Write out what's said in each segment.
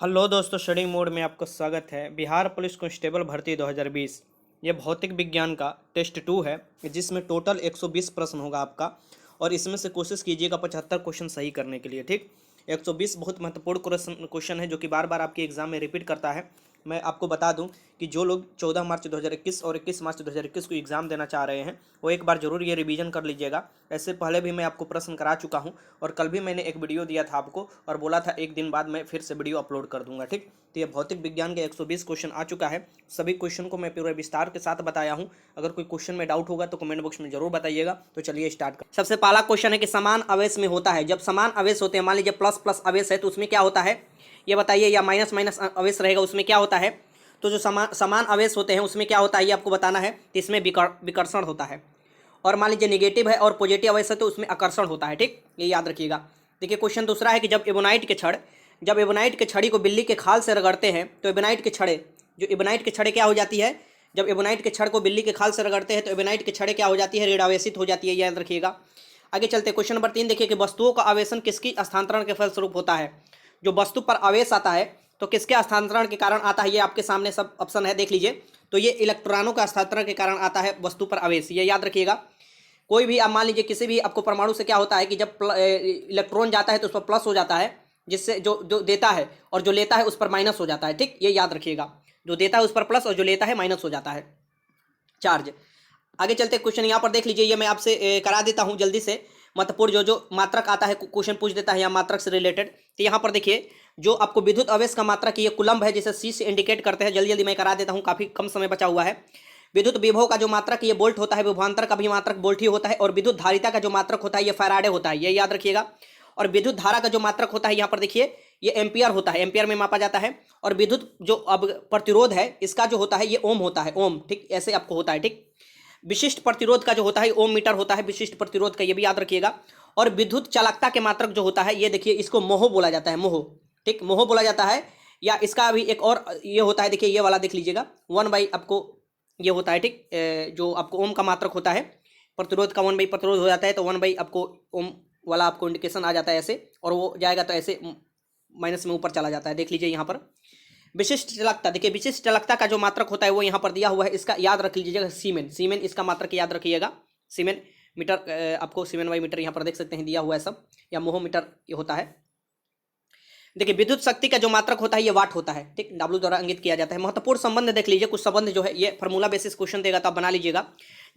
Hello दोस्तों, study mode में आपका स्वागत है। बिहार पुलिस कांस्टेबल भर्ती 2020 ये भौतिक विज्ञान का टेस्ट 2 है, जिसमें टोटल 120 प्रश्न होगा आपका। और इसमें से कोशिश कीजिएगा 75 क्वेश्चन सही करने के लिए। ठीक, 120 बहुत महत्वपूर्ण क्वेश्चन है जो कि बार बार आपके एग्जाम में रिपीट करता है। मैं आपको बता दूं कि जो लोग 14 मार्च 2021 और 21 मार्च 2021 को एग्ज़ाम देना चाह रहे हैं वो एक बार ज़रूर ये रिवीजन कर लीजिएगा। ऐसे पहले भी मैं आपको प्रश्न करा चुका हूं और कल भी मैंने एक वीडियो दिया था आपको और बोला था एक दिन बाद मैं फिर से वीडियो अपलोड कर दूंगा। ठीक, तो ये भौतिक विज्ञान के 120 क्वेश्चन आ चुका है। सभी क्वेश्चन को मैं पूरे विस्तार के साथ बताया हूँ। अगर कोई क्वेश्चन में डाउट होगा तो कमेंट बॉक्स में जरूर बताइएगा। तो चलिए स्टार्ट कर। सबसे पहला क्वेश्चन है कि समान आवेश में होता है, जब समान आवेश होते हैं, मान लीजिए प्लस प्लस आवेश है तो उसमें क्या होता है ये बताइए, या माइनस माइनस आवेश रहेगा उसमें क्या होता है। तो जो समान आवेश होते हैं उसमें क्या होता है ये आपको बताना है। तो इसमें विकर्षण होता है। और मान लीजिए नेगेटिव है और पॉजिटिव आवेश है तो उसमें आकर्षण होता है। ठीक, ये याद रखिएगा। देखिए क्वेश्चन दूसरा है कि जब एबोनाइट के छड़ी को बिल्ली के खाल से रगड़ते हैं तो एबोनाइट के छड़े क्या हो जाती है। जब एबोनाइट के छड़ को बिल्ली के खाल से रगड़ते हैं तो एबोनाइट के छड़े क्या हो जाती है, ऋण आवेशित हो जाती है, याद रखिएगा। आगे चलते क्वेश्चन नंबर 3 देखिए कि वस्तुओं का आवेशन किसकी स्थानांतरण के फलस्वरूप होता है। जो वस्तु पर आवेश आता है तो किसके हस्तांतरण के कारण आता है, ये आपके सामने सब ऑप्शन है, देख लीजिए। तो ये इलेक्ट्रॉनों का हस्तांतरण के कारण आता है वस्तु पर आवेश, ये याद रखिएगा। कोई भी आप मान लीजिए किसी भी आपको परमाणु से क्या होता है कि जब इलेक्ट्रॉन जाता है तो उस पर प्लस हो जाता है, जिससे जो जो देता है और जो लेता है उस पर माइनस हो जाता है। ठीक, ये याद रखिएगा। जो देता है उस पर प्लस और जो लेता है माइनस हो जाता है चार्ज। आगे चलते क्वेश्चन यहाँ पर देख लीजिए, ये मैं आपसे करा देता हूँ जल्दी से। महत्वपूर्ण जो जो मात्रक आता है क्वेश्चन पूछ देता है या मात्रक से रिलेटेड। तो यहाँ पर देखिए जो आपको विद्युत आवेश का मात्रक ये कुलम्ब है, जिसे सी से इंडिकेट करते हैं। जल्दी जल्दी मैं करा देता हूँ, काफी कम समय बचा हुआ है। विद्युत विभव का जो मात्रक ये वोल्ट होता है, विभवांतर का भी मात्रक वोल्ट ही होता है। और विद्युत धारिता का जो मात्रक होता है ये फैराडे होता है, ये याद रखिएगा। और विद्युत धारा का जो मात्रक होता है यहाँ पर देखिए ये एम्पियर होता है, एम्पियर में मापा जाता है। और विद्युत जो अब प्रतिरोध है इसका जो होता है ये ओम होता है, ओम। ठीक, ऐसे आपको होता है। ठीक, विशिष्ट प्रतिरोध का जो होता है ओम मीटर होता है, विशिष्ट प्रतिरोध का, ये भी याद रखिएगा। और विद्युत चालकता के मात्रक जो होता है ये देखिए, इसको मोह बोला जाता है, मोह। ठीक, मोह बोला जाता है। या इसका भी एक और ये होता है, देखिए ये वाला देख लीजिएगा, 1/, आपको ये होता है। ठीक, जो आपको ओम का मात्रक होता है, प्रतिरोध का 1/, प्रतिरोध हो जाता है तो 1/, आपको ओम वाला आपको इंडिकेशन आ जाता है ऐसे, और वो जाएगा तो ऐसे माइनस में ऊपर चला जाता है, देख लीजिए यहाँ पर। विशिष्ट चालकता देखिए, विशिष्ट चालकता का जो मात्रक होता है वो यहाँ पर दिया हुआ है, इसका याद रख लीजिएगा, सीमेन। सीमेन इसका मात्रक याद रखिएगा, सीमेन मीटर। आपको सीमेन बाई मीटर यहाँ पर देख सकते हैं दिया हुआ है सब, या मोह मीटर ये होता है। देखिए विद्युत शक्ति का जो मात्रक होता है ये वाट होता है। ठीक, डब्ल्यू द्वारा इंगित किया जाता है। महत्वपूर्ण संबंध देख लीजिए, कुछ संबंध जो है ये फॉर्मूला बेसिस क्वेश्चन देगा तो आप बना लीजिएगा।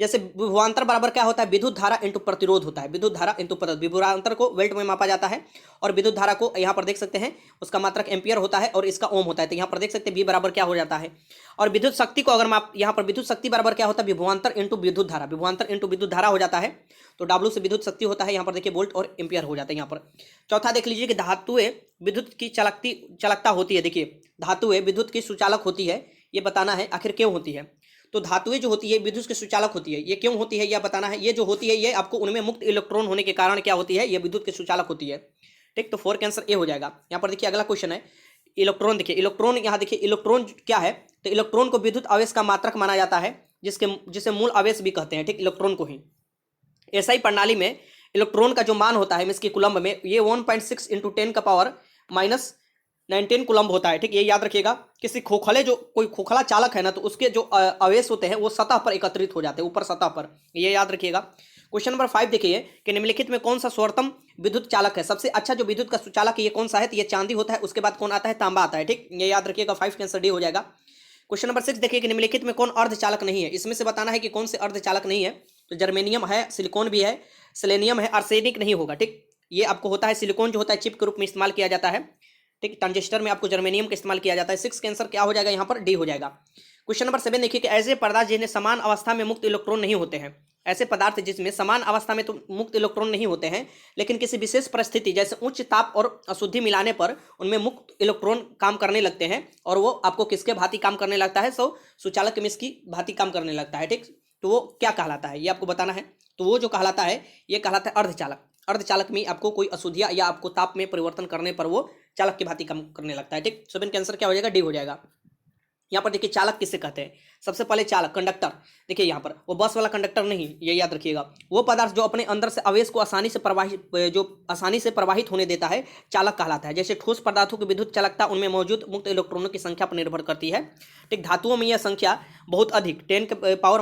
जैसे विभवांतर बराबर क्या होता है, विद्युत धारा इंटू प्रतिरोध होता है, विद्युत धारा इंटू प्रतिरोध। विभवांतर को वोल्ट में मापा जाता है और विद्युत धारा को यहाँ पर देख सकते हैं उसका मात्रक एम्पियर होता है और इसका ओम होता है। तो यहाँ पर देख सकते हैं वी बराबर क्या हो जाता है। और विद्युत शक्ति को अगर आप यहाँ पर विद्युत शक्ति बराबर क्या होता है, विभवांतर इंटू विद्युत धारा, विभवांतर इंटू विद्युत धारा हो जाता है। तो डब्ल्यू से विद्युत शक्ति होता है, यहाँ पर देखिए वोल्ट और एम्पियर हो जाता है यहाँ पर। चौथा देख लीजिए कि धातुएं विद्युत की चालकता होती है। देखिए धातुएं विद्युत की सुचालक होती है, ये बताना है आखिर क्यों होती है। तो धातुएं जो होती है विद्युत की सुचालक होती है, ये क्यों होती है यह बताना है। ये जो होती है ये आपको उनमें मुक्त इलेक्ट्रॉन होने के कारण क्या होती है, ये विद्युत की सुचालक होती है। ठीक, तो 4 का आंसर ए हो जाएगा। यहाँ पर देखिए अगला क्वेश्चन है इलेक्ट्रॉन। देखिए इलेक्ट्रॉन, यहाँ देखिए इलेक्ट्रॉन क्या है, तो इलेक्ट्रॉन को विद्युत आवेश का मात्रक माना जाता है, जिसे मूल आवेश भी कहते हैं। ठीक, इलेक्ट्रॉन को ही एसआई प्रणाली में इलेक्ट्रॉन का जो मान होता है इसकी कुलम्ब में, ये 1.6 इंटू 10 का पावर माइनस 19 कुलम्ब होता है। ठीक, ये याद रखिएगा। किसी खोखले जो कोई खोखला चालक है ना तो उसके जो आवेश होते हैं वो सतह पर एकत्रित हो जाते हैं, ऊपर सतह पर, ये याद रखिएगा। क्वेश्चन नंबर 5 देखिए कि निम्नलिखित में कौन सा सर्वोत्तम विद्युत चालक है। सबसे अच्छा जो विद्युत का सुचालक है ये कौन सा है, तो ये चांदी होता है। उसके बाद कौन आता है, तांबा आता है। ठीक, ये याद रखिएगा। 5 का आंसर डी हो जाएगा। क्वेश्चन नंबर 6 देखिए कि निम्नलिखित में कौन अर्धचालक नहीं है। इसमें से बताना है कि कौन से अर्धचालक नहीं है। तो जर्मेनियम है, सिलिकॉन भी है, सेलेनियम है, आर्सेनिक नहीं होगा। ठीक, ये आपको होता है सिलिकॉन जो होता है चिप के रूप में इस्तेमाल किया जाता है। ठीक, ट्रांजिस्टर में आपको जर्मेनियम का इस्तेमाल किया जाता है। 6 का आंसर क्या हो जाएगा, यहाँ पर डी हो जाएगा। क्वेश्चन नंबर 7 देखिए कि ऐसे पदार्थ जिन्हें समान अवस्था में मुक्त इलेक्ट्रॉन नहीं होते हैं। ऐसे पदार्थ जिसमें समान अवस्था में तो मुक्त इलेक्ट्रॉन नहीं होते हैं, लेकिन किसी विशेष परिस्थिति जैसे उच्च ताप और अशुद्धि मिलाने पर उनमें मुक्त इलेक्ट्रॉन काम करने लगते हैं, और वो आपको किसके भांति काम करने लगता है, सुचालक में इसकी भांति काम करने लगता है। ठीक, तो वो क्या कहलाता है ये आपको बताना है। तो वो जो कहलाता है ये कहलाता है अर्धचालक। अर्धचालक में आपको कोई अशुद्धियां या आपको ताप में परिवर्तन करने पर वो चालक की भांति काम करने लगता है। ठीक, 7 का आंसर क्या हो जाएगा, डी हो जाएगा। यहाँ पर देखिए चालक किसे कहते हैं। सबसे पहले चालक, कंडक्टर। देखिए यहाँ पर वो बस वाला कंडक्टर नहीं, ये याद रखिएगा। वो पदार्थ जो अपने अंदर से आवेश को आसानी से प्रवाहित होने देता है, चालक कहलाता है। जैसे ठोस पदार्थों की विद्युत चालकता उनमें मौजूद मुक्त इलेक्ट्रॉनों की संख्या पर निर्भर करती है। ठीक, धातुओं में यह संख्या बहुत अधिक 10 के पावर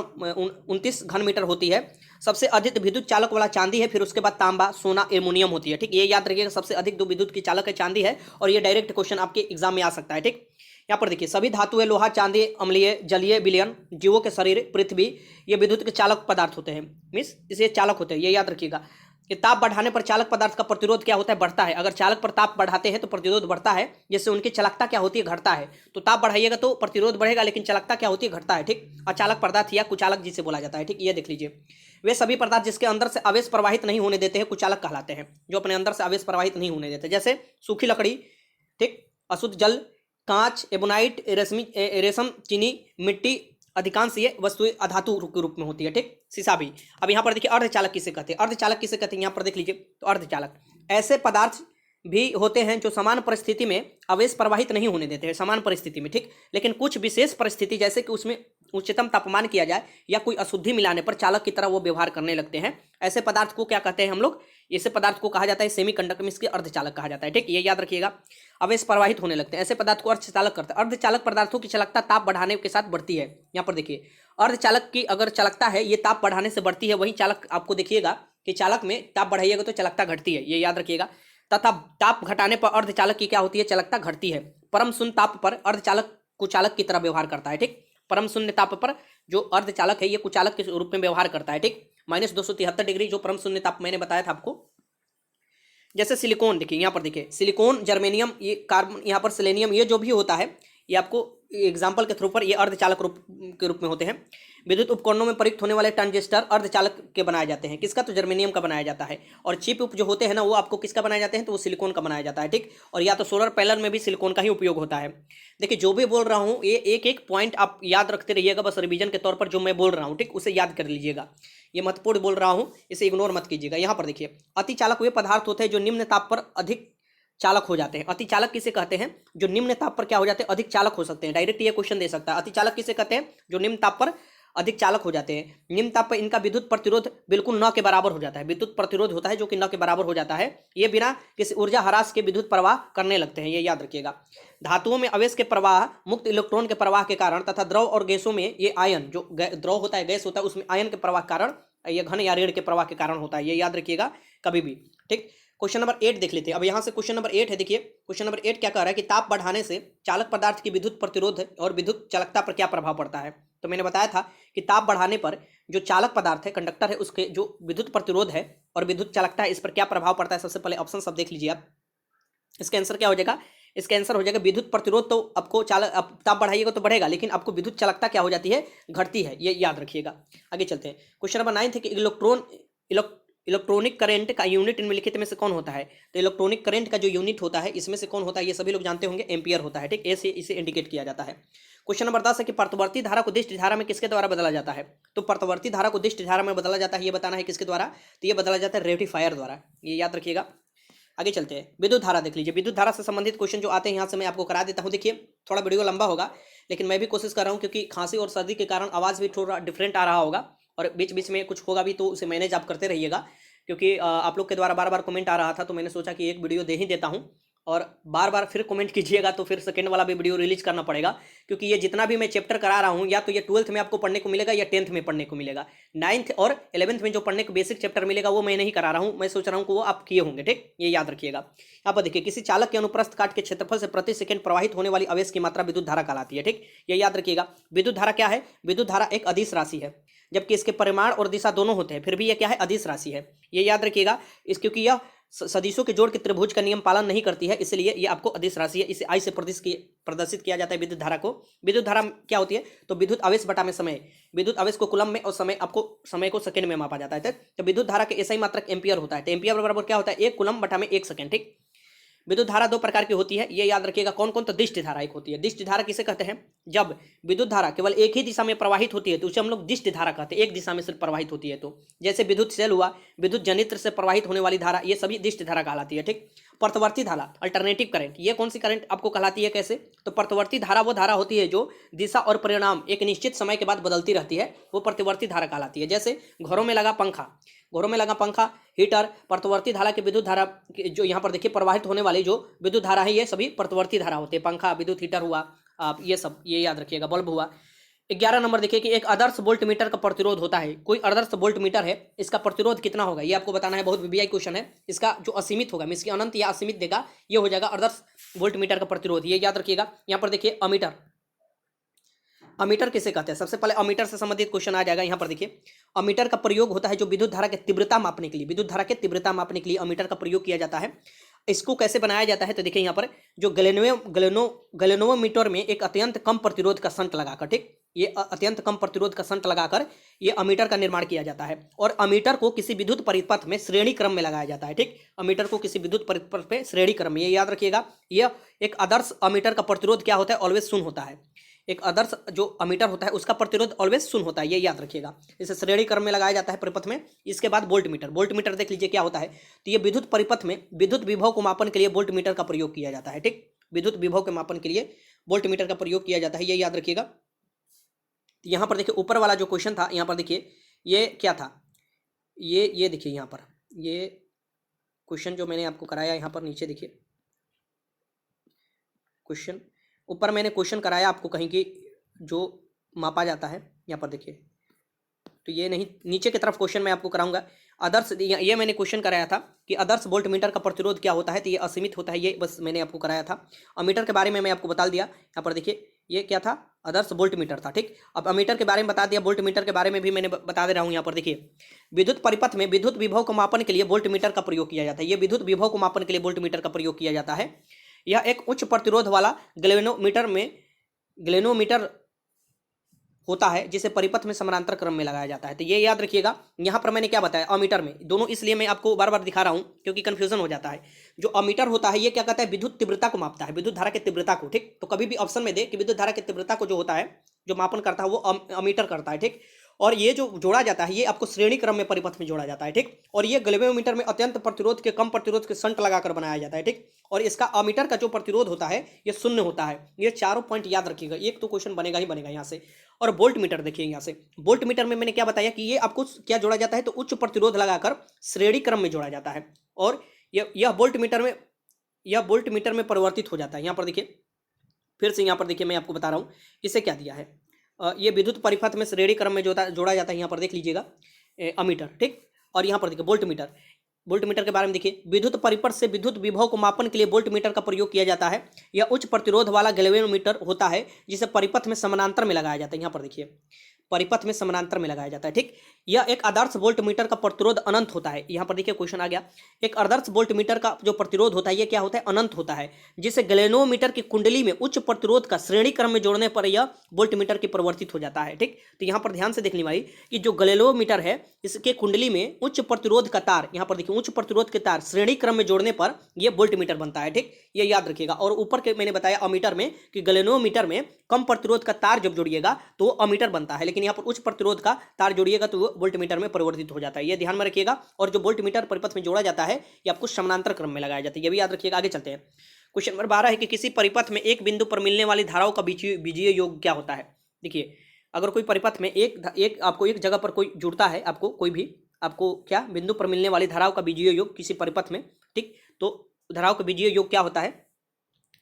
29 घन मीटर होती है। सबसे अधिक विद्युत चालक वाला चांदी है, फिर उसके बाद तांबा, सोना, एल्युमिनियम होती है। ठीक, ये याद रखिएगा, सबसे अधिक जो विद्युत की चालक है चांदी है, और ये डायरेक्ट क्वेश्चन आपके एग्जाम में आ सकता है। ठीक, यहाँ पर देखिए सभी धातु है, लोहा, चांदी, अम्लीय, जलीय, विलयन, जीवों के शरीर, पृथ्वी, ये विद्युत के चालक पदार्थ होते हैं। मीन्स इसे चालक होते हैं, ये याद रखिएगा। कि ताप बढ़ाने पर चालक पदार्थ का प्रतिरोध क्या होता है, बढ़ता है। अगर चालक पर ताप बढ़ाते हैं तो प्रतिरोध बढ़ता है, जिससे उनकी चालकता क्या होती है, घटता है। तो ताप बढ़ाइएगा तो प्रतिरोध बढ़ेगा, लेकिन चालकता क्या होती है, घटता है। ठीक, अचालक पदार्थ या कुचालक जिसे बोला जाता है। ठीक, ये देख लीजिए, वे सभी पदार्थ जिसके अंदर से आवेश प्रवाहित नहीं होने देते हैं कुचालक कहलाते हैं, जो अपने अंदर से आवेश प्रवाहित नहीं होने देते। जैसे सूखी लकड़ी, ठीक, अशुद्ध जल, कांच, एबोनाइट, रेशम, चीनी, मिट्टी, अधिकांश ये वस्तुएं अधातु के रूप में होती है। ठीक, शीशा भी। अब यहाँ पर देखिए अर्धचालक किसे कहते हैं, अर्धचालक किसे कहते हैं, यहाँ पर देख लीजिए। तो अर्धचालक ऐसे पदार्थ भी होते हैं जो समान परिस्थिति में आवेश प्रवाहित नहीं होने देते हैं, समान परिस्थिति में। ठीक, लेकिन कुछ विशेष परिस्थिति, जैसे कि उसमें उच्चतम तापमान किया जाए या कोई अशुद्धि मिलाने पर चालक की तरह वो व्यवहार करने लगते हैं। ऐसे पदार्थ को क्या कहते हैं हम लोग, ऐसे पदार्थ को कहा जाता है सेमीकंडक्टर, इसके अर्धचालक कहा जाता है। ठीक, ये याद रखिएगा। आवेश प्रवाहित होने लगते हैं, ऐसे पदार्थ को अर्धचालक करते हैं। अर्धचालक पदार्थों की चालकता ताप बढ़ाने के साथ बढ़ती है। यहाँ पर देखिए अर्धचालक की अगर चालकता है ये ताप बढ़ाने से बढ़ती है, वही चालक आपको देखिएगा कि चालक में ताप बढ़ाइएगा तो चालकता घटती है, ये याद रखिएगा। तथा ताप घटाने पर अर्धचालक की क्या होती है, चालकता घटती है। परम शून्य ताप पर अर्धचालक कुचालक की तरह व्यवहार करता है। ठीक, परम शून्य ताप पर जो अर्धचालक है ये कुचालक के रूप में व्यवहार करता है। ठीक, -273 डिग्री जो परम शून्य ताप मैंने बताया था आपको। जैसे सिलिकॉन, देखिए यहाँ पर देखिए सिलिकॉन, जर्मेनियम, ये कार्बन, यहाँ पर सेलेनियम, ये जो भी होता है ये आपको एग्जाम्पल के थ्रू पर ये अर्धचालक के रूप में होते हैं। विद्युत उपकरणों में प्रयुक्त होने वाले ट्रांजिस्टर अर्धचालक के बनाए जाते हैं। किसका, तो जर्मेनियम का बनाया जाता है। और चिप उप जो होते हैं ना वो आपको किसका बनाए जाते हैं, तो वो सिलिकॉन का बनाया जाता है। ठीक, और या तो सोलर पैनल में भी सिलिकॉन का ही उपयोग होता है। देखिए जो भी बोल रहा हूँ ये एक एक पॉइंट आप याद रखते रहिएगा, बस रिवीजन के तौर पर जो मैं बोल रहा हूँ, ठीक, उसे याद कर लीजिएगा। ये महत्वपूर्ण बोल रहा हूँ, इसे इग्नोर मत कीजिएगा। यहाँ पर देखिए अतिचालक वे पदार्थ होते हैं जो निम्न ताप पर अधिक चालक हो जाते हैं। अतिचालक किसे कहते हैं, जो निम्न ताप पर क्या हो जाते हैं, अधिक चालक हो सकते हैं। डायरेक्ट ये क्वेश्चन दे सकता है, अतिचालक किसे कहते हैं, जो निम्न ताप पर अधिक चालक हो जाते हैं। निम्न ताप पर इनका विद्युत प्रतिरोध बिल्कुल न के बराबर हो जाता है। विद्युत प्रतिरोध होता है जो कि न के बराबर हो जाता है। ये बिना किसी ऊर्जा ह्रास के विद्युत प्रवाह करने लगते हैं, ये याद रखिएगा। धातुओं में आवेश के प्रवाह, मुक्त इलेक्ट्रॉन के प्रवाह के कारण तथा द्रव और गैसों में ये आयन, जो द्रव होता है, गैस होता है, उसमें आयन के प्रवाह के कारण, ये घन या ऋण के प्रवाह के कारण होता है, ये याद रखिएगा कभी भी। ठीक, क्वेश्चन नंबर 8 देख लेते हैं। अब यहाँ से क्वेश्चन नंबर 8 है, देखिए क्वेश्चन नंबर 8 क्या कह रहा है कि ताप बढ़ाने से चालक पदार्थ की विद्युत प्रतिरोध और विद्युत चालकता पर क्या प्रभाव पड़ता है। तो मैंने बताया था कि ताप बढ़ाने पर जो चालक पदार्थ है, कंडक्टर है, उसके जो विद्युत प्रतिरोध है और विद्युत चालकता है, इस पर क्या प्रभाव पड़ता है। सबसे पहले ऑप्शन सब देख लीजिए आप। इसका आंसर क्या हो जाएगा, इसका आंसर हो जाएगा विद्युत प्रतिरोध। तो आपको ताप बढ़ाइएगा तो बढ़ेगा, लेकिन आपको विद्युत चालकता क्या हो जाती है, घटती है, ये याद रखिएगा। आगे चलते हैं। क्वेश्चन नंबर 9 है कि इलेक्ट्रॉनिक करंट का यूनिट निम्नलिखित में से कौन होता है। तो इलेक्ट्रॉनिक करंट का जो यूनिट होता है इसमें से कौन होता है, ये सभी लोग जानते होंगे, एम्पियर होता है। ठीक, ऐसे इसे इंडिकेट किया जाता है। क्वेश्चन नंबर 10 है कि प्रत्यावर्ती धारा को दिष्ट धारा में किसके द्वारा बदला जाता है। तो प्रत्यावर्ती धारा को दिष्ट धारा में बदला जाता है, ये बताना है किसके द्वारा, तो ये बदला जाता है रेक्टिफायर द्वारा, ये याद रखिएगा। आगे चलते हैं। विद्युत धारा देख लीजिए। विद्युत धारा से संबंधित क्वेश्चन जो आते हैं यहाँ से मैं आपको करा देता हूँ। देखिए थोड़ा वीडियो लंबा होगा, लेकिन मैं भी कोशिश कर रहा हूँ, क्योंकि खांसी और सर्दी के कारण आवाज़ भी थोड़ा डिफरेंट आ रहा होगा और बीच बीच में कुछ होगा भी, तो उसे मैनेज आप करते रहिएगा। क्योंकि आप लोग के द्वारा बार बार कमेंट आ रहा था, तो मैंने सोचा कि एक वीडियो दे ही देता हूं, और बार बार फिर कमेंट कीजिएगा तो फिर सेकंड वाला भी वीडियो रिलीज करना पड़ेगा। क्योंकि ये जितना भी मैं चैप्टर करा रहा हूं, या तो ये 12th में आपको पढ़ने को मिलेगा या 10th में पढ़ने को मिलेगा। 9th और 11th में जो पढ़ने को बेसिक चैप्टर मिलेगा वो मैं नहीं करा रहा हूँ, मैं सोच रहा हूँ कि वो आप किए होंगे। ठीक, ये याद रखिएगा। यहाँ पर देखिए किसी चालक के अनुप्रस्थ काट के क्षेत्रफल से प्रति सेकंड प्रवाहित होने वाली आवेश की मात्रा विद्युत धारा कहलाती है। ठीक, ये याद रखिएगा। विद्युत धारा क्या है, विद्युत धारा एक अदिश राशि है, जबकि इसके परिमाण और दिशा दोनों होते हैं, फिर भी यह क्या है, अदिश राशि है, ये याद रखिएगा। क्योंकि यह सदिशों के जोड़ के त्रिभुज का नियम पालन नहीं करती है, इसलिए ये आपको अदिश राशि है। इसे आई से प्रदर्शित किया जाता है विद्युत धारा को। विद्युत धारा क्या होती है, तो विद्युत आवेश बटा में समय। विद्युत आवेश को कूलम में और समय को सेकंड में मापा जाता है। तो विद्युत धारा के ऐसा ही मात्रक एम्पियर होता है। तो एम्पियर बराबर क्या होता है, 1 कूलम बटा में 1 सेकंड। ठीक, विद्युत धारा दो प्रकार की होती है, ये याद रखिएगा। कौन कौन, तो दिष्ट धारा एक होती है। दिष्ट धारा किसे कहते हैं, जब विद्युत धारा केवल एक ही दिशा में प्रवाहित होती है तो उसे हम लोग दिष्ट धारा कहते हैं, एक दिशा में सिर्फ प्रवाहित होती है। तो जैसे विद्युत सेल हुआ, विद्युत जनित्र से प्रवाहित होने वाली धारा, ये सभी दिष्ट धारा कहलाती है। ठीक, प्रतिवर्ती धारा अल्टरनेटिव करंट, ये कौन सी करंट आपको कहलाती है कैसे? तो प्रतिवर्ती धारा वो धारा होती है जो दिशा और परिणाम एक निश्चित समय के बाद बदलती रहती है, वो प्रतिवर्ती धारा कहलाती है। जैसे घरों में लगा पंखा, हीटर, प्रतिवर्ती धारा के विद्युत धारा जो यहाँ पर देखिए प्रवाहित होने वाली जो विद्युत धारा है, ये सभी प्रतिवर्ती धारा होते हैं। पंखा, विद्युत हीटर हुआ, आप ये सब ये याद रखिएगा, बल्ब हुआ। 11 नंबर देखिए कि एक आदर्श वोल्ट मीटर का प्रतिरोध होता है। कोई आदर्श वोल्ट मीटर है, इसका प्रतिरोध कितना होगा ये आपको बताना है। बहुत वीवीआई क्वेश्चन है इसका, जो असीमित होगा, इसकी अनंत या असीमित देगा, ये हो जाएगा आदर्श वोल्ट मीटर का प्रतिरोध, ये याद रखिएगा। यहाँ पर देखिए अमीटर किसे कहते हैं? सबसे पहले अमीटर से संबंधित क्वेश्चन आ जाएगा। यहाँ पर देखिए अमीटर का प्रयोग होता है जो विद्युत धारा की तीव्रता मापने के लिए अमीटर का प्रयोग किया जाता है। इसको कैसे बनाया जाता है? तो देखिए यहाँ पर जो गैल्वेनोमीटर में एक अत्यंत कम प्रतिरोध का शंट लगाकर, ठीक, ये अत्यंत कम प्रतिरोध का शंट लगाकर ये अमीटर का निर्माण किया जाता है। और अमीटर को किसी विद्युत परिपथ में श्रेणी क्रम में लगाया जाता है, ठीक, अमीटर को किसी विद्युत परिपथ में श्रेणी क्रम में, ये याद रखिएगा। यह एक आदर्श अमीटर का प्रतिरोध क्या होता है? ऑलवेज शून्य होता है। एक आदर्श जो अमीटर होता है उसका प्रतिरोध ऑलवेज शून्य होता है, ये याद रखिएगा। इसे श्रेणी क्रम में लगाया जाता है परिपथ में। इसके बाद वोल्ट मीटर देख लीजिए क्या होता है। तो ये विद्युत परिपथ में विद्युत विभव को मापन के लिए वोल्ट मीटर का प्रयोग किया जाता है, ठीक, विद्युत विभव के मापन के लिए वोल्ट मीटर का प्रयोग किया जाता है, ये याद रखिएगा। यहाँ पर देखिए ऊपर वाला जो क्वेश्चन था, यहाँ पर देखिए ये क्या था, ये देखिए यहाँ पर ये क्वेश्चन जो मैंने आपको कराया, यहाँ पर नीचे देखिए क्वेश्चन, ऊपर मैंने क्वेश्चन कराया आपको कहीं की जो मापा जाता है, यहाँ पर देखिए। तो ये नहीं, नीचे की तरफ क्वेश्चन मैं आपको कराऊंगा। आदर्श, ये मैंने क्वेश्चन कराया था कि आदर्श वोल्ट मीटर का प्रतिरोध क्या होता है, तो ये असीमित होता है, ये बस मैंने आपको कराया था। अमीटर के बारे में मैं आपको बता दिया। यहाँ पर देखिए ये क्या था, आदर्श वोल्ट मीटर था, ठीक। अब अमीटर के बारे में बता दिया, वोल्ट मीटर के बारे में भी मैंने बता दे रहा हूँ। यहाँ पर देखिए विद्युत परिपथ में विद्युत विभव को मापन के लिए वोल्ट मीटर का प्रयोग किया जाता है। ये विद्युत विभव को मापन के लिए वोल्ट मीटर का प्रयोग किया जाता है। यह एक उच्च प्रतिरोध वाला ग्लेनोमीटर होता है जिसे परिपथ में समानांतर क्रम में लगाया जाता है। तो ये याद रखिएगा। यहाँ पर मैंने क्या बताया, अमीटर में दोनों, इसलिए मैं आपको बार बार दिखा रहा हूँ क्योंकि कंफ्यूजन हो जाता है। जो अमीटर होता है ये क्या कहता है, विद्युत तीव्रता को मापता है, विद्युत धारा की तीव्रता को, ठीक। तो कभी भी ऑप्शन में दे कि विद्युत धारा की तीव्रता को जो होता है, जो मापन करता है वो अमीटर करता है, ठीक। और ये जो जोड़ा जाता है ये आपको श्रेणी क्रम में परिपथ में जोड़ा जाता है, ठीक। और ये गैल्वेनोमीटर में अत्यंत प्रतिरोध के कम प्रतिरोध के शंट लगाकर बनाया जाता है, ठीक। और इसका अमीटर का जो प्रतिरोध होता है ये शून्य होता है। ये चारों पॉइंट याद रखिएगा, एक तो क्वेश्चन बनेगा ही बनेगा यहाँ से। और वोल्ट मीटर देखिए, यहाँ से वोल्ट मीटर में मैंने क्या बताया कि ये आपको क्या जोड़ा जाता है, तो उच्च प्रतिरोध लगाकर श्रेणी क्रम में जोड़ा जाता है। और यह वोल्ट मीटर में परिवर्तित हो जाता है। यहाँ पर देखिए फिर से, यहाँ पर देखिए मैं आपको बता रहा हूँ इसे क्या दिया है। ये विद्युत परिपथ में श्रेणी क्रम में जोड़ा जाता है, यहाँ पर देख लीजिएगा अमीटर, ठीक। और यहाँ पर देखिए वोल्ट मीटर के बारे में देखिए, विद्युत परिपथ से विद्युत विभव को मापन के लिए वोल्ट मीटर का प्रयोग किया जाता है। यह उच्च प्रतिरोध वाला गैल्वेनोमीटर होता है जिसे परिपथ में समानांतर में लगाया जाता है। यहाँ पर देखिए परिपथ में समानांतर में लगाया जाता है, ठीक। यह एक आदर्श वोल्ट मीटर का प्रतिरोध अनंत होता है। यहाँ पर देखिए क्वेश्चन आ गया, एक आदर्श वोल्ट मीटर का जो प्रतिरोध होता है ये क्या होता है, अनंत होता है, जिसे गैल्वेनोमीटर की कुंडली में उच्च प्रतिरोध का श्रेणी क्रम में जोड़ने पर यह वोल्ट मीटर की परिवर्तित हो जाता है, ठीक। तो यहाँ पर ध्यान से देखने वाली कि जो गैल्वेनोमीटर है इसके कुंडली में उच्च प्रतिरोध का तार, यहाँ पर देखिए उच्च प्रतिरोध के तार श्रेणी क्रम में जोड़ने पर यह वोल्ट मीटर बनता है, ठीक। ये याद रखिएगा। और ऊपर के मैंने बताया अमीटर में कि गैल्वेनोमीटर में कम प्रतिरोध का तार जब जोड़िएगा तो अमीटर बनता है, लेकिन यहाँ पर उच्च प्रतिरोध का तार जोड़िएगा तो वो वोल्ट मीटर में परिवर्तित हो जाता है, ये ध्यान में रखिएगा। और जो वोल्ट मीटर परिपथ में जोड़ा जाता है ये आपको समानांतर क्रम में लगाया जाता है, ये भी याद रखिएगा। आगे चलते हैं। क्वेश्चन नंबर 12 है कि किसी परिपथ में एक बिंदु पर मिलने वाली धाराओं का बीजीय योग क्या होता है। देखिए अगर कोई परिपथ में एक आपको एक जगह पर कोई जुड़ता है, आपको कोई भी आपको क्या बिंदु पर मिलने वाली धाराओं का बीजीय योग किसी परिपथ में, ठीक, तो धाराओं का बीजीय योग क्या होता है,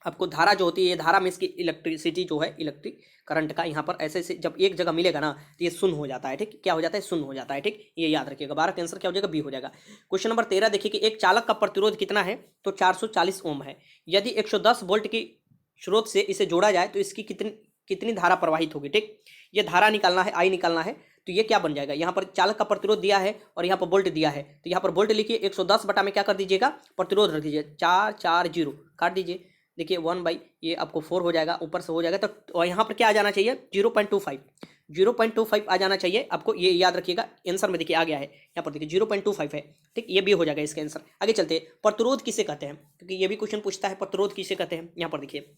आपको धारा जो होती है, ये धारा में इसकी इलेक्ट्रिसिटी जो है, इलेक्ट्रिक करंट का यहाँ पर ऐसे जब एक जगह मिलेगा ना तो ये शून्य हो जाता है, ठीक। क्या हो जाता है, शून्य हो जाता है, ठीक। ये याद रखिएगा। 12 का आंसर क्या हो जाएगा, बी हो जाएगा। क्वेश्चन नंबर 13 देखिए कि एक चालक का प्रतिरोध कितना है, तो 440 ओम है। यदि 110 वोल्ट की स्रोत से इसे जोड़ा जाए तो इसकी कितनी धारा प्रवाहित होगी, ठीक। ये धारा निकालना है, आई निकालना है, तो ये क्या बन जाएगा, यहाँ पर चालक का प्रतिरोध दिया है और यहाँ पर वोल्ट दिया है, तो यहाँ पर वोल्ट लिखिए, 110 बटा में क्या कर दीजिएगा, प्रतिरोध रख दीजिए, 440 काट दीजिए, देखिए 1 बाई ये आपको 4 हो जाएगा, ऊपर से हो जाएगा। तो यहाँ पर क्या आ जाना चाहिए, 0.25 आ जाना चाहिए आपको, ये याद रखिएगा। आंसर में देखिए आ गया है, यहाँ पर देखिए 0.25 है, ठीक। ये भी हो जाएगा इसका आंसर। आगे चलते हैं, प्रतिरोध किसे कहते हैं, क्योंकि ये भी क्वेश्चन पूछता है प्रतिरोध किसे कहते हैं। यहाँ पर देखिए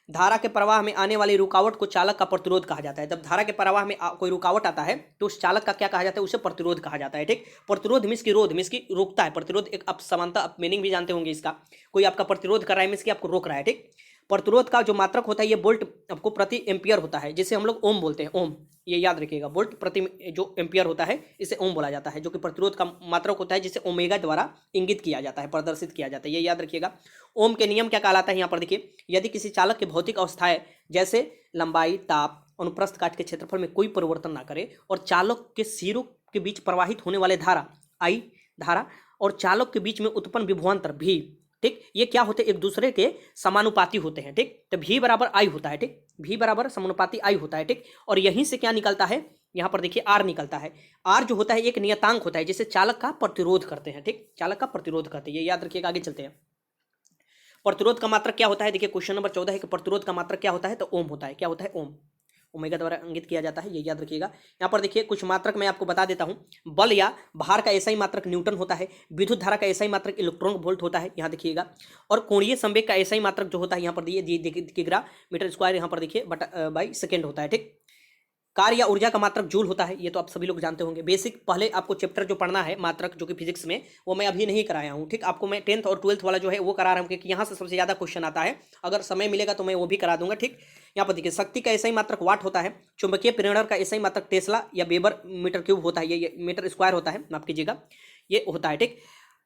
धारा के प्रवाह में आने वाली रुकावट को चालक का प्रतिरोध कहा जाता है। जब धारा के प्रवाह में कोई रुकावट आता है तो उस चालक का क्या कहा जाता है, उसे प्रतिरोध कहा जाता है। ठीक, प्रतिरोध मीन्स की रोध, मीन्स की रोकता है। प्रतिरोध एक आप समानता, आप मीनिंग भी जानते होंगे इसका, कोई आपका प्रतिरोध कर रहा है मीन्स की आपको रोक रहा है। ठीक, प्रतिरोध का जो मात्रक होता है ये वोल्ट आपको प्रति एम्पियर होता है, जिसे हम लोग ओम बोलते हैं। ओम, ये याद रखिएगा, वोल्ट प्रति जो एम्पियर होता है इसे ओम बोला जाता है, जो कि प्रतिरोध का मात्रक होता है जिसे ओमेगा द्वारा इंगित किया जाता है, प्रदर्शित किया जाता है, ये याद रखिएगा। ओम के नियम क्या कहलाता है यहाँ पर देखिए, यदि किसी चालक की भौतिक अवस्थाएं जैसे लंबाई, ताप, अनुप्रस्थ काट के क्षेत्रफल में कोई परिवर्तन ना करे और चालक के सिरों के बीच प्रवाहित होने वाले धारा आई धारा और चालक के बीच में उत्पन्न विभवांतर भी, ठीक, ये क्या होते हैं, एक दूसरे के समानुपाती होते हैं। ठीक, तो भी बराबर आई होता है। ठीक, भी बराबर समानुपाती आई होता है। ठीक, और यहीं से क्या निकलता है, यहाँ पर देखिए आर निकलता है। आर जो होता है एक नियतांक होता है जिसे चालक का प्रतिरोध करते हैं। ठीक, चालक का प्रतिरोध करते हैं, ये याद रखिएगा। आगे चलते हैं। प्रतिरोध का मात्रक क्या होता है, देखिए क्वेश्चन नंबर 14 है कि प्रतिरोध का मात्रक क्या होता है, तो ओम होता है। क्या होता है, ओम, ओमेगा द्वारा इंगित किया जाता है, ये याद रखिएगा। यहाँ पर देखिए कुछ मात्रक मैं आपको बता देता हूँ। बल या भार का ऐसा ही मात्रक न्यूटन होता है। विद्युत धारा का ऐसा ही मात्रक इलेक्ट्रॉन वोल्ट होता है, यहाँ देखिएगा। और कोणीय संवेग का ऐसा ही मात्रक जो होता है यहाँ पर दिखेगा मीटर स्क्वायर, यहाँ पर देखिए बटा बाई सेकेंड होता है। ठीक, कार्य या ऊर्जा का मात्रक जूल होता है, ये तो आप सभी लोग जानते होंगे। बेसिक पहले आपको चैप्टर जो पढ़ना है मात्रक जो कि फिजिक्स में, वो मैं अभी नहीं कराया हूँ। ठीक, आपको मैं 10th और 12th वाला जो है वो करा रहा हूँ, क्योंकि यहाँ से सबसे ज़्यादा क्वेश्चन आता है। अगर समय मिलेगा तो मैं वो भी करा दूंगा। ठीक, यहाँ पर देखिए शक्ति का ऐसा ही मात्रक वाट होता है। चुंबकीय प्रेरण का ऐसा ही मात्रक टेस्ला या वेबर मीटर क्यूब होता है, ये मीटर स्क्वायर होता है, माफ कीजिएगा, ये होता है। ठीक,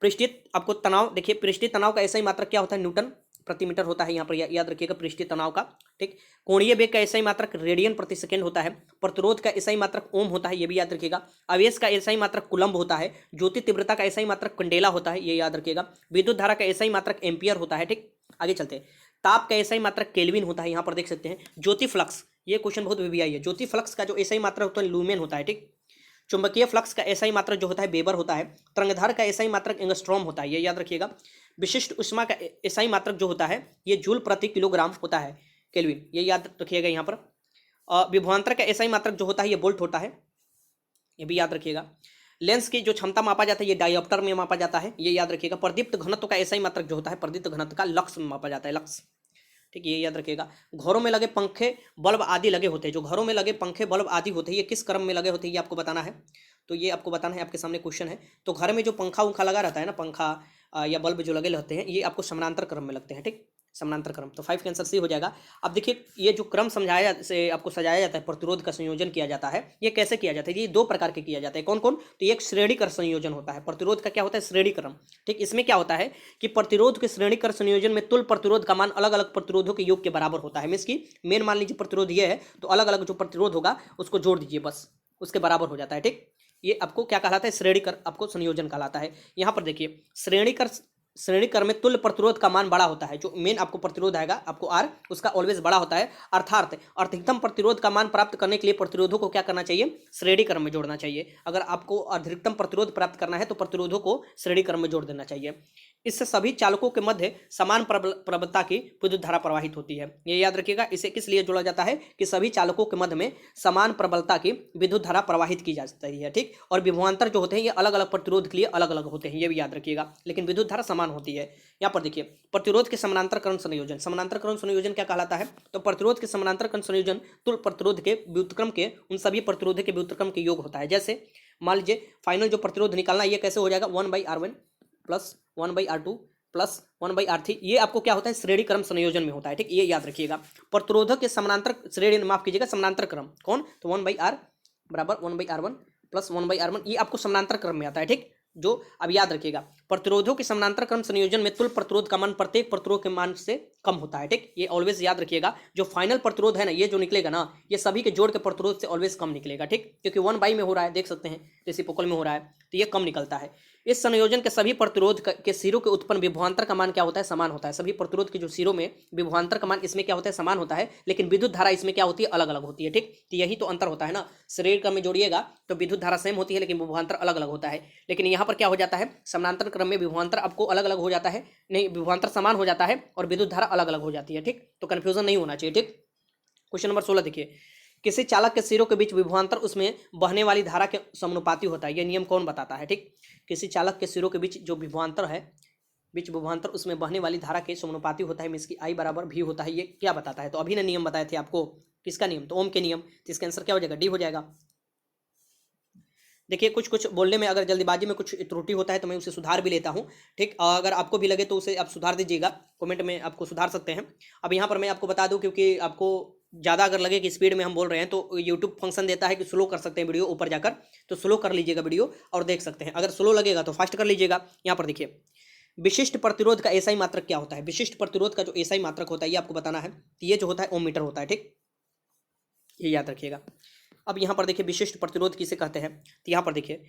पृष्ठीय आपको तनाव देखिए, पृष्ठीय तनाव का ऐसा ही मात्रक क्या होता है, न्यूटन प्रति मीटर होता है, यहाँ पर याद रखिएगा पृष्ठीय तनाव का। ठीक, कोणीय वेग का ऐसा ही मात्रक रेडियन प्रति सेकंड होता है। प्रतिरोध का ऐसा ही मात्रक ओम होता है, ये भी याद रखिएगा। आवेश का ऐसा ही मात्रक कूलम्ब होता है। ज्योति तीव्रता का ऐसा ही मात्रक कंडेला होता है, ये याद रखिएगा। विद्युत धारा का ऐसा ही मात्रक एम्पियर होता है। ठीक, आगे चलते हैं। ताप का ऐसा ही मात्रक केल्विन होता है, यहाँ पर देख सकते हैं। ज्योति फ्लक्स, ये क्वेश्चन बहुत वीवीआई है। ज्योति फ्लक्स का जो ऐसा ही मात्रक होता है लूमेन होता है। ठीक, चुंबकीय फ्लक्स का ऐसा ही मात्रक जो होता है वेबर होता है। तरंगधार का ऐसा ही मात्रक एंगस्ट्रॉम होता है, ये याद रखिएगा। विशिष्ट उष्मा का ऐसा ही मात्रक जो होता है ये जूल प्रति किलोग्राम होता है, केल्विन, ये याद रखिएगा यहाँ पर। विभवांतर का ऐसा ही मात्रक जो होता है ये वोल्ट होता है, ये भी याद रखिएगा। लेंस की जो क्षमता मापा जाता है ये डायोप्टर में मापा जाता है, ये याद रखिएगा। प्रदीप्त घनत्व का ऐसा ही मात्रक जो होता है प्रदीप्त घनत्व का लक्स में मापा जाता है, लक्स। ठीक, ये याद रखिएगा। घरों में लगे पंखे बल्ब आदि लगे होते हैं, जो घरों में लगे पंखे बल्ब आदि होते हैं ये किस क्रम में लगे होते हैं, ये आपको बताना है। तो ये आपको बताना है, आपके सामने क्वेश्चन है। तो घर में जो पंखा उंखा लगा रहता है ना, पंखा या बल्ब जो लगे रहते हैं ये आपको समानांतर क्रम में लगते हैं। ठीक, समानांतर क्रम, तो 5 का आंसर सी हो जाएगा। अब देखिए ये जो क्रम समझाया से आपको सजाया जाता है, प्रतिरोध का संयोजन किया जाता है, ये कैसे किया जाता है, ये 2 प्रकार के किया जाता है। कौन कौन, तो ये एक श्रेणीकर संयोजन होता है। प्रतिरोध का क्या होता है, श्रेणी क्रम। ठीक, इसमें क्या होता है कि प्रतिरोध के श्रेणीकर संयोजन में तुल्य प्रतिरोध का मान अलग अलग प्रतिरोधों के योग के बराबर होता है। मीन्स की मेन मान लीजिए प्रतिरोध ये है तो अलग अलग जो प्रतिरोध होगा उसको जोड़ दीजिए, बस उसके बराबर हो जाता है। ठीक, ये आपको क्या कहलाता है, श्रेणीकर आपको संयोजन कहलाता है। यहाँ पर देखिए श्रेणीकर में तुल्य प्रतिरोध का मान बड़ा होता है। जो मेन आपको प्रतिरोध आएगा आपको आर, उसका ऑलवेज बड़ा होता है। अर्थात अधिकतम प्रतिरोध का मान प्राप्त करने के लिए प्रतिरोधों को क्या करना चाहिए, श्रेणी क्रम में जोड़ना चाहिए। अगर आपको अधिकतम प्रतिरोध प्राप्त करना है तो प्रतिरोधों को श्रेणी क्रम में जोड़ देना चाहिए। इससे सभी चालकों के मध्य समान प्रबलता की विद्युत धारा प्रवाहित होती है, ये याद रखिएगा। इसे किस लिए जोड़ा जाता है कि सभी चालकों के मध्य में समान प्रबलता की विद्युत धारा प्रवाहित की जाती है। ठीक, और विभवांतर जो होते हैं ये अलग अलग प्रतिरोध के लिए अलग अलग होते हैं, ये भी याद रखिएगा, लेकिन विद्युत धारा समान होती है। यहाँ पर देखिए प्रतिरोध के समानांतर क्रम संयोजन, समानांतर क्रम संयोजन क्या कहलाता है, तो प्रतिरोध के समानांतर क्रम संयोजन तुल्य प्रतिरोध के व्युत्क्रम के उन सभी प्रतिरोध के व्युत्क्रम के योग होता है। जैसे मान लीजिए फाइनल जो प्रतिरोध निकालना ये कैसे हो जाएगा, 1/R1 plus 1/R2 plus 1/R3, ये आपको क्या होता है, श्रेणी क्रम संयोजन में होता है। ठीक, ये याद रखिएगा। प्रतिरोधक के समानांतर श्रेणी, माफ कीजिएगा समानांतर क्रम कौन, तो 1/R बराबर 1/R1 प्लस 1/R1, ये आपको समानांतर क्रम में आता है। ठीक, जो अब याद रखिएगा प्रतिरोधों के समानांतर क्रम संयोजन में तुल्य प्रतिरोध का मान प्रत्येक प्रतिरोध के मान से कम होता है। ठीक, ये ऑलवेज याद रखिएगा। जो फाइनल प्रतिरोध है ना, ये जो निकलेगा ना, ये सभी के जोड़ के प्रतिरोध से ऑलवेज कम निकलेगा। ठीक, क्योंकि 1/, में हो रहा है, देख सकते हैं रेसिप्रोकल में हो रहा है, तो ये कम निकलता है। इस संयोजन के सभी प्रतिरोध के सिरों के उत्पन्न विभवांतर का मान क्या होता है, समान होता है। सभी प्रतिरोध के जो सिरों में विभवांतर का मान इसमें क्या होता है, समान होता है, लेकिन विद्युत धारा इसमें क्या होती है, अलग अलग होती है। ठीक, तो यही तो अंतर होता है ना, श्रेणी क्रम में जोड़िएगा तो विद्युत धारा सेम होती है लेकिन विभवांतर अलग अलग होता है। लेकिन यहाँ पर क्या हो जाता है, समानांतर क्रम में विभवांतर आपको अलग अलग हो जाता है, नहीं विभवांतर समान हो जाता है और विद्युत धारा अलग अलग हो जाती है। ठीक, तो कंफ्यूजन नहीं होना चाहिए। ठीक, क्वेश्चन नंबर 16 देखिए, किसी चालक के सिरों के बीच विभवांतर उसमें बहने वाली धारा के समानुपाती होता है, यह नियम कौन बताता है। ठीक, किसी चालक के सिरों के बीच जो विभवांतर है बीच विभवांतर उसमें बहने वाली धारा के समानुपाती होता है, मीन्स की I बराबर V होता है। ये क्या बताता है? तो अभी ने नियम बताए थे आपको, किसका नियम? तो ओम के नियम। तो इसका आंसर क्या हो जाएगा? डी हो जाएगा। देखिए कुछ कुछ बोलने में अगर जल्दीबाजी में कुछ त्रुटि होता है तो मैं उसे सुधार भी लेता हूँ, ठीक। अगर आपको भी लगे तो उसे आप सुधार दीजिएगा, कमेंट में आपको सुधार सकते हैं। अब यहाँ पर मैं आपको बता दूँ, क्योंकि आपको ज़्यादा अगर लगे कि स्पीड में हम बोल रहे हैं तो यूट्यूब फंक्शन देता है कि स्लो कर सकते हैं वीडियो ऊपर जाकर, तो स्लो कर लीजिएगा वीडियो और देख सकते हैं। अगर स्लो लगेगा तो फास्ट कर लीजिएगा। यहाँ पर देखिए विशिष्ट प्रतिरोध का एसआई मात्रक क्या होता है? विशिष्ट प्रतिरोध का जो एसआई मात्रक होता है ये आपको बताना है। तो ये जो होता है ओम मीटर होता है, ठीक, ये याद रखिएगा। अब यहाँ पर देखिए विशिष्ट प्रतिरोध किसे कहते हैं? तो यहाँ पर देखिए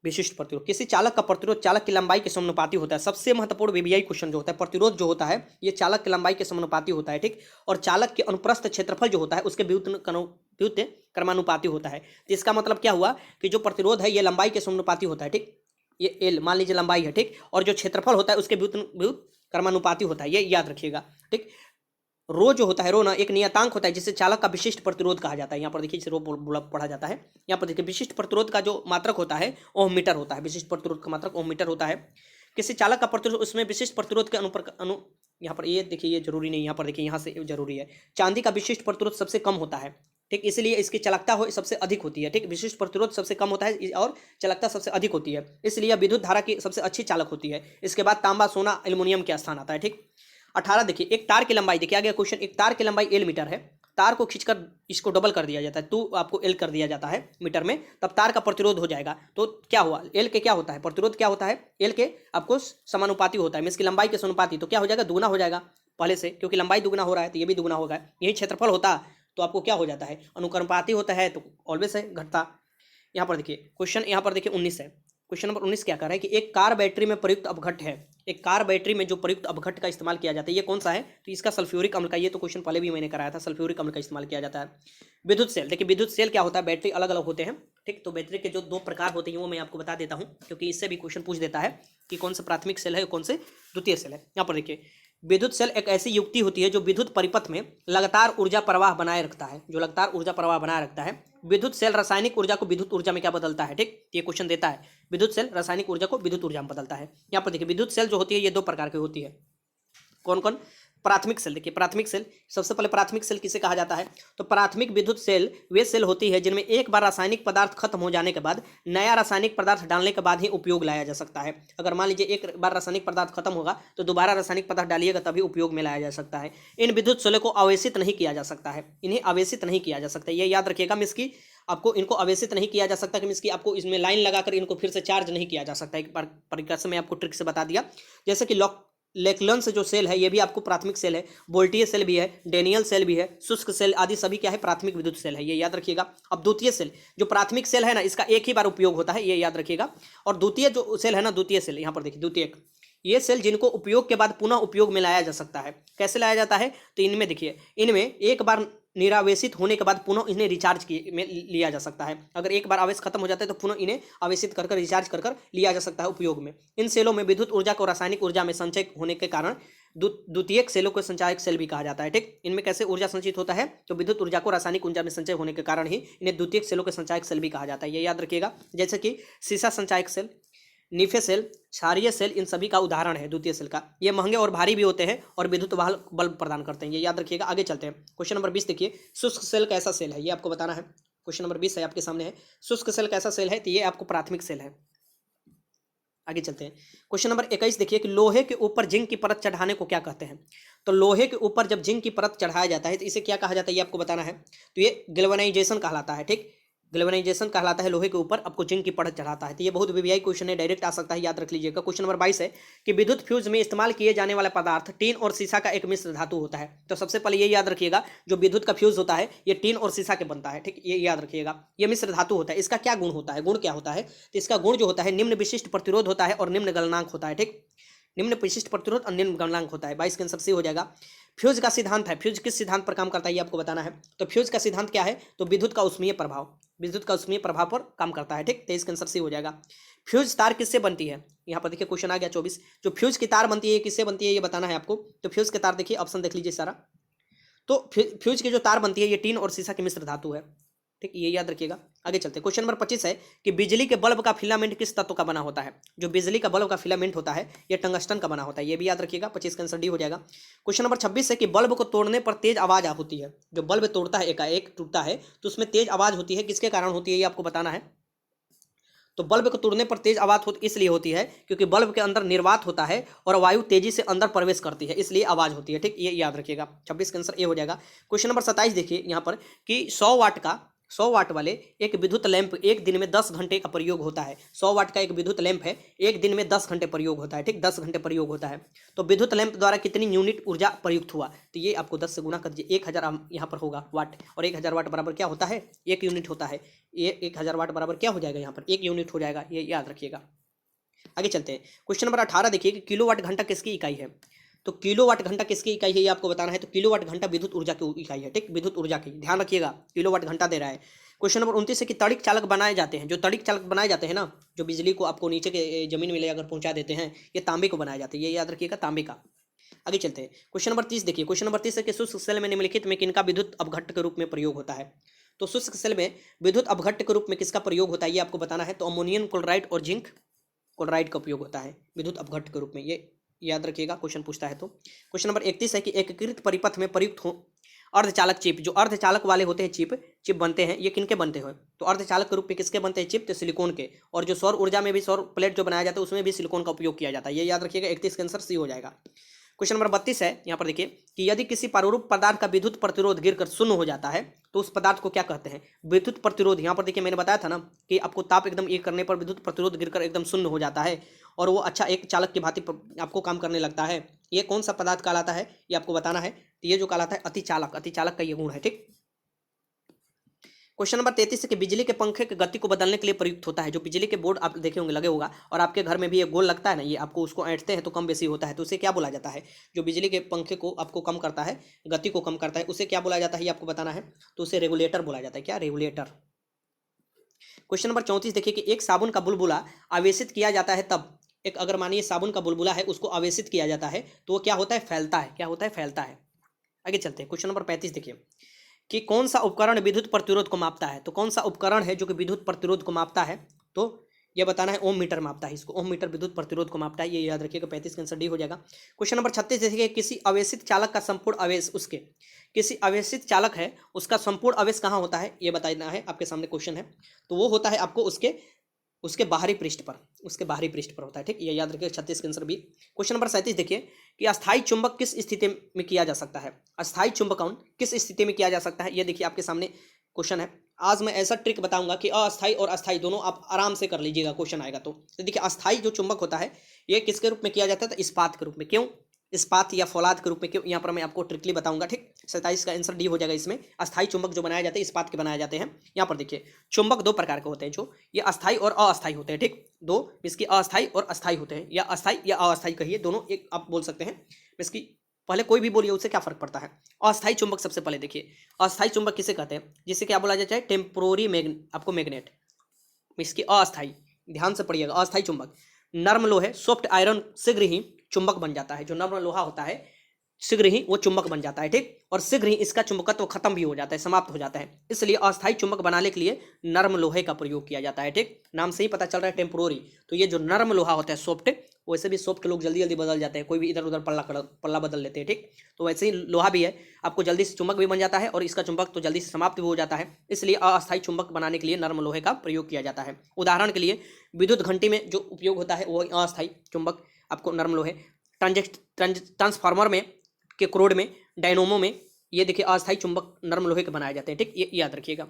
विशिष्ट प्रतिरोध किसी चालक का प्रतिरोध चालक की लंबाई के समानुपाती होता है। सबसे महत्वपूर्ण वीवीआई क्वेश्चन जो होता है, प्रतिरोध जो होता है ये चालक की लंबाई के समानुपाती होता है, ठीक। और चालक के अनुप्रस्थ क्षेत्रफल जो होता है उसके व्युत्क्रमानुपाती क्रमानुपाती होता है। तो इसका मतलब क्या हुआ कि जो प्रतिरोध है ये लंबाई के समानुपाती होता है, ठीक। ये एल मान लीजिए लंबाई है, ठीक, और जो क्षेत्रफल होता है उसके व्युत्क्रमानुपाती होता है, ये याद रखिएगा, ठीक। रो जो होता है, रो ना एक नियतांक होता है जिसे चालक का विशिष्ट प्रतिरोध कहा जाता है। यहाँ पर देखिए इसे रो पढ़ा जाता है। यहाँ पर देखिए विशिष्ट प्रतिरोध का जो मात्रक होता है ओम मीटर होता है। विशिष्ट प्रतिरोध का मात्रक ओम मीटर होता है। किसी चालक का प्रतिरोध उसमें विशिष्ट प्रतिरोध के यहाँ पर ये देखिए ये जरूरी नहीं, यहाँ पर देखिए यहाँ से जरूरी है। चांदी का विशिष्ट प्रतिरोध सबसे कम होता है, ठीक, इसलिए इसकी चालकता हो सबसे अधिक होती है, ठीक। विशिष्ट प्रतिरोध सबसे कम होता है और चालकता सबसे अधिक होती है, इसलिए विद्युत धारा की सबसे अच्छी चालक होती है। इसके बाद तांबा, सोना, एल्युमिनियम के स्थान आता है, ठीक। 18 देखिए एक तार की लंबाई, देखिए आ गया क्वेश्चन, एक तार की लंबाई एल मीटर है, तार को खींचकर इसको डबल कर दिया जाता है, तो आपको एल कर दिया जाता है मीटर में, तब तार का प्रतिरोध हो जाएगा। तो क्या हुआ, एल के क्या होता है, प्रतिरोध क्या होता है, एल के आपको समानुपाती होता है, मीन्स की लंबाई के समानुपाती। तो क्या हो जाएगा, दुगना हो जाएगा पहले से, क्योंकि लंबाई दुगना हो रहा है तो ये भी दुगना होगा। यही क्षेत्रफल होता तो आपको क्या हो जाता है, अनुक्रमपाती होता है तो ऑलवेज है घटता। यहाँ पर देखिए क्वेश्चन, यहाँ पर देखिए 19 है। क्वेश्चन नंबर 19 क्या कर रहा है कि एक कार बैटरी में प्रयुक्त अपघट्ट है, एक कार बैटरी में जो प्रयुक्त अपघट्ट का इस्तेमाल किया जाता है ये कौन सा है? तो इसका सल्फ्यूरिक अम्ल का, ये तो क्वेश्चन पहले भी मैंने कराया था, सल्फ्यूरिक अम्ल का इस्तेमाल किया जाता है। विद्युत सेल, देखिए विद्युत सेल क्या होता है, बैटरी अलग अलग होते हैं, ठीक। तो बैटरी के जो दो प्रकार होते हैं वो मैं आपको बता देता हूँ, क्योंकि इससे भी क्वेश्चन पूछ देता है कि कौन सा प्राथमिक सेल है कौन से द्वितीय सेल है। यहाँ पर देखिए विद्युत सेल एक ऐसी युक्ति होती है जो विद्युत परिपथ में लगातार ऊर्जा प्रवाह बनाए रखता है, जो लगातार ऊर्जा प्रवाह बनाए रखता है। विद्युत सेल रासायनिक ऊर्जा को विद्युत ऊर्जा में क्या बदलता है, ठीक, ये क्वेश्चन देता है। विद्युत सेल रासायनिक ऊर्जा को विद्युत ऊर्जा में बदलता है। यहाँ पर देखिए विद्युत सेल जो होती है ये दो प्रकार की होती है, कौन कौन? प्राथमिक सेल, देखिए प्राथमिक सेल, सबसे पहले प्राथमिक सेल किसे कहा जाता है? तो प्राथमिक विद्युत सेल वे सेल होती है जिनमें एक बार रासायनिक पदार्थ खत्म हो जाने के बाद नया रासायनिक पदार्थ डालने के बाद ही उपयोग लाया जा सकता है। अगर मान लीजिए एक बार रासायनिक पदार्थ खत्म होगा तो दोबारा रासायनिक पदार्थ डालिएगा तभी उपयोग में लाया जा सकता है। इन विद्युत सेलों को आवेशित नहीं किया जा सकता है, इन्हें आवेशित नहीं किया जा सकता, ये याद रखिएगा। मिस की आपको इनको आवेशित नहीं किया जा सकता, कि मीन्स की आपको इसमें लाइन लगाकर इनको फिर से चार्ज नहीं किया जा सकता। एक बार परीक्षा से मैं आपको ट्रिक से बता दिया। जैसे कि लेक्लन्स जो सेल है ये भी आपको प्राथमिक सेल है, बोल्टीय सेल भी है, डेनियल सेल भी है, शुष्क सेल आदि सभी क्या है, प्राथमिक विद्युत सेल है, ये याद रखिएगा। अब द्वितीय सेल, जो प्राथमिक सेल है ना इसका एक ही बार उपयोग होता है, ये याद रखिएगा। और द्वितीय जो सेल है ना, द्वितीय सेल, यहाँ पर देखिए द्वितीय, ये सेल जिनको उपयोग के बाद पुनः उपयोग में लाया जा सकता है। कैसे लाया जाता है? तो इनमें देखिए, इनमें एक बार निरावेशित होने के बाद पुनः इन्हें रिचार्ज में लिया जा सकता है। अगर एक बार आवेश खत्म हो जाता है तो पुनः इन्हें आवेशित कर रिचार्ज कर लिया जा सकता है उपयोग में। इन सेलों में विद्युत ऊर्जा को रासायनिक ऊर्जा में संचय होने के कारण द्वितीयक सेलों को संचायक सेल भी कहा जाता है, ठीक। इनमें कैसे ऊर्जा संचित होता है? तो विद्युत ऊर्जा को रासायनिक ऊर्जा में संचय होने के कारण ही इन्हें द्वितीयक सेलों के संचायक सेल भी कहा जाता है, ये याद रखिएगा। जैसे कि सीसा संचायक सेल, निफे सेल, क्षारीय सेल, इन सभी का उदाहरण है द्वितीय सेल का। ये महंगे और भारी भी होते हैं और विद्युत वाहक बल प्रदान करते हैं, ये याद रखिएगा। आगे चलते हैं, क्वेश्चन नंबर 20 देखिए, शुष्क सेल कैसा सेल है, ये आपको बताना है। क्वेश्चन नंबर 20 है आपके सामने है, शुष्क सेल कैसा सेल है? तो ये आपको प्राथमिक सेल है। आगे चलते हैं, क्वेश्चन नंबर 21 देखिए कि लोहे के ऊपर जिंक की परत चढ़ाने को क्या कहते हैं? तो लोहे के ऊपर जब जिंक की परत चढ़ाया जाता है तो इसे क्या कहा जाता है, ये आपको बताना है। तो ये गैल्वेनाइजेशन कहलाता है, ठीक, गैल्वेनाइजेशन कहलाता है। लोहे के ऊपर आपको जिंक की परत चढ़ाता है। तो ये बहुत वीवीआई क्वेश्चन है, डायरेक्ट आ सकता है, याद रख लीजिएगा। क्वेश्चन नंबर 22 है कि विद्युत फ्यूज में इस्तेमाल किए जाने वाला पदार्थ टीन और सीसा का एक मिश्र धातु होता है। तो सबसे पहले ये याद रखिएगा, जो विद्युत का फ्यूज होता है ये टीन और सीसा के बनता है, ठीक, ये याद रखिएगा। ये मिश्र धातु होता है। इसका क्या गुण होता है? गुण क्या होता है? तो इसका गुण जो होता है निम्न विशिष्ट प्रतिरोध होता है और निम्न गलनांक होता है, ठीक, निम्न विशिष्ट प्रतिरोध और निम्न गलनांक होता है। 22 का आंसर सी हो जाएगा। फ्यूज का सिद्धांत है, फ्यूज किस सिद्धांत पर काम करता है ये आपको बताना है। तो फ्यूज का सिद्धांत क्या है? तो विद्युत का उष्मीय प्रभाव, विद्युत का उष्मीय प्रभाव पर काम करता है, ठीक। 23 का आंसर सी हो जाएगा। फ्यूज तार किससे बनती है? यहाँ पर देखिए क्वेश्चन आ गया 24, जो फ्यूज की तार बनती है ये किससे बनती है ये बताना है आपको। तो फ्यूज की तार देखिए, ऑप्शन देख लीजिए सारा। तो फ्यूज की जो तार बनती है ये टीन और सीसा की मिश्र धातु है। ठीक, ये याद रखिएगा। आगे चलते हैं। क्वेश्चन नंबर 25 है कि बिजली के बल्ब का फिलामेंट किस तत्व का बना होता है। जो बिजली का बल्ब का फिलामेंट होता है ये टंगस्टन का बना होता है, ये भी याद रखिएगा। 25 का आंसर डी हो जाएगा। क्वेश्चन नंबर 26 है कि बल्ब को तोड़ने पर तेज आवाज होती है। जो बल्ब तोड़ता है, एकाएक टूटता है तो उसमें तेज आवाज होती है, किसके कारण होती है ये आपको बताना है। तो बल्ब को तोड़ने पर तेज आवाज इसलिए होती है क्योंकि बल्ब के अंदर निर्वात होता है और वायु तेजी से अंदर प्रवेश करती है, इसलिए आवाज होती है। ठीक, ये याद रखिएगा। 26 का आंसर ए हो जाएगा। क्वेश्चन नंबर 27 देखिए यहाँ पर कि 100 वाट वाले एक विद्युत लैंप एक दिन में 10 घंटे का प्रयोग होता है। 100 वाट का एक विद्युत लैंप है, एक दिन में 10 घंटे प्रयोग होता है। ठीक, 10 घंटे प्रयोग होता है। तो विद्युत लैंप द्वारा कितनी यूनिट ऊर्जा प्रयुक्त हुआ, तो ये आपको 10 से गुना कर दीजिए। 1000 यहाँ पर होगा वाट, और 1000 वाट बराबर क्या होता है, 1 यूनिट होता है। ये 1000 वाट बराबर क्या हो जाएगा, यहाँ पर 1 यूनिट हो जाएगा, ये याद रखिएगा। आगे चलते हैं। क्वेश्चन नंबर 18 देखिए कि किलोवाट घंटा किसकी इकाई है। तो किलोवाट घंटा किसकी इकाई है ये आपको बताना है। तो किलोवाट घंटा विद्युत ऊर्जा की इकाई है। ठीक, विद्युत ऊर्जा की, ध्यान रखिएगा, किलोवाट घंटा दे रहा है। क्वेश्चन नंबर 29 है कि तड़िक चालक बनाए जाते हैं। जो तड़िक चालक बनाए जाते हैं ना, जो बिजली को आपको नीचे के जमीन में ले अगर पहुंचा देते हैं, ये तांबे को बनाए जाते हैं, ये याद रखिएगा, तांबे का। आगे चलते हैं। क्वेश्चन नंबर 30 देखिए। क्वेश्चन नंबर 30 है कि शुष्क सेल में निम्नलिखित में किनका विद्युत अपघट्ट के रूप में प्रयोग होता है। तो शुष्क सेल में विद्युत अपघट्ट के रूप में किसका प्रयोग होता है ये आपको बताना है। तो अमोनियम क्लोराइड और जिंक क्लोराइड का उपयोग होता है विद्युत अपघट्ट के रूप में, ये याद रखिएगा, क्वेश्चन पूछता है तो। क्वेश्चन नंबर 31 है कि एकीकृत परिपथ में प्रयुक्त हो अर्धचालक चिप। जो अर्धचालक वाले होते हैं चिप बनते हैं, ये किनके बनते हैं। तो अर्धचालक के रूप में किसके बनते हैं चिप, तो सिलिकॉन के। और जो सौर ऊर्जा में भी सौर प्लेट जो बनाया जाता है उसमें भी सिलिकॉन का उपयोग किया जाता है, ये याद रखिएगा। 31 का आंसर सी हो जाएगा। क्वेश्चन नंबर 32 है, यहाँ पर देखिए कि यदि किसी पारूप पदार्थ का विद्युत प्रतिरोध गिरकर शून्य हो जाता है तो उस पदार्थ को क्या कहते हैं, विद्युत प्रतिरोध। यहाँ पर देखिए मैंने बताया था ना कि आपको ताप एकदम एक करने पर विद्युत प्रतिरोध गिरकर एकदम शून्य हो जाता है और वो अच्छा एक चालक की भांति आपको काम करने लगता है। ये कौन सा पदार्थ कहलाता है ये आपको बताना है। तो ये जो कहलाता है अतिचालक, अतिचालक का ये गुण है। ठीक, क्वेश्चन नंबर 33 है कि बिजली के पंखे की गति को बदलने के लिए प्रयुक्त होता है। जो बिजली के बोर्ड आप देखे होंगे लगे होगा, और आपके घर में भी ये गोल लगता है ना, ये आपको उसको ऐंठते हैं तो कम बेसी होता है, तो उसे क्या बोला जाता है। जो बिजली के पंखे को आपको कम करता है, गति को कम करता है, उसे क्या बोला जाता है ये आपको बताना है। तो उसे रेगुलेटर बोला जाता है। क्या, रेगुलेटर। क्वेश्चन नंबर 34 देखिए कि एक साबुन का बुलबुला आवेशित किया जाता है तब, एक अगर मानिए साबुन का बुलबुला है उसको आवेशित किया जाता है तो वो क्या होता है, फैलता है। क्या होता है, फैलता है। आगे चलते हैं। क्वेश्चन नंबर 35 देखिए कि कौन सा उपकरण विद्युत प्रतिरोध को मापता है। तो कौन सा उपकरण है जो कि विद्युत प्रतिरोध को मापता है, तो यह बताना है। ओम मीटर मापता है इसको, ओम मीटर विद्युत प्रतिरोध को मापता है, ये याद रखिएगा। 35 का आंसर डी हो जाएगा। क्वेश्चन नंबर 36 देखिए किसी आवेशित चालक का संपूर्ण आवेश उसके, किसी आवेशित चालक है उसका संपूर्ण आवेश कहाँ होता है ये बताना है। आपके सामने क्वेश्चन है, तो वो होता है आपको उसके बाहरी पृष्ठ पर, उसके बाहरी पृष्ठ पर होता है। ठीक, ये याद रखिए। 36 के आंसर बी। क्वेश्चन नंबर 37 देखिए कि अस्थायी चुंबक किस स्थिति में किया जा सकता है। अस्थायी चुंबकन किस स्थिति में किया जा सकता है ये देखिए आपके सामने क्वेश्चन है। आज मैं ऐसा ट्रिक बताऊंगा कि अस्थायी और अस्थायी दोनों आप आराम से कर लीजिएगा, क्वेश्चन आएगा तो देखिए अस्थायी जो चुंबक होता है ये किसके रूप में किया जाता है, तो इस्पात के रूप में। क्यों, इस्पात या फौलाद के रूप में क्यों, यहाँ पर मैं आपको ट्रिकली बताऊंगा। ठीक, 27 का आंसर डी हो जाएगा। इसमें अस्थायी चुंबक जो बनाए जाते हैं इस्पात के बनाए जाते हैं। यहाँ पर देखिए चुंबक दो प्रकार के होते हैं, जो ये अस्थायी और अस्थायी होते हैं। ठीक, दो इसकी अस्थायी और अस्थायी होते हैं, या अस्थायी या अस्थायी कहिए, दोनों एक आप बोल सकते हैं। इसकी पहले कोई भी बोलिए उससे क्या फर्क पड़ता है। अस्थायी चुंबक सबसे पहले देखिए, अस्थायी चुंबक किसे कहते हैं, जिसे क्या बोला जाता है, टेम्पोरी आपको मैग्नेट। इसकी अस्थायी, ध्यान से पढ़िएगा, अस्थायी चुंबक। नर्म लोहे सॉफ्ट आयरन शीघ्र ही चुंबक बन जाता है। जो नर्म लोहा होता है शीघ्र ही वो चुंबक बन जाता है। ठीक, और शीघ्र ही इसका चुंबकत्व खत्म भी हो जाता है, समाप्त हो जाता है। इसलिए अस्थायी चुंबक बनाने के लिए नर्म लोहे का प्रयोग किया जाता है। ठीक, नाम से ही पता चल रहा है टेम्पोरी। तो ये जो नर्म लोहा होता है सॉफ्ट, वैसे भी सॉफ्ट के लोग जल्दी जल्दी बदल जाते हैं, कोई भी इधर उधर पल्ला बदल लेते हैं। ठीक, तो वैसे ही लोहा भी है, आपको जल्दी से चुंबक भी बन जाता है और इसका चुंबक तो जल्दी से समाप्त भी हो जाता है। इसलिए अस्थायी चुंबक बनाने के लिए नर्म लोहे का प्रयोग किया जाता है। उदाहरण के लिए विद्युत घंटी में जो उपयोग होता है वो अस्थायी चुंबक आपको नर्म लोहे, ट्रांसफार्मर में के क्रोड में, डायनोमो में, ये देखिए अस्थायी चुंबक नर्म लोहे के बनाए जाते हैं। ठीक, ये याद रखिएगा।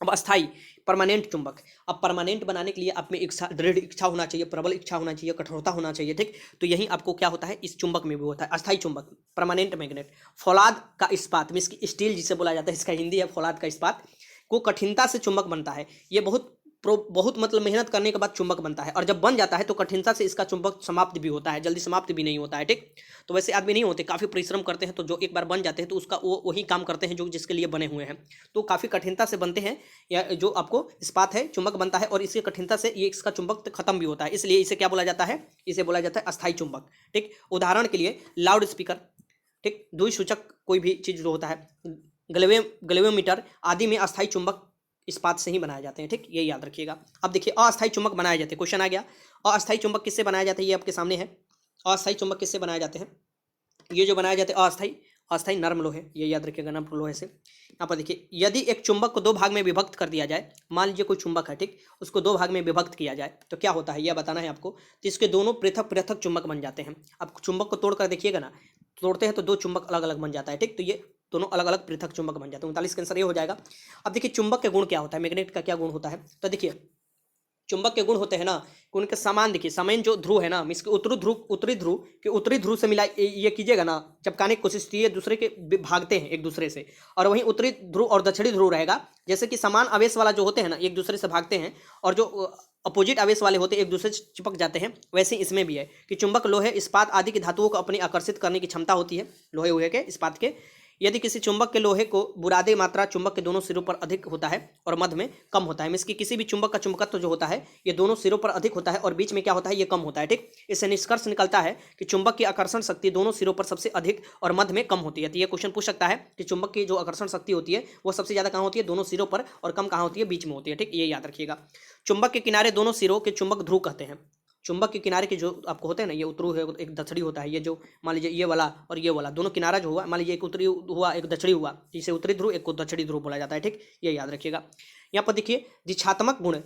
अब अस्थाई परमानेंट चुंबक, अब परमानेंट बनाने के लिए आप में इच्छा, दृढ़ इच्छा होना चाहिए, प्रबल इच्छा होना चाहिए, कठोरता होना चाहिए। ठीक, तो यही आपको क्या होता है इस चुंबक में भी होता है, अस्थाई चुंबक, परमानेंट मैग्नेट। फौलाद का इस्पात, मीन्स की स्टील जिसे बोला जाता है, इसका हिंदी है फौलाद का इस्पात, को कठिनता से चुंबक बनता है। ये बहुत मतलब मेहनत करने के बाद चुंबक बनता है, और जब बन जाता है तो कठिनता से इसका चुंबक समाप्त भी होता है, जल्दी समाप्त भी नहीं होता है। ठीक, तो वैसे आदमी नहीं होते, काफ़ी परिश्रम करते हैं, तो जो एक बार बन जाते हैं तो उसका वो वही काम करते हैं जो जिसके लिए बने हुए हैं, तो काफ़ी कठिनता से बनते हैं। या जो आपको इस्पात है चुंबक बनता है और इसकी कठिनता से ये इसका चुंबक खत्म भी होता है, इसलिए इसे क्या बोला जाता है, इसे बोला जाता है अस्थायी चुंबक। ठीक, उदाहरण के लिए लाउड स्पीकर, ठीक, द्विसूचक कोई भी चीज़ जो होता है, ग्लेवियोमीटर आदि में अस्थायी चुंबक इस्पात से ही बनाए जाते हैं, ठीक, ये याद रखिएगा। अब देखिए अस्थायी चुंबक बनाए जाते हैं, क्वेश्चन आ गया अस्थायी चुंबक किससे बनाए जाते हैं, ये आपके सामने है। अस्थायी चुंबक किससे बनाए जाते हैं, ये जो बनाए जाते हैं अस्थायी, अस्थायी नर्म लोहे, ये याद रखिएगा, नर्म लोहे से। यहाँ पर देखिए यदि एक चुंबक को दो भाग में विभक्त कर दिया जाए, मान लीजिए कोई चुंबक है, ठीक, उसको दो भाग में विभक्त किया जाए तो क्या होता है यह बताना है आपको। तो इसके दोनों पृथक पृथक चुंबक बन जाते हैं। अब चुंबक को तोड़कर देखिएगा ना, तोड़ते हैं तो दो चुंबक अलग अलग बन जाता है, ठीक, तो ये दोनों अलग अलग पृथक चुंबक बन जाते हैं। 39 का आंसर ये हो जाएगा। अब देखिए चुंबक के गुण क्या होता है, मैग्नेट का क्या गुण होता है, तो देखिए चुंबक के गुण होते हैं ना कि उनके समान, देखिए समान जो ध्रुव है ना, इसके उत्तरी ध्रुव के उत्तरी ध्रुव से मिला ये कीजिएगा ना, चिपकाने की कोशिश कीजिए, दूसरे के भागते हैं एक दूसरे से, और वहीं उत्तरी ध्रुव और दक्षिणी ध्रुव रहेगा, जैसे कि समान आवेश वाला जो होते हैं ना एक दूसरे से भागते हैं, और जो अपोजिट आवेश वाले होते हैं एक दूसरे से चिपक जाते हैं, वैसे ही इसमें भी है कि चुंबक लोहे इस्पात आदि की धातुओं को अपनी आकर्षित करने की क्षमता होती है, लोहे वोहे के इस्पात के। यदि किसी चुंबक के लोहे को बुरादे मात्रा चुंबक के दोनों सिरों पर अधिक होता है और मध्य में कम होता है, इसकी किसी भी चुंबक का चुंबकत्व जो होता है ये दोनों सिरों पर अधिक होता है और बीच में क्या होता है ये कम होता है, ठीक। इससे निष्कर्ष निकलता है कि चुंबक की आकर्षण शक्ति दोनों सिरों पर सबसे अधिक और मध्य में कम होती है। तो ये क्वेश्चन पूछ सकता है कि चुंबक की जो आकर्षण शक्ति होती है वो सबसे ज्यादा कहाँ होती है, दोनों सिरों पर, और कम कहाँ होती है, बीच में होती है, ठीक, ये याद रखिएगा। चुंबक के किनारे दोनों सिरों के चुंबक ध्रुव कहते हैं। चुंबक के किनारे के जो आपको होते हैं ना, ये उत्तरी है एक दक्षिणी होता है, ये जो मान लीजिए ये वाला और ये वाला दोनों किनारा जो हुआ, मान लीजिए एक उत्तरी हुआ एक दक्षिणी हुआ, जिसे उत्तरी ध्रुव एक को दक्षिणी ध्रुव बोला जाता है, ठीक, ये याद रखिएगा। यहाँ पर देखिए दिशात्मक गुण,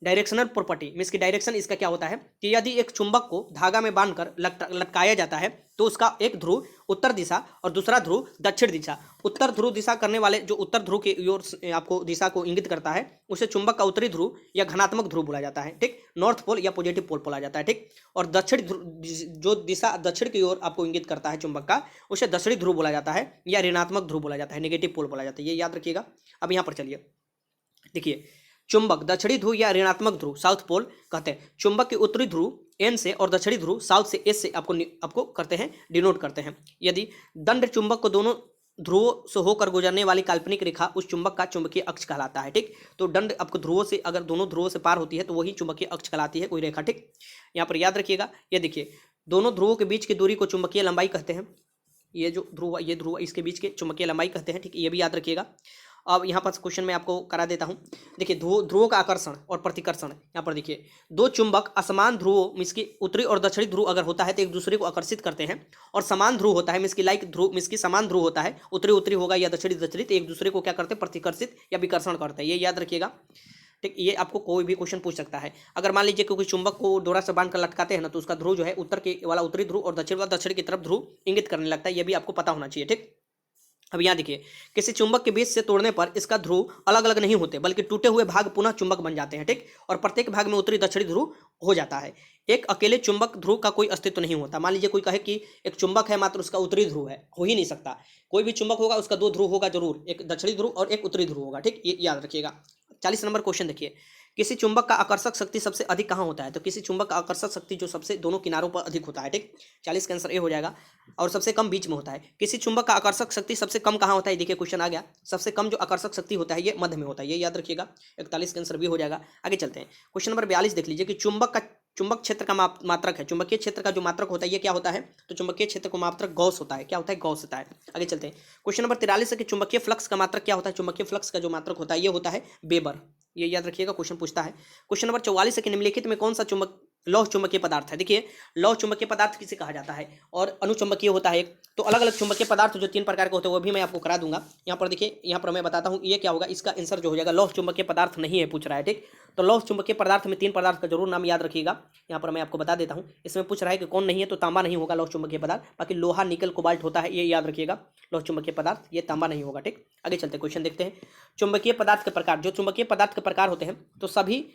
डायरेक्शनल प्रॉपर्टी, मीन्स की डायरेक्शन इसका क्या होता है कि यदि एक चुंबक को धागा में बांधकर लटकाया जाता है तो उसका एक ध्रुव उत्तर दिशा और दूसरा ध्रुव दक्षिण दिशा, उत्तर ध्रुव दिशा करने वाले जो उत्तर ध्रुव की ओर आपको दिशा को इंगित करता है उसे चुंबक का उत्तरी ध्रुव या घनात्मक ध्रुव बोला जाता है, ठीक, नॉर्थ पोल या पॉजिटिव पोल बोला जाता है, ठीक। और दक्षिण जो दिशा दक्षिण की ओर आपको इंगित करता है चुंबक का, उसे दक्षिणी ध्रुव बोला जाता है या ऋणात्मक ध्रुव बोला जाता है, नेगेटिव पोल बोला जाता है, ये याद रखिएगा। अब यहाँ पर चलिए देखिए चुंबक दक्षिणी ध्रुव या ऋणात्मक ध्रुव साउथ पोल कहते हैं, चुंबक के उत्तरी ध्रुव एन से और दक्षिणी ध्रुव साउथ से एस से आपको करते हैं, डिनोट करते हैं। यदि दंड चुंबक को दोनों ध्रुवों से होकर गुजरने वाली काल्पनिक रेखा उस चुंबक का चुंबकीय अक्ष कहलाता है, ठीक। तो दंड आपको ध्रुवों से, अगर दोनों ध्रुवों से पार होती है तो वही चुंबकीय अक्ष कहलाती है कोई रेखा, ठीक। यहाँ पर याद रखिएगा, ये देखिए दोनों ध्रुवों के बीच की दूरी को चुंबकीय लंबाई कहते हैं, ये जो ध्रुव ये ध्रुव इसके बीच के चुंबकीय लंबाई कहते हैं, ठीक, ये भी याद रखिएगा। अब यहाँ पर क्वेश्चन मैं आपको करा देता हूँ, देखिए ध्रुवों का आकर्षण और प्रतिकर्षण। यहाँ पर देखिए दो चुंबक असमान ध्रुवों मिसकी उत्तरी और दक्षिणी ध्रुव अगर होता है तो एक दूसरे को आकर्षित करते हैं, और समान ध्रुव होता है मिसकी लाइक ध्रुव मिसकी समान ध्रुव होता है, उत्तरी उत्तरी होगा या दक्षिणी दक्षिणी, तो एक दूसरे को क्या करते हैं, प्रतिकर्षित या विकर्षण करते हैं, ये याद रखिएगा, ठीक। ये आपको कोई भी क्वेश्चन पूछ सकता है। अगर मान लीजिए कोई चुंबक को डोरा से बांध कर लटकाते हैं ना तो उसका ध्रुव जो है उत्तर के वाला उत्तरी ध्रुव और दक्षिण वाला दक्षिण की तरफ ध्रुव इंगित करने लगता है, ये भी आपको पता होना चाहिए, ठीक। अब यहाँ देखिए किसी चुंबक के बीच से तोड़ने पर इसका ध्रुव अलग अलग नहीं होते बल्कि टूटे हुए भाग पुनः चुंबक बन जाते हैं, ठीक, और प्रत्येक भाग में उत्तरी दक्षिणी ध्रुव हो जाता है। एक अकेले चुंबक ध्रुव का कोई अस्तित्व नहीं होता। मान लीजिए कोई कहे कि एक चुंबक है मात्र उसका उत्तरी ध्रुव है, हो ही नहीं सकता। कोई भी चुंबक होगा उसका दो ध्रुव होगा जरूर, एक दक्षिणी ध्रुव और एक उत्तरी ध्रुव होगा, ठीक, ये याद रखिएगा। 40 नंबर क्वेश्चन देखिए, किसी चुंबक का आकर्षक शक्ति सबसे अधिक कहाँ होता है, तो किसी चुंबक का आकर्षक शक्ति जो सबसे दोनों किनारों पर अधिक होता है, ठीक, 40 का आंसर ए हो जाएगा, और सबसे कम बीच में होता है। किसी चुंबक का आकर्षक शक्ति सबसे कम कहाँ होता है, देखिए क्वेश्चन आ गया, सबसे कम जो आकर्षक शक्ति होता है ये मध्य में होता है, ये याद रखिएगा। 41 का आंसर भी हो जाएगा। आगे चलते हैं, क्वेश्चन नंबर 42 देख लीजिए कि चुंबक क्षेत्र का मात्रक है, चुंबकीय क्षेत्र का जो मात्रक होता है ये क्या होता है, तो चुंबकीय क्षेत्र का मात्रक गॉस होता है, क्या होता है, गॉस होता है। आगे चलते हैं, क्वेश्चन नंबर 43 है कि चुंबकीय फ्लक्स का मात्रक क्या होता है, चुंबकीय फ्लक्स का जो मात्रक होता है ये होता है वेबर, ये याद रखिएगा, क्वेश्चन पूछता है। क्वेश्चन नंबर 44 है कि निम्नलिखित में कौन सा चुंबक लौह चुंबकीय पदार्थ है, देखिए लौह चुंबकीय पदार्थ किसे कहा जाता है, और अनुचुंबकीय होता है एक, तो अलग अलग चुंबकीय पदार्थ जो 3 प्रकार के होते हैं वो भी मैं आपको करा दूंगा। यहाँ पर देखिए, यहाँ पर मैं बताता हूँ ये क्या होगा, इसका आंसर जो हो जाएगा लौह चुंबकीय पदार्थ नहीं है, पूछ रहा है, ठीक। तो लौह चुंबकीय पदार्थ में 3 पदार्थ का जरूर नाम याद रखिएगा, यहाँ पर मैं आपको बता देता हूँ। इसमें पूछ रहा है कि कौन नहीं है, तो तांबा नहीं होगा लौह चुंबकीय पदार्थ, बाकी लोहा निकल कोबाल्ट होता है, ये याद रखिएगा। लौह चुंबकीय पदार्थ ये तांबा नहीं होगा, ठीक। आगे चलते क्वेश्चन देखते हैं, चुंबकीय पदार्थ के प्रकार। जो चुंबकीय पदार्थ के प्रकार होते हैं तो सभी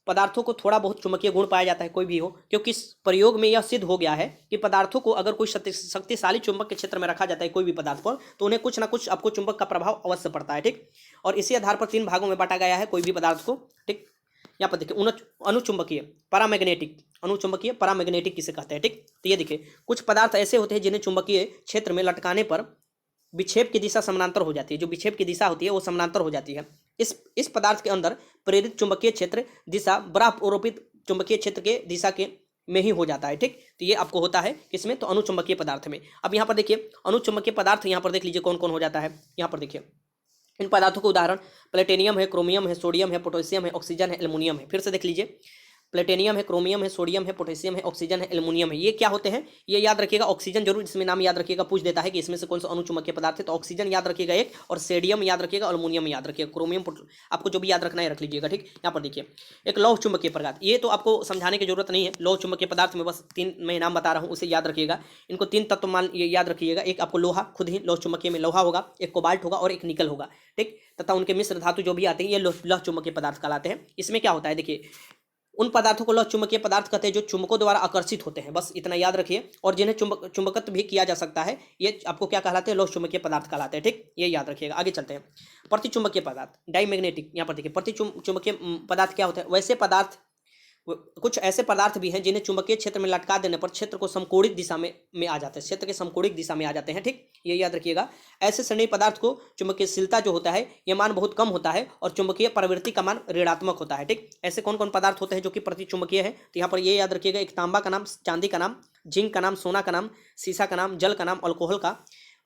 पदार्थों को थोड़ा बहुत चुंबकीय गुण पाया जाता है, कोई भी हो, क्योंकि इस प्रयोग में यह सिद्ध हो गया है कि पदार्थों को अगर कोई शक्तिशाली चुंबक के क्षेत्र में रखा जाता है कोई भी पदार्थ पर, तो उन्हें कुछ ना कुछ आपको चुंबक का प्रभाव अवश्य पड़ता है, ठीक। और इसी आधार पर 3 भागों में बांटा गया है कोई भी पदार्थ को, ठीक। यहाँ पर देखिए अनुचुंबकीय पैरामैग्नेटिक, अनुचुंबकीय पैरामैग्नेटिक किसे कहते हैं, ठीक। तो ये देखिए कुछ पदार्थ ऐसे होते हैं जिन्हें चुंबकीय क्षेत्र में लटकाने पर विक्षेप की दिशा समानांतर हो जाती है, जो विक्षेप की दिशा होती है वो समानांतर हो जाती है। इस पदार्थ के अंदर प्रेरित चुंबकीय क्षेत्र दिशा बराबर आरोपित चुंबकीय क्षेत्र के दिशा के में ही हो जाता है, ठीक। तो ये आपको होता है किसमें, तो अनुचुंबकीय पदार्थ में। अब यहाँ पर देखिए अनुचुंबकीय पदार्थ यहाँ पर देख लीजिए कौन कौन हो जाता है। यहाँ पर देखिए इन पदार्थों के उदाहरण प्लेटिनियम है, क्रोमियम है, सोडियम है, पोटेशियम है, ऑक्सीजन है, एल्युमिनियम है। फिर से देख लीजिए, प्लेटिनियम है, क्रोमियम है, सोडियम है, पोटेशियम है, ऑक्सीजन है, एल्युमिनियम है। ये क्या होते हैं? ये याद रखिएगा, ऑक्सीजन जरूर इसमें नाम याद रखिएगा, पूछ देता है कि इसमें से कौन सा अणु चुंबकीय पदार्थ है, तो ऑक्सीजन याद रखिएगा एक, और सोडियम याद रखिएगा, एल्युमिनियम याद रखिएगा, क्रोमियम, आपको जो भी याद रखना है रख लीजिएगा। ठीक, यहाँ पर देखिए एक लौह चुंबकीय पदार्थ, ये तो आपको समझाने की जरूरत नहीं है। लौह चुंबकीय पदार्थ में बस 3 मैं नाम बता रहा हूँ, उसे याद रखिएगा। इनको 3 तत्व मान ये याद रखिएगा, एक आपको लोहा, खुद ही लौह चुंबकीय में लोहा होगा, एक कोबाल्ट होगा और एक निकल होगा। ठीक, तथा उनके मिश्र धातु जो भी आते हैं ये लौह चुंबकीय पदार्थ कहलाते हैं। इसमें क्या होता है, देखिए उन पदार्थों को लौह चुंबकीय पदार्थ कहते हैं जो चुंबकों द्वारा आकर्षित होते हैं, बस इतना याद रखिए। और जिन्हें चुंबकत्व भी किया जा सकता है, ये आपको क्या कहलाते हैं? लौह चुंबकीय पदार्थ कहलाते हैं। ठीक, ये याद रखिएगा। आगे चलते हैं, प्रतिचुंबकीय पदार्थ, डाईमैग्नेटिक। यहाँ पर देखिए प्रतिचुंबकीय पदार्थ क्या होता है? वैसे पदार्थ, कुछ ऐसे पदार्थ भी हैं जिन्हें चुंबकीय क्षेत्र में लटका देने पर क्षेत्र को समकोणित दिशा में आ जाते हैं, क्षेत्र के समकोणित दिशा में आ जाते हैं। ठीक, ये याद रखिएगा। ऐसे श्रेणी पदार्थ को चुंबकीयशीलता जो होता है ये मान बहुत कम होता है और चुंबकीय प्रवृत्ति का मान ऋणात्मक होता है। ठीक, ऐसे कौन कौन पदार्थ होते हैं जो कि प्रतिचुंबकीय है? तो यहाँ पर ये याद रखिएगा, एक तांबा का नाम, चांदी का नाम, जिंक का नाम, सोना का नाम, सीसा का नाम, जल का नाम, अल्कोहल का,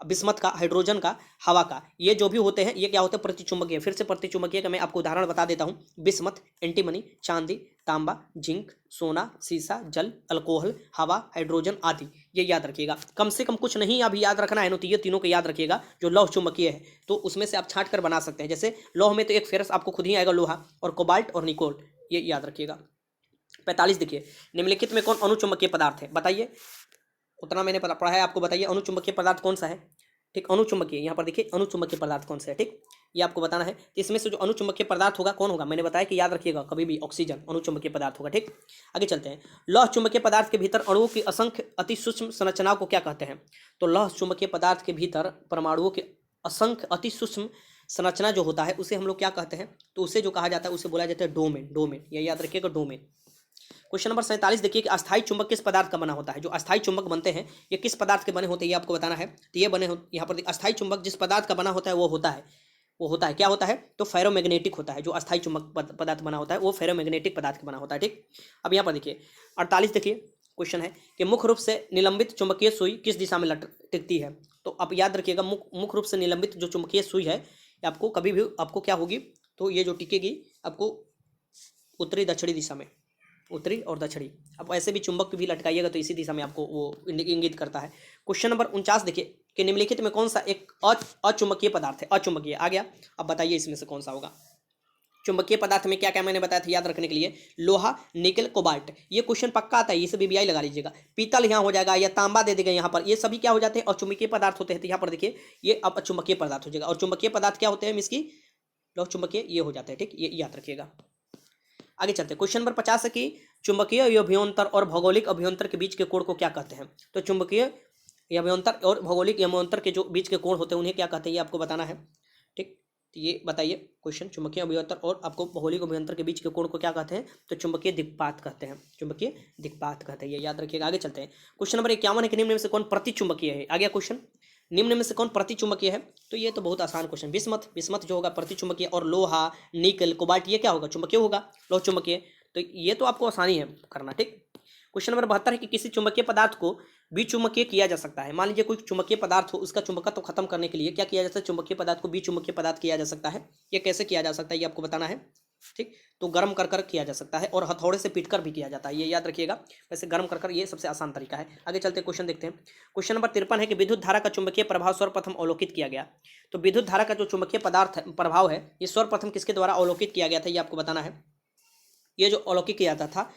बिस्मथ का, हाइड्रोजन का, हवा का। ये जो भी होते हैं ये क्या होते हैं? प्रतिचुंबकीय। फिर से प्रतिचुंबकीय का मैं आपको उदाहरण बता देता हूँ, बिस्मथ, एंटीमनी, चांदी, तांबा, जिंक, सोना, सीसा, जल, अल्कोहल, हवा, हाइड्रोजन आदि। ये याद रखिएगा, कम से कम कुछ नहीं अभी याद रखना है ना, तो ये तीनों को याद रखिएगा जो लौह चुंबकीय है। तो उसमें से आप छांट कर बना सकते हैं। जैसे लौह में तो एक फेरस आपको खुद ही आएगा, लोहा, और कोबाल्ट और निकोल, ये याद रखिएगा। 45 देखिए, निम्नलिखित में कौन अणुचुंबकीय पदार्थ है? बताइए, उतना मैंने पढ़ा है आपको, बताइए अणुचुंबकीय पदार्थ कौन सा है? ठीक, अणुचुंबकीय, यहाँ पर देखिए अणुचुंबकीय पदार्थ कौन सा है। ठीक, ये आपको बताना है। तो इसमें से जो अणुचुंबकीय पदार्थ होगा कौन होगा? मैंने बताया कि याद रखिएगा कभी भी, ऑक्सीजन अणुचुंबकीय पदार्थ होगा। ठीक, आगे चलते हैं। लौह चुंबकीय पदार्थ के भीतर अणुओं की असंख्य अति सूक्ष्म संरचनाओं को क्या कहते हैं? तो लौह चुंबकीय पदार्थ के भीतर परमाणुओं के असंख्य अति सूक्ष्म संरचना जो होता है उसे हम लोग क्या कहते हैं? तो उसे जो कहा जाता है उसे बोला जाता है डोमेन। डोमेन, ये याद रखिएगा, डोमेन। क्वेश्चन नंबर 47 देखिए कि अस्थायी चुंबक किस पदार्थ का बना होता है? जो अस्थायी चुंबक बनते हैं ये किस पदार्थ के बने होते हैं ये आपको बताना है। तो ये बने यहाँ पर अस्थायी चुंबक जिस पदार्थ का बना होता है वो होता है क्या होता है? तो फेरोमैग्नेटिक होता है। जो अस्थायी चुंबक पदार्थ बना होता है वो फेरोमैग्नेटिक पदार्थ का बना होता है। ठीक, अब यहाँ पर देखिए 48 देखिए, क्वेश्चन है कि मुख्य रूप से निलंबित चुंबकीय सुई किस दिशा में टिकती है? तो आप याद रखिएगा, मुख्य रूप से निलंबित जो चुंबकीय सुई है आपको कभी भी आपको क्या होगी? तो ये जो टिकेगी आपको उत्तरी दक्षिणी दिशा में, उत्तरी और दक्षिणी। अब ऐसे भी चुंबक भी लटकाइएगा तो इसी दिशा में आपको वो इंगित करता है। क्वेश्चन नंबर 49 देखिए कि निम्नलिखित में कौन सा एक अचुंबकीय पदार्थ है? अचुंबकीय आ गया, अब बताइए इसमें से कौन सा होगा? चुंबकीय पदार्थ में क्या क्या मैंने बताया था याद रखने के लिए? लोहा, निकल, कोबाल्ट। ये क्वेश्चन पक्का आता है, ये सभी बीआई लगा लीजिएगा। पीतल यहाँ हो जाएगा या तांबा दे देगा यहाँ पर, ये सभी क्या हो जाते हैं? अचुंबकीय पदार्थ होते हैं। तो यहाँ पर देखिए ये अब अचुंबकीय पदार्थ हो जाएगा। और चुंबकीय पदार्थ क्या होते हैं इसकी? लौह चुंबकीय ये हो जाते हैं। ठीक, ये याद रखिएगा। आगे चलते हैं, क्वेश्चन नंबर 50 है कि चुंबकीय अभ्यंतर और भौगोलिक अभ्यंतर के बीच के कोण को क्या कहते हैं? तो चुंबकीय अभ्यंतर और भौगोलिक अभ्यंतर के जो बीच के कोण होते हैं उन्हें क्या कहते हैं ये आपको बताना है। ठीक, तो ये बताइए क्वेश्चन, चुंबकीय अभ्यंतर और आपको भौगोलिक अभ्यंतर के बीच के कोण को क्या कहते हैं? तो चुंबकीय दिक्पात कहते हैं। चुंबकीय दिक्पात कहते हैं, ये याद रखिएगा। आगे चलते हैं, क्वेश्चन नंबर 51 है कि निम्न में से कौन प्रतिचुंबकीय है? आ गया क्वेश्चन, निम्न में से कौन प्रतिचुंबकीय है? तो ये तो बहुत आसान क्वेश्चन, बिस्मथ। बिस्मथ जो होगा प्रतिचुंबकीय, और लोहा, निकल, कोबाल्ट ये क्या होगा? चुंबकीय होगा, लौह चुंबकीय। तो ये तो आपको आसानी है करना। ठीक, क्वेश्चन नंबर 72 है कि किसी चुंबकीय पदार्थ को विचुंबकीय किया जा सकता है। मान लीजिए कोई चुंबकीय पदार्थ हो, उसका चुंबकत्व खत्म करने के लिए क्या किया जाता है? चुंबकीय पदार्थ को विचुंबकीय पदार्थ किया जा सकता है। ये कैसे किया जा सकता है ये आपको बताना है। ठीक, तो गर्म कर किया जा सकता है और हथौड़े से पीटकर भी किया जाता है, ये याद रखिएगा। वैसे गर्म कर ये सबसे आसान तरीका है। आगे चलते क्वेश्चन देखते हैं, क्वेश्चन नंबर 53 है कि विद्युत धारा का चुंबकीय प्रभाव सर्वप्रथम अवलोकित किया गया। तो विद्युत धारा का जो चुंबकीय पदार्थ प्रभाव है ये सर्वप्रथम किसके द्वारा अवलोकित किया गया था ये आपको बताना है। ये जो अवलोकित किया जाता था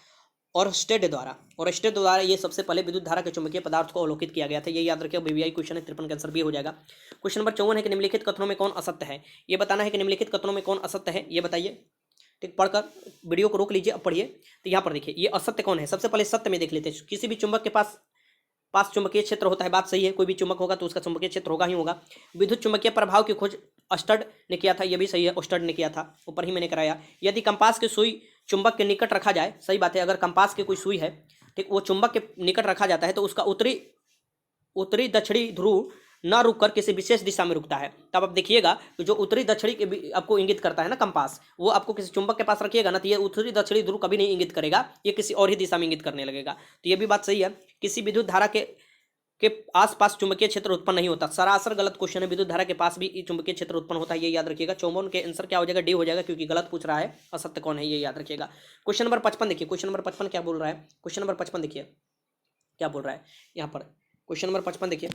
ओरस्टेड द्वारा, ओरस्टेड द्वारा ये सबसे पहले विद्युत धारा के चुंबकीय पदार्थ को अवलोकित किया गया था। ये याद रखिए, बीबीआई क्वेश्चन है, 53 का आंसर भी हो जाएगा। क्वेश्चन नंबर 54 है कि निम्नलिखित कथनों में कौन असत्य है? ये बताना है कि निम्नलिखित कथनों में कौन असत्य है ये बताइए। ठीक, पढ़कर वीडियो को रोक लीजिए, अब पढ़िए। तो यहाँ पर देखिए ये असत्य कौन है? सबसे पहले सत्य में देख लेते हैं। किसी भी चुंबक के पास चुंबकीय क्षेत्र होता है, बात सही है। कोई भी चुंबक होगा तो उसका चुंबकीय क्षेत्र होगा ही होगा। विद्युत चुंबकीय प्रभाव की खोज अस्टड ने किया था, ये भी सही है, अस्टड ने किया था, ऊपर ही मैंने कराया। यदि कंपास की सुई चुंबक के निकट रखा जाए, सही बात है, अगर कंपास की कोई सुई है, ठीक, वो चुंबक के निकट रखा जाता है तो उसका उत्तरी दक्षिणी ध्रुव न रुककर किसी विशेष दिशा में रुकता है। तब आप देखिएगा कि जो उत्तरी दक्षिणी के आपको इंगित करता है ना कंपास, वो आपको किसी चुंबक के पास रखिएगा ना तो ये उत्तरी दक्षिणी ध्रुव कभी नहीं इंगित करेगा, ये किसी और ही दिशा में इंगित करने लगेगा। तो ये भी बात सही है। किसी विद्युत धारा के के आसपास चुंबकीय क्षेत्र उत्पन्न नहीं होता। सरासर गलत क्वेश्चन है, विद्युत धारा के पास भी चुंबकीय क्षेत्र उत्पन्न होता है, ये याद रखिएगा। 54 के आंसर क्या हो जाएगा, डी हो जाएगा, क्योंकि गलत पूछ रहा है, असत्य कौन है ये याद रखिएगा। क्वेश्चन नंबर 55 देखिए, क्वेश्चन नंबर 55 क्या बोल रहा है, क्वेश्चन नंबर 55 देखिए क्या बोल रहा है यहाँ पर। क्वेश्चन नंबर 55 देखिए,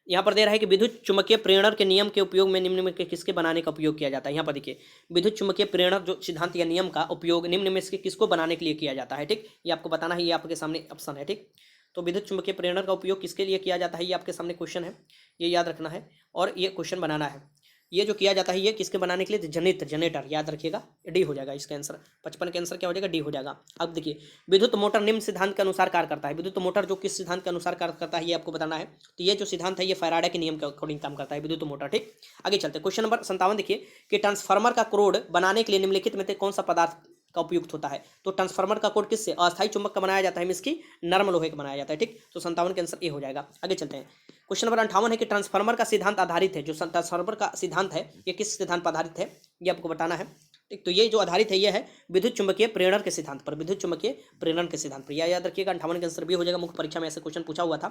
यहाँ पर दे रहा है कि विद्युत चुम्बकीय प्रेरण के नियम के उपयोग में निम्न में के किसके बनाने का उपयोग किया जाता है। यहाँ पर देखिए, विद्युत चुम्बकीय प्रेरण जो सिद्धांत या नियम का उपयोग निम्न में से किसको बनाने के लिए किया जाता है। ठीक, ये आपको बताना है, ये आपके सामने ऑप्शन है। ठीक, तो विद्युत चुम्बकीय प्रेरण का उपयोग किसके लिए किया जाता है, ये आपके सामने क्वेश्चन है, ये याद रखना है और ये क्वेश्चन बनाना है। ये जो किया जाता है ये किसके बनाने के लिए, जनरेटर याद रखिएगा, डी हो जाएगा इसका आंसर। 55 के आंसर क्या हो जाएगा, डी हो जाएगा। अब देखिए, विद्युत मोटर निम्न सिद्धांत के अनुसार कार्य करता है। विद्युत मोटर जो किस सिद्धांत के अनुसार कार्य करता है ये आपको बताना है। तो ये जो सिद्धांत है ये फैराडे के नियम के अकॉर्डिंग काम करता है विद्युत मोटर। ठीक, आगे चलते हैं। क्वेश्चन नंबर 57 देखिए कि ट्रांसफार्मर का कोड बनाने के लिए निम्नलिखित में से कौन सा पदार्थ का उपयुक्त होता है। तो ट्रांसफार्मर का कोड किससे, अस्थायी चुंबक का बनाया जाता है, इसकी नर्म लोहे का बनाया जाता है। ठीक, तो 57 के आंसर ए हो जाएगा। आगे चलते हैं। क्वेश्चन नंबर 58 है कि ट्रांसफार्मर का सिद्धांत आधारित है, जो ट्रांसफार्मर का सिद्धांत है ये किस सिद्धांत पर आधारित है, ये आपको बताना है। ठीक, तो ये जो आधारित है ये है विद्युत चुंबकीय प्रेरण के सिद्धांत पर, विद्युत चुंबकीय प्रेरण के सिद्धांत पर, यह याद रखिएगा। 58 के आंसर भी हो जाएगा, मुख्य परीक्षा में ऐसे क्वेश्चन पूछा हुआ था।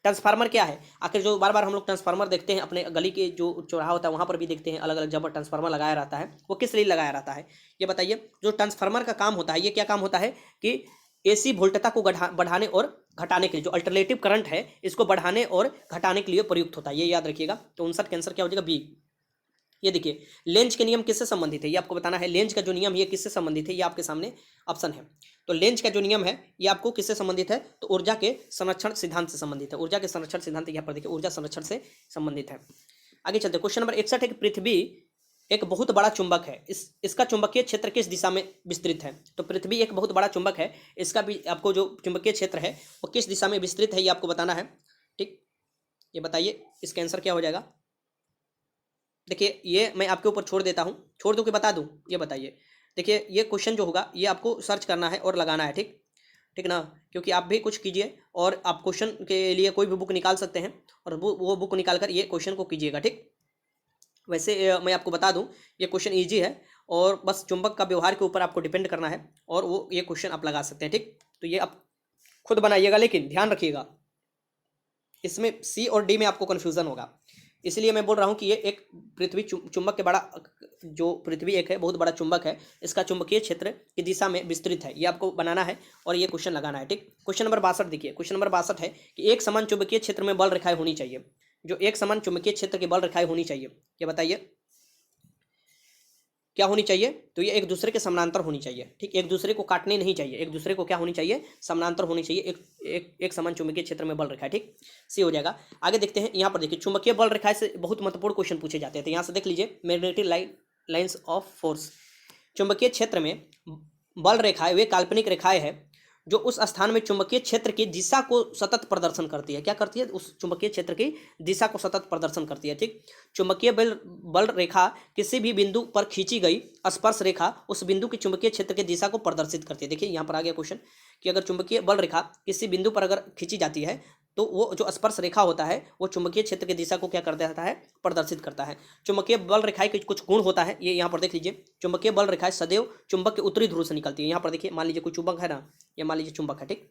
ट्रांसफार्मर क्या है, आखिर जो बार बार हम लोग ट्रांसफार्मर देखते हैं अपने गली के जो चौराहा होता है वहाँ पर भी देखते हैं, अलग अलग जगह ट्रांसफार्मर लगाया रहता है, वो किस लिए लगाया रहता है ये बताइए। जो ट्रांसफार्मर का काम होता है ये क्या काम होता है कि एसी वोल्टता को बढ़ाने और घटाने के लिए, जो अल्टरनेटिव करंट है इसको बढ़ाने और घटाने के लिए प्रयुक्त होता है, ये याद रखिएगा। तो 59 के आंसर क्या हो जाएगा, बी। ये देखिए, लेंज के नियम किससे संबंधित है, ये आपको बताना है। लेंज का जो नियम है ये किससे संबंधित है, ये आपके सामने ऑप्शन है। तो लेंज का जो नियम है ये आपको किससे संबंधित है, तो ऊर्जा के संरक्षण सिद्धांत से संबंधित है। ऊर्जा के संरक्षण सिद्धांत यहाँ पर देखिए, ऊर्जा संरक्षण से संबंधित है। आगे चलते, क्वेश्चन नंबर 61 है कि पृथ्वी एक बहुत बड़ा चुंबक है, इसका चुंबकीय क्षेत्र किस दिशा में विस्तृत है। तो पृथ्वी एक बहुत बड़ा चुंबक है, इसका भी आपको जो चुंबकीय क्षेत्र है वो किस दिशा में विस्तृत है ये आपको बताना है। ठीक, ये बताइए इसका आंसर क्या हो जाएगा। देखिए, ये मैं आपके ऊपर छोड़ देता हूँ, छोड़ दूँ कि बता दूँ, ये बताइए। देखिए, ये क्वेश्चन जो होगा ये आपको सर्च करना है और लगाना है। ठीक, ठीक ना, क्योंकि आप भी कुछ कीजिए और आप क्वेश्चन के लिए कोई भी बुक निकाल सकते हैं और वो बुक निकाल कर ये क्वेश्चन को कीजिएगा। ठीक, वैसे मैं आपको बता दूं ये क्वेश्चन इजी है और बस चुंबक का व्यवहार के ऊपर आपको डिपेंड करना है और वो ये क्वेश्चन आप लगा सकते हैं। ठीक, तो ये आप खुद बनाइएगा, लेकिन ध्यान रखिएगा इसमें सी और डी में आपको कन्फ्यूजन होगा, इसलिए मैं बोल रहा हूँ कि ये एक पृथ्वी चुंबक के बड़ा, जो पृथ्वी एक है बहुत बड़ा चुंबक है, इसका चुंबकीय क्षेत्र की दिशा में विस्तृत है, ये आपको बनाना है और ये क्वेश्चन लगाना है। ठीक, क्वेश्चन नंबर 62 देखिए, क्वेश्चन नंबर 62 है कि एक समान चुंबकीय क्षेत्र में बल रेखाएं होनी चाहिए। जो एक समान चुंबकीय क्षेत्र की बल रेखाएं होनी चाहिए, ये बताइए क्या होनी चाहिए। तो ये एक दूसरे के समानांतर होनी चाहिए। ठीक, एक दूसरे को काटने नहीं चाहिए, एक दूसरे को क्या होनी चाहिए, समानांतर होनी चाहिए। एक समान चुंबकीय क्षेत्र में बल रेखा है। ठीक, सी हो जाएगा। आगे देखते हैं, यहाँ पर देखिए चुंबकीय बल रेखा से बहुत महत्वपूर्ण क्वेश्चन पूछे जाते हैं। तो यहाँ से देख लीजिए, मैग्नेटिक लाइन्स ऑफ फोर्स। चुंबकीय क्षेत्र में बल रेखाएं वे काल्पनिक रेखाएं हैं जो उस स्थान में चुंबकीय क्षेत्र की दिशा को सतत प्रदर्शन करती है। क्या करती है, उस चुंबकीय क्षेत्र की दिशा को सतत प्रदर्शन करती है। ठीक, चुंबकीय बल रेखा किसी भी बिंदु पर खींची गई स्पर्श रेखा उस बिंदु की चुंबकीय क्षेत्र की दिशा को प्रदर्शित करती है। देखिए यहाँ पर आ गया क्वेश्चन कि अगर चुंबकीय बल रेखा किसी बिंदु पर अगर खींची जाती है तो वो जो स्पर्श रेखा होता है वो चुंबकीय क्षेत्र की दिशा को क्या कर देता है, प्रदर्शित करता है। चुंबकीय बल रेखाएं के कुछ गुण होता है, ये यहाँ पर देख लीजिए। चुंबकीय बल रेखाएं सदैव चुंबक के उत्तरी ध्रुव से निकलती है। यहाँ पर देखिए, मान लीजिए कोई चुंबक है ना, ये मान लीजिए चुंबक है। ठीक,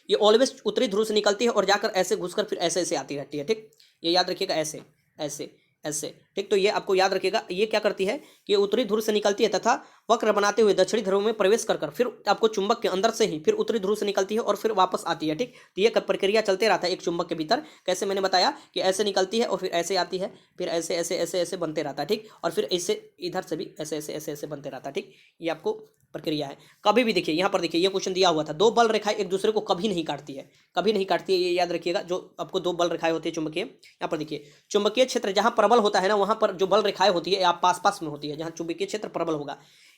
ये ऑलवेज उत्तरी ध्रुव से निकलती है और जाकर ऐसे घुसकर फिर ऐसे ऐसे आती रहती है। ठीक, ये याद रखिएगा, ऐसे ऐसे ऐसे। ठीक, तो ये आपको याद रखिएगा, ये क्या करती है कि उत्तरी ध्रुव से निकलती है तथा वक्र बनाते हुए दक्षिणी ध्रुव में प्रवेश कर फिर आपको चुंबक के अंदर से ही फिर उत्तरी ध्रुव से निकलती है और फिर वापस आती है। ठीक, तो ये प्रक्रिया चलते रहता है एक चुंबक के भीतर। कैसे, मैंने बताया कि ऐसे निकलती है और फिर ऐसे आती है, फिर ऐसे ऐसे ऐसे ऐसे बनते रहता है। ठीक, और फिर ऐसे इधर से भी ऐसे ऐसे ऐसे ऐसे बनते रहता है। ठीक, ये आपको प्रक्रिया है। कभी भी देखिए, यहाँ पर देखिए ये क्वेश्चन दिया हुआ था, दो बल रेखाएं एक दूसरे को कभी नहीं काटती है, कभी नहीं काटती है, ये याद रखिएगा। जो आपको दो बल रेखाएं होती है चुंबकीय, यहाँ पर देखिए चुंबकीय क्षेत्र जहाँ प्रबल होता है ना वहाँ पर जो बल रेखाएं होती है आप पास में होती है, जहाँ चुंबकीय क्षेत्र प्रबल होगा।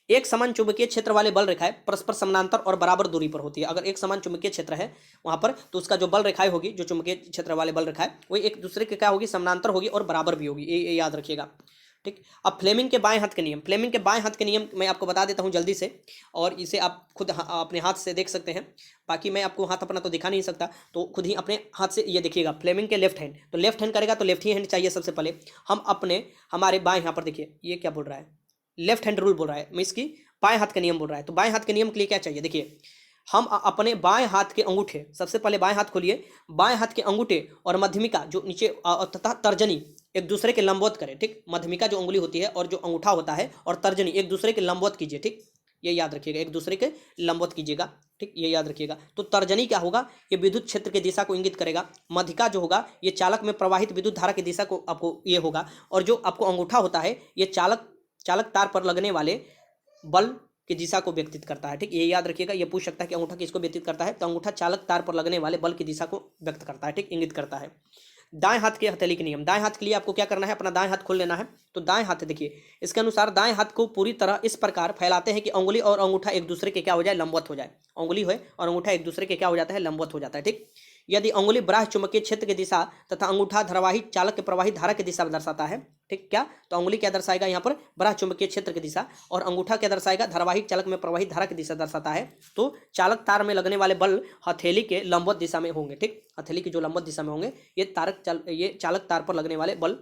एक समान चुंबकीय क्षेत्र वाले बल रेखाएं परस्पर समानांतर और बराबर दूरी पर होती है। अगर एक समान चुंबकीय क्षेत्र है वहां पर तो उसका जो बल रेखाएं होगी, जो चुंबकीय क्षेत्र वाले बल रेखाएं वो एक दूसरे के क्या होगी, समानांतर होगी और बराबर भी होगी, ये याद रखिएगा। ठीक, अब फ्लेमिंग के बाएं हाथ के नियम, फ्लेमिंग के बाएं हाथ के नियम मैं आपको बता देता हूं जल्दी से, और इसे आप खुद अपने हाथ से देख सकते हैं। बाकी मैं आपको हाथ अपना तो दिखा नहीं सकता, तो खुद ही अपने हाथ से ये देखिएगा। फ्लेमिंग के लेफ्ट हैंड, तो लेफ्ट हैंड करेगा तो लेफ्ट ही हैंड चाहिए सबसे पहले। हम हमारे बाएं, यहाँ पर देखिए ये क्या बोल रहा है, लेफ्ट हैंड रूल बोल रहा है, मैं इसकी बाएं हाथ का नियम बोल रहा है। तो बाएं हाथ के नियम के लिए क्या चाहिए, देखिए हम अपने बाएं हाथ के अंगूठे, सबसे पहले बाएं हाथ खोलिए, बाएं हाथ के अंगूठे और मध्यमिका जो नीचे तथा तर्जनी एक दूसरे के लंबवत करें, ठीक। मध्यमिका जो उंगली होती है और जो अंगूठा होता है और तर्जनी एक दूसरे के लंबवत कीजिए, ठीक। ये याद रखिएगा, एक दूसरे के लंबवत कीजिएगा, ठीक, ये याद रखिएगा। तो तर्जनी क्या होगा, ये विद्युत क्षेत्र की दिशा को इंगित करेगा। मध्यिका जो होगा ये चालक में प्रवाहित विद्युत धारा की दिशा को आपको ये होगा। और जो आपको अंगूठा होता है ये चालक तार पर लगने वाले बल की दिशा को व्यक्तित करता है, ठीक। ये याद रखिएगा, ये पूछ सकता है कि अंगूठा किसको व्यक्तित करता है, तो अंगूठा चालक तार पर लगने वाले बल की दिशा को व्यक्त करता है, ठीक, इंगित करता है। दाएं हाथ के हथेली के नियम, दाएं हाथ के लिए आपको क्या करना है, अपना दाएं हाथ खोल लेना है। तो दाएं हाथ देखिए, इसके अनुसार दाएं हाथ को पूरी तरह इस प्रकार फैलाते हैं कि उंगली और अंगूठा एक दूसरे के क्या हो जाए, लंबवत हो जाए। उंगली है और अंगूठा एक दूसरे के क्या हो जाता है, लंबवत हो जाता है, ठीक। यदि उंगली बाह्य चुंबकीय क्षेत्र की दिशा तथा अंगूठा धारावाही चालक के प्रवाहित धारा की दिशा दर्शाता है, ठीक। क्या, तो उंगली क्या दर्शाएगा यहाँ पर, बाह्य चुंबकीय क्षेत्र की दिशा, और अंगूठा क्या दर्शाएगा, धारावाहिक चालक में प्रवाहित धारा की दिशा दर्शाता है। तो चालक तार में लगने वाले बल हथेली के लंबवत दिशा में होंगे, ठीक। हथेली की जो लंबवत दिशा में होंगे ये चालक तार पर लगने वाले बल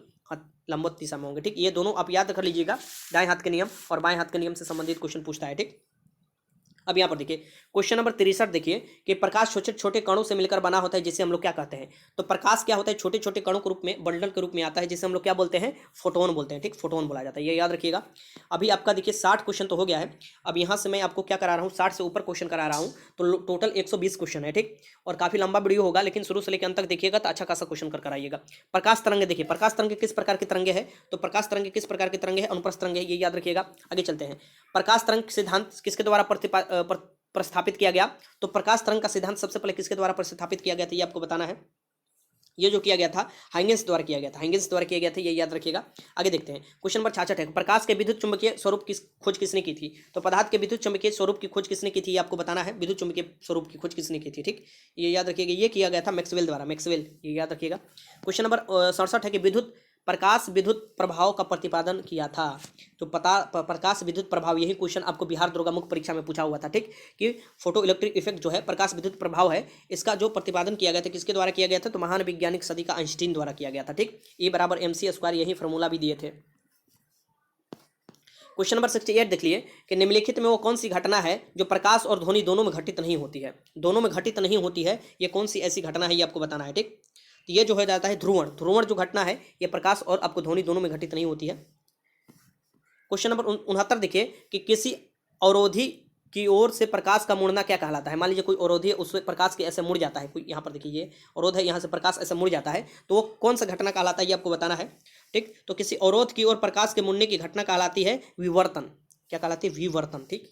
लंबवत दिशा में होंगे, ठीक। ये दोनों आप याद कर लीजिएगा, दाएं हाथ के नियम और बाएं हाथ के नियम से संबंधित क्वेश्चन पूछता है, ठीक। अब यहाँ पर देखिए क्वेश्चन नंबर 63 देखिए कि प्रकाश छोटे छोटे कणों से मिलकर बना होता है जिसे हम लोग क्या कहते हैं। तो प्रकाश क्या होता है, छोटे छोटे कणों के रूप में, बंडल के रूप में आता है, जिसे हम लोग क्या बोलते हैं, फोटोन बोलते हैं, ठीक। फोटोन बोला जाता है, ये याद रखिएगा। अभी आपका देखिए 60 क्वेश्चन तो हो गया है। अब यहाँ से मैं आपको क्या करा रहा हूँ, 60 से ऊपर क्वेश्चन करा रहा हूँ। तो टोटल 120 क्वेश्चन है, ठीक। और काफी लंबा वीडियो होगा, लेकिन शुरू से लेकर अंत तक देखिएगा तो अच्छा खासा क्वेश्चन कर आइएगा। प्रकाश तरंगे देखिए, प्रकाश तरंगे किस प्रकार की तरंगे है, तो प्रकाश तरंगे किस प्रकार की तरंगे है, अनुप्रस्थ तरंगे, ये याद रखिएगा। आगे चलते हैं, प्रकाश तरंग सिद्धांत किसके द्वारा प्रस्थापित किया गया। तो प्रकाश तरंग का सिद्धांत सबसे पहले किसके द्वारा प्रस्थापित किया गया था, ये आपको बताना है। ये जो किया गया था हाइगेंस द्वारा किया गया था, हाइगेंस द्वारा किया गया था, ये याद रखिएगा। आगे देखते हैं क्वेश्चन नंबर 66 है, प्रकाश के विद्युत चुंबकीय स्वरूप की खोज किसने की थी। तो पदार्थ के विद्युत चुंबकीय स्वरूप की खोज किसने की थी, ये आपको बताना है। विद्युत चुंबकीय स्वरूप की खोज किसने की थी, ठीक, ये याद रखिएगा। ये किया गया था मैक्सवेल द्वारा, मैक्सवेल, ये याद रखिएगा। क्वेश्चन नंबर 67 है कि प्रकाश विद्युत प्रभाव का प्रतिपादन किया था। तो प्रकाश विद्युत प्रभाव, यही क्वेश्चन आपको बिहार दुर्गा मुख्य परीक्षा में पूछा हुआ था, ठीक, कि फोटो इलेक्ट्रिक इफेक्ट जो है प्रकाश विद्युत प्रभाव है, इसका जो प्रतिपादन किया गया था किसके द्वारा किया गया था, तो महान वैज्ञानिक सदी का आइंस्टीन द्वारा किया गया था, ठीक। E बराबर mc², यही फॉर्मूला भी दिए थे। क्वेश्चन नंबर 68 देख लिए कि निम्नलिखित में वो कौन सी घटना है जो प्रकाश और ध्वनि दोनों में घटित नहीं होती है। दोनों में घटित नहीं होती है, ये कौन सी ऐसी घटना है, ये आपको बताना है, ठीक। तो ये जो हो जाता है ध्रुवण, ध्रुवण जो घटना है ये प्रकाश और आपको ध्वनि दोनों में घटित नहीं होती है। क्वेश्चन नंबर 69 देखिए कि किसी अवरोधी की ओर से प्रकाश का मुड़ना क्या कहलाता है। मान लीजिए कोई अवरोधी है, उससे प्रकाश के ऐसे मुड़ जाता है, कोई यहाँ पर देखिए ये अवरोध है, यहाँ से प्रकाश ऐसे मुड़ जाता है, तो वो कौन सा घटना कहलाता है, ये आपको बताना है, ठीक। तो किसी अवरोध की ओर प्रकाश के मुड़ने की घटना कहलाती है विवर्तन। क्या कहलाती है, विवर्तन, ठीक।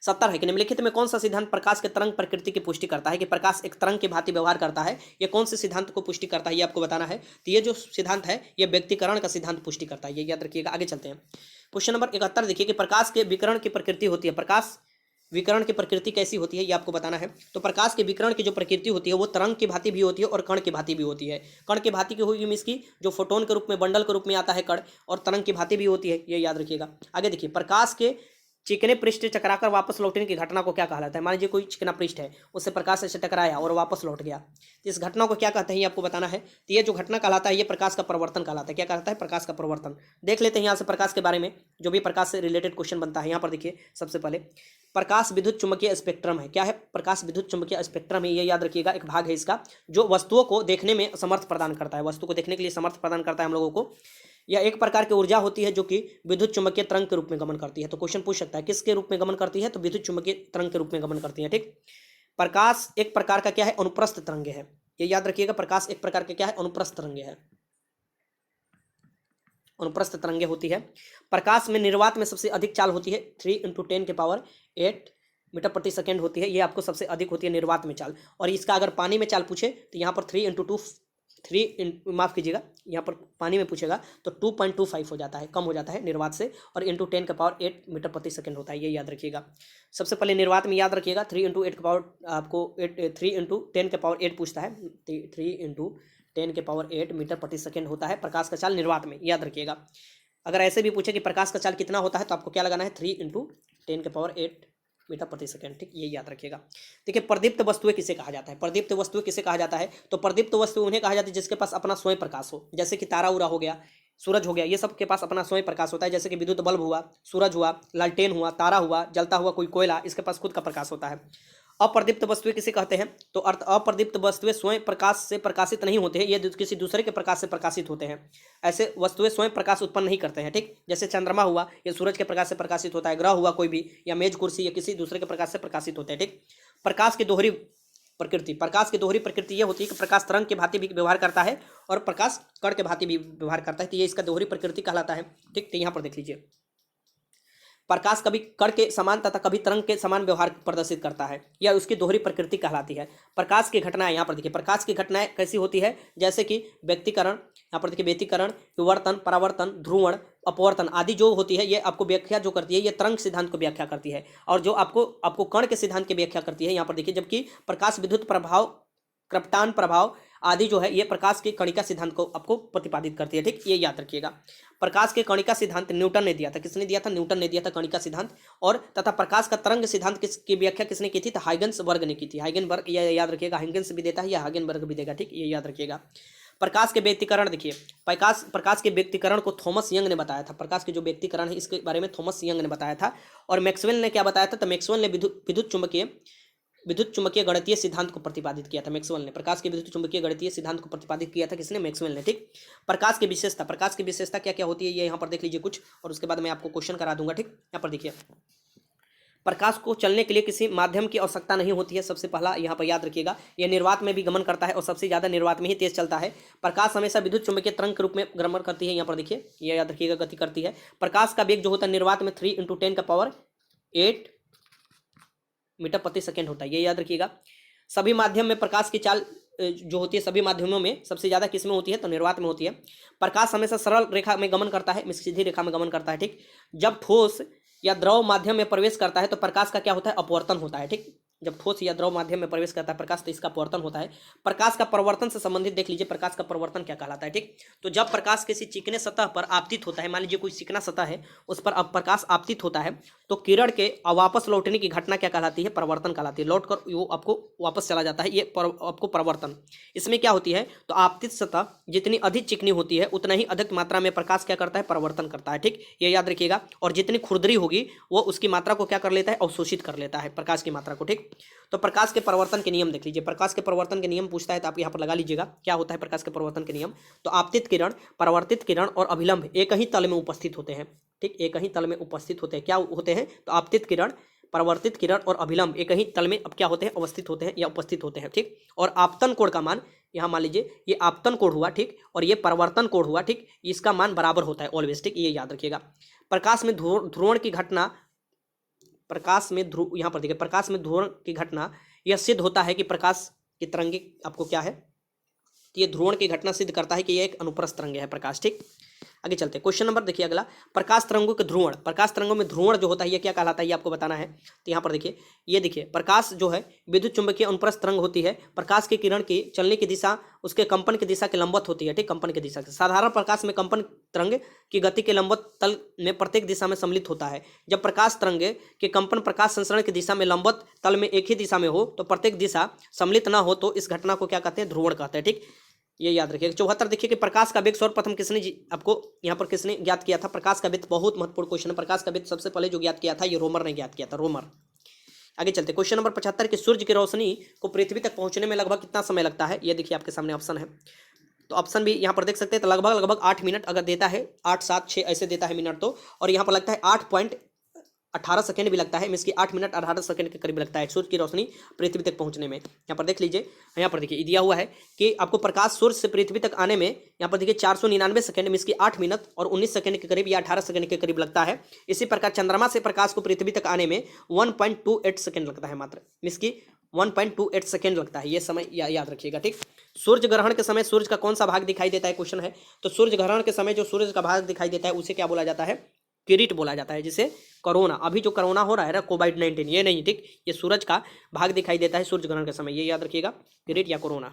70 है कि निम्नलिखित में कौन सा सिद्धांत प्रकाश के तरंग प्रकृति की पुष्टि करता है, कि प्रकाश एक तरंग की भांति व्यवहार करता है, ये कौन से सिद्धांत को पुष्टि करता है, ये आपको बताना है। तो ये जो सिद्धांत है ये व्यक्तिकरण का सिद्धांत पुष्टि करता है, ये याद रखिएगा। आगे चलते हैं, क्वेश्चन नंबर 71 देखिए कि प्रकाश के विकिरण की प्रकृति होती है, प्रकाश विकिरण की प्रकृति कैसी होती है, ये आपको बताना है। तो प्रकाश के विकिरण की जो प्रकृति होती है वो तरंग की भांति भी होती है और कण की भांति भी होती है। कण की भांति की होगी मीन्स की जो फोटोन के रूप में, बंडल के रूप में आता है कण, और तरंग की भांति भी होती है, ये याद रखिएगा। आगे देखिए, प्रकाश के चिकने पृष्ठ चकराकर वापस लौटने की घटना को क्या कहलाता है। मान लीजिए कोई चिकना पृष्ठ है, उससे प्रकाश से टकराया और वापस लौट गया, तो इस घटना को क्या कहते हैं, ये आपको बताना है। तो ये जो घटना कहलाता है ये प्रकाश का परिवर्तन कहलाता है। क्या कहलाता है, प्रकाश का परिवर्तन। देख लेते हैं यहाँ से प्रकाश के बारे में, जो भी प्रकाश से रिलेटेड क्वेश्चन बनता है। यहाँ पर देखिए सबसे पहले प्रकाश विद्युत चुंबकीय स्पेक्ट्रम है। क्या है, प्रकाश विद्युत चुंबकीय स्पेक्ट्रम है, ये याद रखिएगा, एक भाग है इसका जो वस्तुओं को देखने में समर्थ प्रदान करता है, वस्तु को देखने के लिए समर्थ प्रदान करता है हम लोगों को। यह एक प्रकार की ऊर्जा होती है जो कि विद्युत चुंबकीय तरंग के रूप में गमन करती है। तो क्वेश्चन पूछ सकता है किसके रूप में गमन करती है, तो विद्युत चुंबकीय तरंग के रूप में गमन करती है, ठीक। प्रकाश एक प्रकार का क्या है, अनुप्रस्थ तरंग है, ये याद रखिएगा। प्रकाश एक प्रकार के क्या है, अनुप्रस्थ तरंग है, अनुप्रस्थ तरंगे होती है। प्रकाश में निर्वात में सबसे अधिक चाल होती है 3 × 10⁸ मीटर प्रति सेकेंड होती है, ये आपको सबसे अधिक होती है निर्वात में चाल। और इसका अगर पानी में चाल पूछे तो यहाँ पर माफ़ कीजिएगा, यहाँ पर पानी में पूछेगा तो 2.25 हो जाता है, कम हो जाता है निर्वात से, और × 10⁸ मीटर प्रति सेकेंड होता है, ये याद रखिएगा। सबसे पहले निर्वात में याद रखिएगा 3 × 8 आपको 3 × 10⁸ पूछता है, 3 × 10⁸ मीटर प्रति सेकेंड होता है प्रकाश का चाल निर्वात में, याद रखिएगा। अगर ऐसे भी पूछे कि प्रकाश का चाल कितना होता है तो आपको क्या लगाना है, 3 × 10⁸ मीटर प्रति सेकंड, ठीक, ये याद रखिएगा। देखिए प्रदीप्त वस्तुएं किसे कहा जाता है, प्रदीप्त वस्तुएं किसे कहा जाता है, तो प्रदीप्त वस्तु उन्हें कहा जाती है जिसके पास अपना स्वयं प्रकाश हो, जैसे कि तारा उरा हो गया, सूरज हो गया, ये सब के पास अपना स्वयं प्रकाश होता है। जैसे कि विद्युत बल्ब हुआ, सूरज हुआ, लालटेन हुआ, तारा हुआ, जलता हुआ कोई कोयला, इसके पास खुद का प्रकाश होता है। अप्रदीप्त वस्तुएं किसे कहते हैं? तो अर्थ अप्रदीप्त वस्तुएं स्वयं प्रकाश से प्रकाशित नहीं होते हैं, ये किसी दूसरे के प्रकाश से प्रकाशित होते हैं। ऐसे वस्तुएं स्वयं प्रकाश उत्पन्न नहीं करते हैं, ठीक। जैसे चंद्रमा हुआ, ये सूरज के प्रकाश से प्रकाशित होता है। ग्रह हुआ कोई भी, या मेज कुर्सी, या किसी दूसरे के प्रकाश से प्रकाशित होते हैं, ठीक। प्रकाश की दोहरी प्रकृति, प्रकाश की दोहरी प्रकृति ये होती है कि प्रकाश तरंग के भांति भी व्यवहार करता है और प्रकाश कण के भांति भी व्यवहार करता है, तो ये इसका दोहरी प्रकृति कहलाता है, ठीक। तो यहाँ पर देख लीजिए, प्रकाश कभी कण के समान तथा कभी तरंग के समान व्यवहार प्रदर्शित करता है, यह उसकी दोहरी प्रकृति कहलाती है। प्रकाश की घटनाएं, यहाँ पर देखिए प्रकाश की घटनाएं कैसी होती है, जैसे कि व्यक्तीकरण, यहाँ पर देखिए व्यक्तीकरण, विवर्तन, परावर्तन, ध्रुवण, अपवर्तन आदि जो होती है, ये आपको व्याख्या जो करती है, ये तरंग सिद्धांत को व्याख्या करती है, और जो आपको कण के सिद्धांत की व्याख्या करती है। यहाँ पर देखिए, जबकि प्रकाश विद्युत प्रभाव, कृप्टान प्रभाव आदि जो है, ये प्रकाश के कणिका सिद्धांत को आपको प्रतिपादित करती है, ठीक। ये याद रखिएगा। प्रकाश के कणिका सिद्धांत न्यूटन ने दिया था। किसने दिया था? न्यूटन ने दिया था कणिका सिद्धांत। और तथा प्रकाश का तरंग सिद्धांत किसकी व्याख्या किसने की थी? तो हाइगन्सबर्ग ने की थी। हाइगनबर्ग, ये याद रखिएगा, हाइगन्स भी देता है या हाइगनबर्ग भी देगा, ठीक। ये याद रखिएगा। प्रकाश के व्यक्तीकरण देखिए, प्रकाश के व्यक्तीकरण को थॉमस यंग ने बताया था। प्रकाश के जो व्यक्तीकरण है, इसके बारे में थॉमस यंग ने बताया था। और मैक्सवेल ने क्या बताया था? तो मैक्सवेल ने विद्युत चुंबकीय गणितीय सिद्धांत को प्रतिपादित किया था। मैक्सवेल ने प्रकाश के विद्युत चुंबकीय गणितीय सिद्धांत को प्रतिपादित किया था। किसने? मैक्सवेल ने, ठीक। प्रकाश की विशेषता क्या क्या होती है, ये यहाँ पर देख लीजिए कुछ, और उसके बाद मैं आपको क्वेश्चन करा दूंगा, ठीक। यहाँ पर देखिए, प्रकाश को चलने के लिए किसी माध्यम की आवश्यकता नहीं होती है। सबसे पहला यहाँ पर याद रखिएगा, यह निर्वात में भी गमन करता है और सबसे ज्यादा निर्वात में ही तेज चलता है। प्रकाश हमेशा विद्युत चुंबकीय तरंग के रूप में गमन करती है। यहाँ पर देखिए, ये याद रखिएगा, गति करती है। प्रकाश का वेग जो होता है निर्वात में 3 × 10⁸ मीटर प्रति सेकेंड होता है, ये याद रखिएगा। सभी माध्यम में प्रकाश की चाल जो होती है, सभी माध्यमों में सबसे ज्यादा किसमें होती है? तो निर्वात में होती है। प्रकाश हमेशा सरल रेखा में गमन करता है, सीधी रेखा में गमन करता है, ठीक। जब ठोस या द्रव माध्यम में प्रवेश करता है तो प्रकाश का क्या होता है? अपवर्तन होता है, ठीक। जब ठोस या द्रव माध्यम में प्रवेश करता है प्रकाश, तो इसका अपवर्तन होता है। प्रकाश का परिवर्तन से संबंधित देख लीजिए, प्रकाश का परिवर्तन क्या कहलाता है, ठीक। तो जब प्रकाश किसी चिकने सतह पर आपतित होता है, मान लीजिए कोई चिकना सतह है, उस पर अब प्रकाश आपतित होता है, तो किरण के वापस लौटने की घटना क्या कहलाती है? परिवर्तन कहलाती है। लौट कर वो आपको वापस चला जाता है, ये आपको परिवर्तन। इसमें क्या होती है? तो आपतित सतह जितनी अधिक चिकनी होती है, उतना ही अधिक मात्रा में प्रकाश क्या करता है? परिवर्तन करता है, ठीक। ये याद रखिएगा। और जितनी खुरदरी होगी, वो उसकी मात्रा को क्या कर लेता है? अवशोषित कर लेता है, प्रकाश की मात्रा को, ठीक। तो प्रकाश के परिवर्तन के नियम देख लीजिए। प्रकाश के परिवर्तन के नियम पूछता है तो आप यहाँ पर लगा लीजिएगा, क्या होता है प्रकाश के परिवर्तन के नियम। तो आपतित किरण, परावर्तित किरण और अभिलंब एक ही तल में उपस्थित होते हैं, ठीक। एक ही तल में उपस्थित होते हैं। क्या होते हैं? तो आपतित किरण, परावर्तित किरण और अभिलंब एक ही तल में अब क्या होते हैं? अवस्थित होते हैं या उपस्थित होते हैं, ठीक। और आपतन कोण का मान, यहाँ मान लीजिए ये आपतन कोण हुआ, ठीक, और ये परिवर्तन कोण हुआ, ठीक। इसका मान बराबर होता है ऑलवेज, ठीक। ये याद रखिएगा। प्रकाश में ध्रुवण की घटना, यहाँ पर देखिए, प्रकाश में ध्रुवण की घटना, यह सिद्ध होता है कि प्रकाश की तरंगे आपको क्या है? तो ये ध्रुवण की घटना सिद्ध करता है कि यह एक अनुप्रस्थ तरंग है प्रकाश, ठीक। आगे चलते हैं, क्वेश्चन नंबर देखिए अगला, प्रकाश तरंगों के ध्रुवण। प्रकाश तरंगों में ध्रुवण जो होता है, ये क्या कहलाता है, ये आपको बताना है। तो यहाँ पर देखिए, ये देखिए, प्रकाश जो है विद्युत चुंबकीय अनुप्रस्थ तरंग होती है। प्रकाश की किरण की चलने की दिशा उसके कंपन की दिशा के लंबवत होती है, ठीक। कंपन की दिशा से साधारण प्रकाश में कंपन तरंग की गति के लंबवत तल में प्रत्येक दिशा में सम्मिलित होता है। जब प्रकाश तरंग के कंपन प्रकाश संसरण की दिशा में लंबवत तल में एक ही दिशा में हो, तो प्रत्येक दिशा सम्मिलित ना हो, तो इस घटना को क्या कहते हैं? ध्रुवण कहते हैं, ठीक। ये याद रखिएगा। 74 देखिए कि प्रकाश का वेग सर्वप्रथम किसने आपको यहाँ पर किसने ज्ञात किया था? प्रकाश का वेग, बहुत महत्वपूर्ण क्वेश्चन है। प्रकाश का वेग सबसे पहले जो ज्ञात किया था, ये रोमर ने ज्ञात किया था, रोमर। आगे चलते, क्वेश्चन नंबर 75 कि सूर्य की रोशनी को पृथ्वी तक पहुंचने में लगभग कितना समय लगता है? ये देखिए आपके सामने ऑप्शन है, तो ऑप्शन भी यहाँ पर देख सकते हैं। तो लगभग 8 मिनट अगर देता है, 8, 7, 6 ऐसे देता है मिनट, तो और यहाँ पर लगता है 8.18 सेकेंड भी लगता है, मींस की 8 मिनट 18 सेकेंड के करीब लगता है सूर्य की रोशनी पृथ्वी तक पहुंचने में। यहाँ पर देख लीजिए, यहाँ पर देखिए दिया हुआ है कि आपको प्रकाश सूर्य से पृथ्वी तक आने में यहाँ पर देखिए 499 सेकेंड, मींस की 8 मिनट और 19 सेकेंड के करीब या 18 सेकेंड के करीब लगता है। इसी प्रकार चंद्रमा से प्रकाश को पृथ्वी तक आने में 1.28 सेकेंड लगता है मात्र, मींस की 1.28 सेकेंड लगता है। ये समय याद रखिएगा, ठीक। सूर्य ग्रहण के समय सूर्य का कौन सा भाग दिखाई देता है? क्वेश्चन है। तो सूर्य ग्रहण के समय जो सूर्य का भाग दिखाई देता है उसे क्या बोला जाता है? किरीट बोला जाता है, जिसे कोरोना, अभी जो कोरोना हो रहा है ना, कोविड-19, ये नहीं, ठीक। ये सूरज का भाग दिखाई देता है सूर्य ग्रहण के समय, ये याद रखिएगा, किरीट या कोरोना।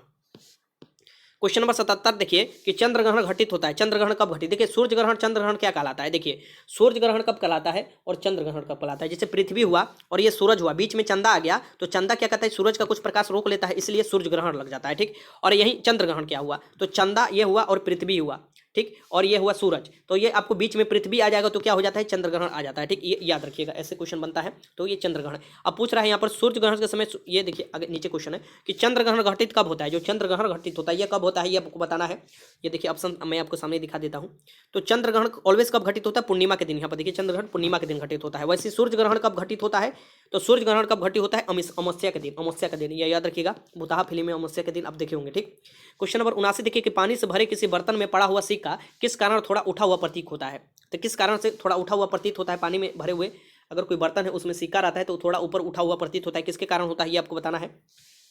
क्वेश्चन नंबर 77 देखिए कि चंद्र ग्रहण घटित होता है। चंद्र ग्रहण कब घटित? देखिए सूर्य ग्रहण, चंद्र ग्रहण क्या कहलाता है? देखिए सूर्य ग्रहण कब कहलाता है और चंद्र ग्रहण कब कहलाता है? जैसे पृथ्वी हुआ और ये सूरज हुआ, बीच में चंदा आ गया, तो चंदा क्या कहता है? सूरज का कुछ प्रकाश रोक लेता है, इसलिए सूर्य ग्रहण लग जाता है, ठीक। और यही चंद्र ग्रहण क्या हुआ? तो चंदा ये हुआ और पृथ्वी हुआ, ठीक, और ये हुआ सूरज, तो ये आपको बीच में पृथ्वी आ जाएगा तो क्या हो जाता है, चंद्र ग्रहण आ जाता है। ठीक, ये याद रखिएगा, ऐसे क्वेश्चन बनता है तो ये चंद्र ग्रहण। अब पूछ रहा है यहाँ पर सूर्य ग्रहण के समय, ये देखिए आगे नीचे क्वेश्चन है कि चंद्र ग्रहण घटित कब होता है। जो चंद्र ग्रहण घटित होता है ये कब होता है, ये आपको बताना है। ये देखिए ऑप्शन मैं आपको सामने दिखा देता हूँ। तो चंद्र ग्रहण ऑलवेज कब घटित होता है, पूर्णिमा के दिन। यहाँ पर देखिए चंद्र ग्रहण पूर्णिमा के दिन घटित होता है। वैसे सूर्य ग्रहण कब घटित होता है, तो सूर्य ग्रहण कब घटित होता है, अमावस्या के दिन। अमावस्या का दिन ये याद रखिएगा, बुताहा फिल्म में अमावस्या के दिन आप देखे होंगे। ठीक, क्वेश्चन नंबर 79 देखिए कि पानी से भरे किसी बर्तन में पड़ा हुआ सिक्का किस कारण थोड़ा उठा हुआ प्रतीक होता है। तो किस कारण से थोड़ा उठा हुआ प्रतीत होता है, पानी में भरे हुए अगर कोई बर्तन है उसमें सिक्का रहता है तो थोड़ा ऊपर उठा हुआ प्रतीत होता है, किसके कारण होता है ये आपको बताना है।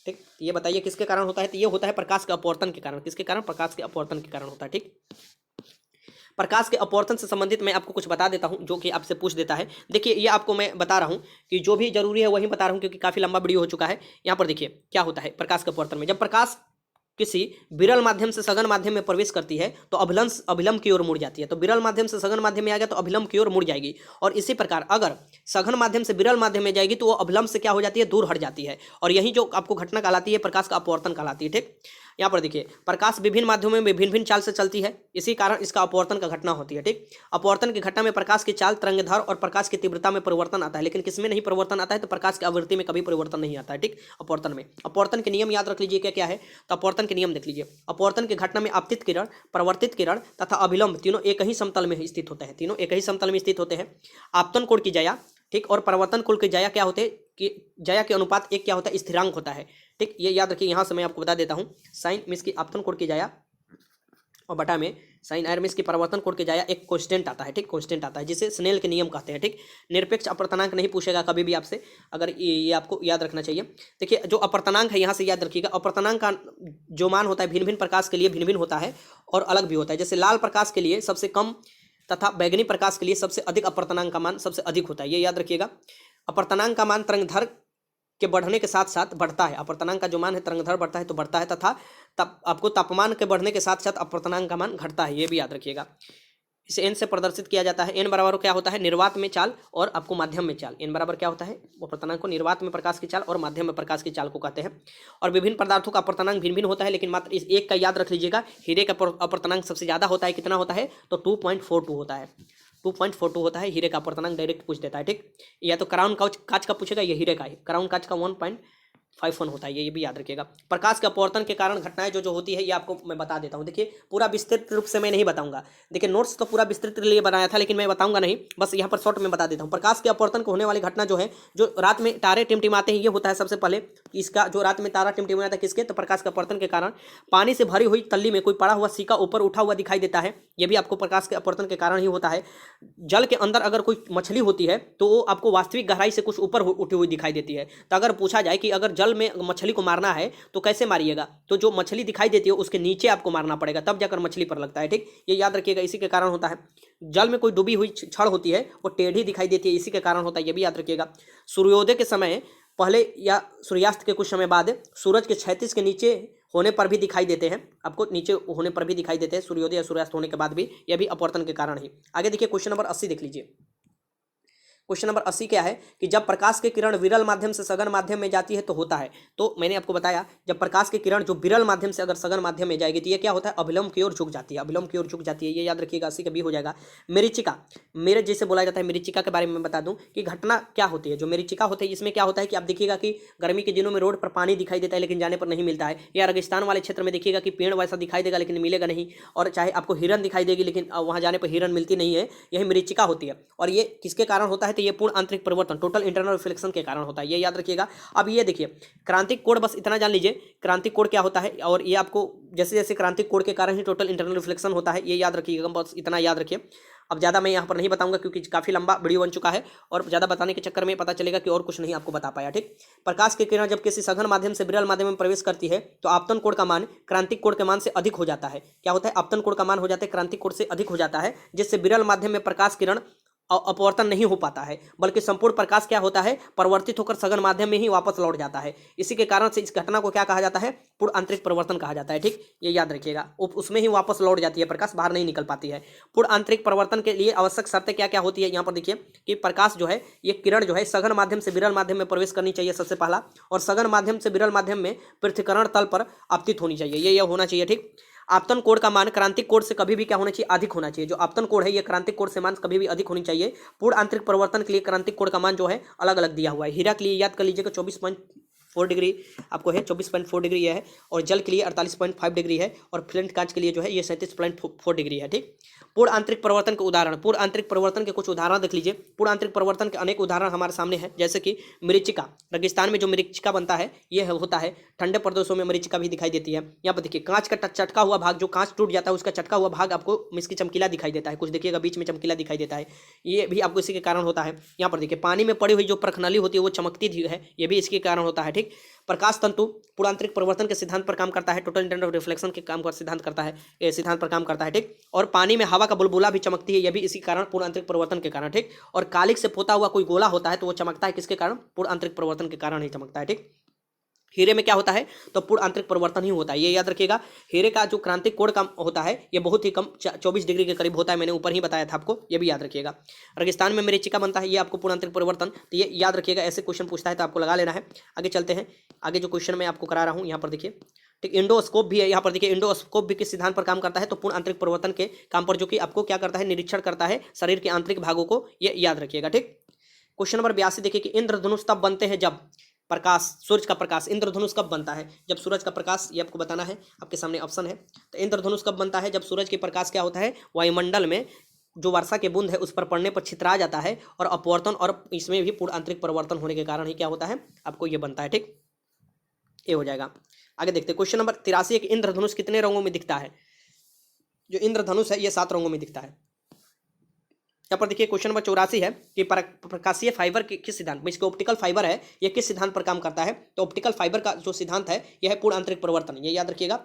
ठीक, ये बताइए किसके कारण होता है, तो ये होता है प्रकाश के अपवर्तन के कारण। किसके कारण, प्रकाश के अपवर्तन के कारण होता है। ठीक, प्रकाश के अपवर्तन से संबंधित मैं आपको कुछ बता देता हूं जो कि आपसे पूछ देता है। देखिए ये आपको मैं बता रहा हूं कि जो भी जरूरी है वही बता रहा हूं क्योंकि काफी लंबा वीडियो हो चुका है। यहाँ पर देखिए क्या होता है प्रकाश के अपवर्तन में, जब प्रकाश किसी विरल माध्यम से सघन माध्यम में प्रवेश करती है तो अभिलंब की ओर मुड़ जाती है। तो विरल माध्यम से सघन माध्यम में आ गया तो अभिलंब की ओर मुड़ जाएगी, और इसी प्रकार अगर सघन माध्यम से विरल माध्यम में जाएगी तो वो अभिलंब से क्या हो जाती है, दूर हट जाती है, और यही जो आपको घटना कहलाती है प्रकाश का अपवर्तन कहलाती है। ठीक, यहाँ पर देखिए प्रकाश विभिन्न माध्यमों में भिन्न भिन्न चाल से चलती है, इसी कारण इसका अपवर्तन का घटना होती है। ठीक, अपवर्तन की घटना में प्रकाश की चाल, तरंगदैर्घ्य और प्रकाश की तीव्रता में परिवर्तन आता है, लेकिन किसमें नहीं परिवर्तन आता है, तो प्रकाश की आवृत्ति में कभी परिवर्तन नहीं आता है। ठीक, अपवर्तन में अपवर्तन के नियम याद रख लीजिए क्या क्या है। तो अपवर्तन के नियम देख लीजिए। अपवर्तन की घटना में आपतित किरण, परावर्तित किरण तथा अभिलंब तीनों एक ही समतल में स्थित होते हैं। तीनों एक ही समतल में स्थित होते हैं। आपतन कोण की जया, ठीक, और परावर्तन कोण की जया क्या होते हैं कि जया के अनुपात एक क्या होता है, स्थिरांक होता है। ठीक, ये याद रखिए। यहाँ से मैं आपको बता देता हूँ, साइन मिस की आपतन कोण की जया और बटा में साइन आर मिस की परावर्तन कोण की जया एक कांस्टेंट आता है। ठीक, कांस्टेंट आता है जिसे स्नेल के नियम कहते हैं। ठीक, निरपेक्ष अपर्तनांक नहीं पूछेगा कभी भी आपसे, अगर ये आपको याद रखना चाहिए। देखिए जो अपर्तनांक है यहाँ से याद रखिएगा, अपर्तनांक का जो मान होता है भिन्न भिन्न प्रकाश के लिए भिन्न भिन्न होता है और अलग भी होता है। जैसे लाल प्रकाश के लिए सबसे कम तथा बैगनी प्रकाश के लिए सबसे अधिक अपर्तनांक का मान सबसे अधिक होता है, ये याद रखिएगा। अपर्तनांक का मान तरंगदैर्घ्य के बढ़ने के साथ साथ बढ़ता है। अपर्तनांक का जो मान है तरंगदैर्घ्य बढ़ता है तो बढ़ता है, तथा आपको तापमान के बढ़ने के साथ साथ अपर्तनांक का मान घटता है, ये भी याद रखिएगा। इसे एन से प्रदर्शित किया जाता है। एन बराबर क्या होता है, निर्वात में चाल और आपको माध्यम में चाल। एन बराबर क्या होता है, अपर्तनांक को निर्वात में प्रकाश की चाल और माध्यम में प्रकाश की चाल को कहते हैं। और विभिन्न पदार्थों का अपर्तनांक भिन्न भिन्न होता है, लेकिन मात्र इस एक का याद रख लीजिएगा, हीरे का अपर्तनांक सबसे ज्यादा होता है। कितना होता है, तो 2.42 होता है। 2.42 होता है हीरे का अपर्तनांक, डायरेक्ट पूछ देता है। ठीक, या तो क्राउन कांच का पूछेगा, ये हीरे का है। क्राउन कांच का 1.51 होता है, ये भी याद रखिएगा। प्रकाश के अपवर्तन के कारण घटनाएं जो जो होती है ये आपको मैं बता देता हूँ। देखिए पूरा विस्तृत रूप से मैं नहीं बताऊंगा, देखिए नोट्स तो पूरा विस्तृत लिए बनाया था लेकिन मैं बताऊंगा नहीं, बस यहाँ पर शॉर्ट में बता देता हूँ। प्रकाश के अपवर्तन को होने वाली घटना जो है, जो रात में तारे टिमटिमाते हैं, ये होता है सबसे पहले। इसका जो रात में तारा टिमटिमाता है किसके, तो प्रकाश के अपवर्तन के कारण। पानी से भरी हुई तल्ली में कोई पड़ा हुआ सिक्का ऊपर उठा हुआ दिखाई देता है, ये भी आपको प्रकाश के अपवर्तन के कारण ही होता है। जल के अंदर अगर कोई मछली होती है तो वो आपको वास्तविक गहराई से कुछ ऊपर उठी हुई दिखाई देती है। तो अगर पूछा जाए कि अगर जल में मछली को मारना है तो कैसे मारिएगा, तो जो मछली दिखाई देती है उसके नीचे आपको मारना पड़ेगा, तब जाकर मछली पर लगता है। ठीक, ये याद रखिएगा, इसी के कारण होता है। जल में कोई डूबी हुई छड़ होती है वो टेढ़ी दिखाई देती है, इसी के कारण होता है, ये भी याद रखिएगा। सूर्योदय के समय पहले या सूर्यास्त के कुछ समय बाद सूरज के क्षैतिज के नीचे होने पर भी दिखाई देते हैं, आपको नीचे होने पर भी दिखाई देते हैं सूर्योदय या सूर्यास्त होने के बाद भी, यह भी अपवर्तन के कारण ही। आगे देखिए क्वेश्चन नंबर 80 देख लीजिए। क्वेश्चन नंबर 80 क्या है कि जब प्रकाश की किरण विरल माध्यम से सघन माध्यम में जाती है तो होता है। तो मैंने आपको बताया जब प्रकाश की किरण जो विरल माध्यम से अगर सघन माध्यम में जाएगी तो ये क्या होता है, अभिलंब की ओर झुक जाती है। अभिलंब की ओर झुक जाती है, ये याद रखिएगा। 80 का बी हो जाएगा। मेरिचिका, मेरे जैसे बोला जाता है, मेरिचिका के बारे में बता दूं कि घटना क्या होती है। जो मेरिचिका होती है इसमें क्या होता है कि आप देखिएगा कि गर्मी के दिनों में रोड पर पानी दिखाई देता है लेकिन जाने पर नहीं मिलता है, या रेगिस्तान वाले क्षेत्र में देखिएगा कि पेड़ वैसा दिखाई देगा लेकिन मिलेगा नहीं, और चाहे आपको हिरन दिखाई देगी लेकिन वहां जाने पर हिरन मिलती नहीं है, यही मेरिचिका होती है। और ये किसके कारण होता है, तो ये पूर्ण आंतरिक परिवर्तन, टोटल इंटरनल रिफ्लेक्शन के कारण होता है, ये याद रखिएगा। अब ये देखिए क्रांतिक कोण, बस इतना जान लीजिए क्रांतिक कोण क्या होता है, और ये आपको जैसे जैसे क्रांतिक कोण के कारण ही टोटल इंटरनल रिफ्लेक्शन होता है, ये याद रखिएगा, बस इतना याद रखिए। अब ज़्यादा मैं यहाँ पर नहीं बताऊंगा क्योंकि काफ़ी लंबा वीडियो बन चुका है और ज़्यादा बताने के चक्कर में पता चलेगा कि और कुछ नहीं आपको बता पाया। ठीक, प्रकाश की किरण जब किसी सघन माध्यम से विरल माध्यम में प्रवेश करती है तो आपतन कोण का मान क्रांतिक कोण के मान से अधिक हो जाता है। क्या होता है, आपतन कोण का मान हो जाता है क्रांतिक कोण से अधिक हो जाता है, जिससे विरल माध्यम में प्रकाश किरण अपवर्तन नहीं हो पाता है, बल्कि संपूर्ण प्रकाश क्या होता है, परिवर्तित होकर सघन माध्यम में ही वापस लौट जाता है। इसी के कारण से इस घटना को क्या कहा जाता है, पूर्ण आंतरिक परिवर्तन कहा जाता है। ठीक, ये याद रखिएगा, उसमें ही वापस लौट जाती है, प्रकाश बाहर नहीं निकल पाती है। पूर्ण आंतरिक परिवर्तन के लिए आवश्यक शर्तें क्या क्या होती है, यहाँ पर देखिए कि प्रकाश जो है, ये किरण जो है सघन माध्यम से विरल माध्यम में प्रवेश करनी चाहिए सबसे पहला, और सघन माध्यम से विरल माध्यम में पृथ्वीकरण तल पर आपतित होनी चाहिए, ये होना चाहिए। ठीक, आपतन कोण का मान क्रांतिक कोण से कभी भी क्या होना चाहिए, अधिक होना चाहिए। जो आपतन कोण है ये क्रांतिक कोण से मान कभी भी अधिक होनी चाहिए। पूर्ण आंतरिक परिवर्तन के लिए क्रांतिक कोण का मान जो है अलग अलग दिया हुआ है। हीरा के लिए याद कर लीजिएगा 24.4 डिग्री आपको है, 24.4 डिग्री यह है, और जल के लिए 48.5 डिग्री है, और फ्लिंट कांच के लिए जो है ये 37.4 डिग्री है। ठीक, पूर्ण आंतरिक परिवर्तन के उदाहरण, पूर्ण आंतरिक परिवर्तन के कुछ उदाहरण देख लीजिए। पूर्ण आंतरिक परिवर्तन के अनेक उदाहरण हमारे सामने हैं, जैसे कि मरीचिका, रेगिस्तान में जो मरीचिका बनता है ये होता है, ठंडे प्रदेशों में मरीचिका भी दिखाई देती है। यहाँ पर देखिए कांच का चटका हुआ भाग, जो कांच टूट जाता है उसका चटका हुआ भाग आपको इसकी चमकीला दिखाई देता है, कुछ देखिएगा बीच में चमकीला दिखाई देता है, ये भी आपको इसी के कारण होता है। यहाँ पर देखिए पानी में पड़ी हुई जो प्रखनली होती है वो चमकती है, ये भी इसके कारण होता है। ठीक, प्रकाश तंतु पूर्ण आंतरिक परिवर्तन के सिद्धांत पर काम करता है, टोटल इंटेंट ऑफ रिफ्लेक्शन के काम पर सिद्धांत करता है, सिद्धांत पर काम करता है। ठीक, और पानी में हवा का बुलबुला भी चमकती है, यह भी इसी कारण पूर्ण आंतरिक परिवर्तन के कारण। ठीक, और कालिक से पोता हुआ कोई गोला होता है तो वो चमकता है किसके कारण, पूर्ण आंतरिक परिवर्तन के कारण ही चमकता है। ठीक, हीरे में क्या होता है तो पूर्ण आंतरिक परिवर्तन ही होता है, ये याद रखिएगा। हीरे का जो क्रांतिक कोण का होता है ये बहुत ही कम 24 डिग्री के करीब होता है, मैंने ऊपर ही बताया था आपको, ये भी याद रखिएगा। रेगिस्तान में मरीचिका बनता है, ये आपको पूर्ण आंतरिक परिवर्तन, तो ये याद रखिएगा। ऐसे क्वेश्चन पूछता है तो आपको लगा लेना है। आगे चलते हैं, आगे जो क्वेश्चन मैं आपको करा रहा हूँ यहाँ पर देखिए। ठीक, इंडोस्कोप भी है, यहाँ पर देखिए इंडोस्कोप भी किस सिद्धांत पर काम करता है तो पूर्ण आंतरिक परिवर्तन के काम पर, जो कि आपको क्या करता है, निरीक्षण करता है शरीर के आंतरिक भागों को, ये याद रखिएगा। ठीक, क्वेश्चन नंबर 82 देखिए कि इंद्रधनुष तब बनते हैं जब प्रकाश, सूरज का प्रकाश, इंद्रधनुष कब बनता है, जब सूरज का प्रकाश, ये आपको बताना है, आपके सामने ऑप्शन है। तो इंद्रधनुष कब बनता है, जब सूरज के प्रकाश क्या होता है, वायुमंडल में जो वर्षा के बूंद है उस पर पड़ने पर छितरा जाता है, और अपवर्तन और इसमें भी पूर्ण आंतरिक परिवर्तन होने के कारण ही क्या होता है, आपको ये बनता है। ठीक, ये हो जाएगा। आगे देखते हैं क्वेश्चन नंबर 83 कि इंद्रधनुष कितने रंगों में दिखता है। जो इंद्रधनुष है ये 7 रंगों में दिखता है। यहाँ पर देखिए क्वेश्चन नंबर 84 है कि प्रकाशीय फाइबर किस सिद्धांत में, इसके ऑप्टिकल फाइबर है ये किस सिद्धांत पर काम करता है, तो ऑप्टिकल फाइबर का जो सिद्धांत है यह है पूर्ण आंतरिक परिवर्तन, ये याद रखिएगा।